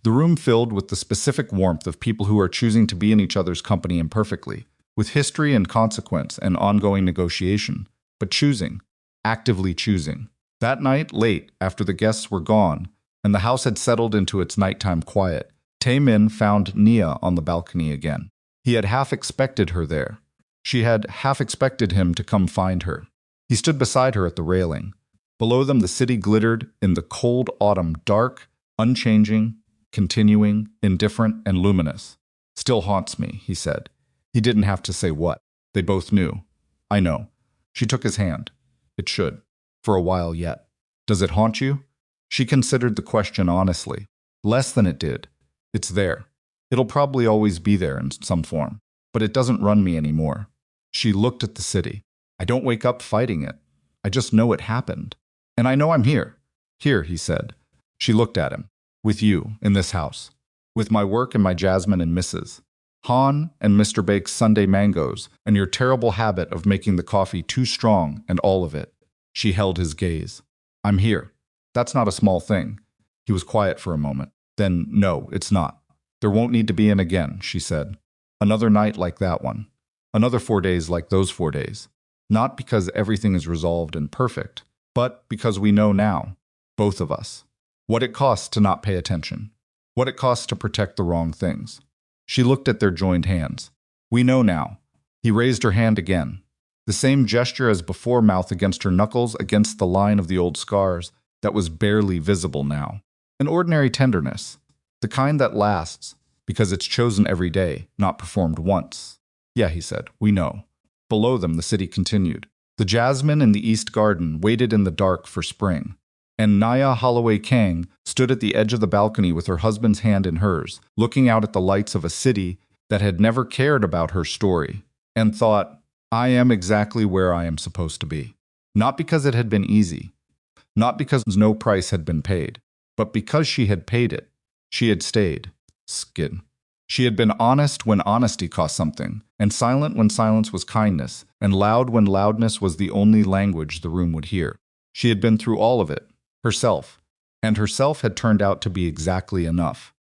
The room filled with the specific warmth of people who are choosing to be in each other's company imperfectly, with history and consequence and ongoing negotiation, but choosing, actively choosing. That night, late, after the guests were gone, and the house had settled into its nighttime quiet, Taemin found Nia on the balcony again. He had half expected her there. She had half expected him to come find her. He stood beside her at the railing. Below them the city glittered in the cold autumn, dark, unchanging, continuing, indifferent, and luminous. "Still haunts me," he said. He didn't have to say what. They both knew. "I know." She took his hand. "It should. For a while yet." "Does it haunt you?" She considered the question honestly. "Less than it did. It's there. It'll probably always be there in some form. But it doesn't run me anymore." She looked at the city. "I don't wake up fighting it. I just know it happened. And I know I'm here." "Here," he said. She looked at him. "With you, in this house. With my work and my Jasmine and Mrs. Han and Mr. Bake's Sunday mangoes, and your terrible habit of making the coffee too strong and all of it." She held his gaze. "I'm here. That's not a small thing." He was quiet for a moment. Then, "No, it's not. There won't need to be an again," she said. "Another night like that one. Another 4 days like those 4 days. Not because everything is resolved and perfect, but because we know now, both of us, what it costs to not pay attention, what it costs to protect the wrong things." She looked at their joined hands. "We know now." He raised her hand again. The same gesture as before, mouth against her knuckles, against the line of the old scars that was barely visible now. An ordinary tenderness, the kind that lasts, because it's chosen every day, not performed once. "Yeah," he said, "we know." Below them, the city continued. The jasmine in the east garden waited in the dark for spring, and Naya Holloway Kang stood at the edge of the balcony with her husband's hand in hers, looking out at the lights of a city that had never cared about her story, and thought, "I am exactly where I am supposed to be." Not because it had been easy, not because no price had been paid, but because she had paid it. She had stayed. Skid. She had been honest when honesty cost something, and silent when silence was kindness, and loud when loudness was the only language the room would hear. She had been through all of it, herself, and herself had turned out to be exactly enough.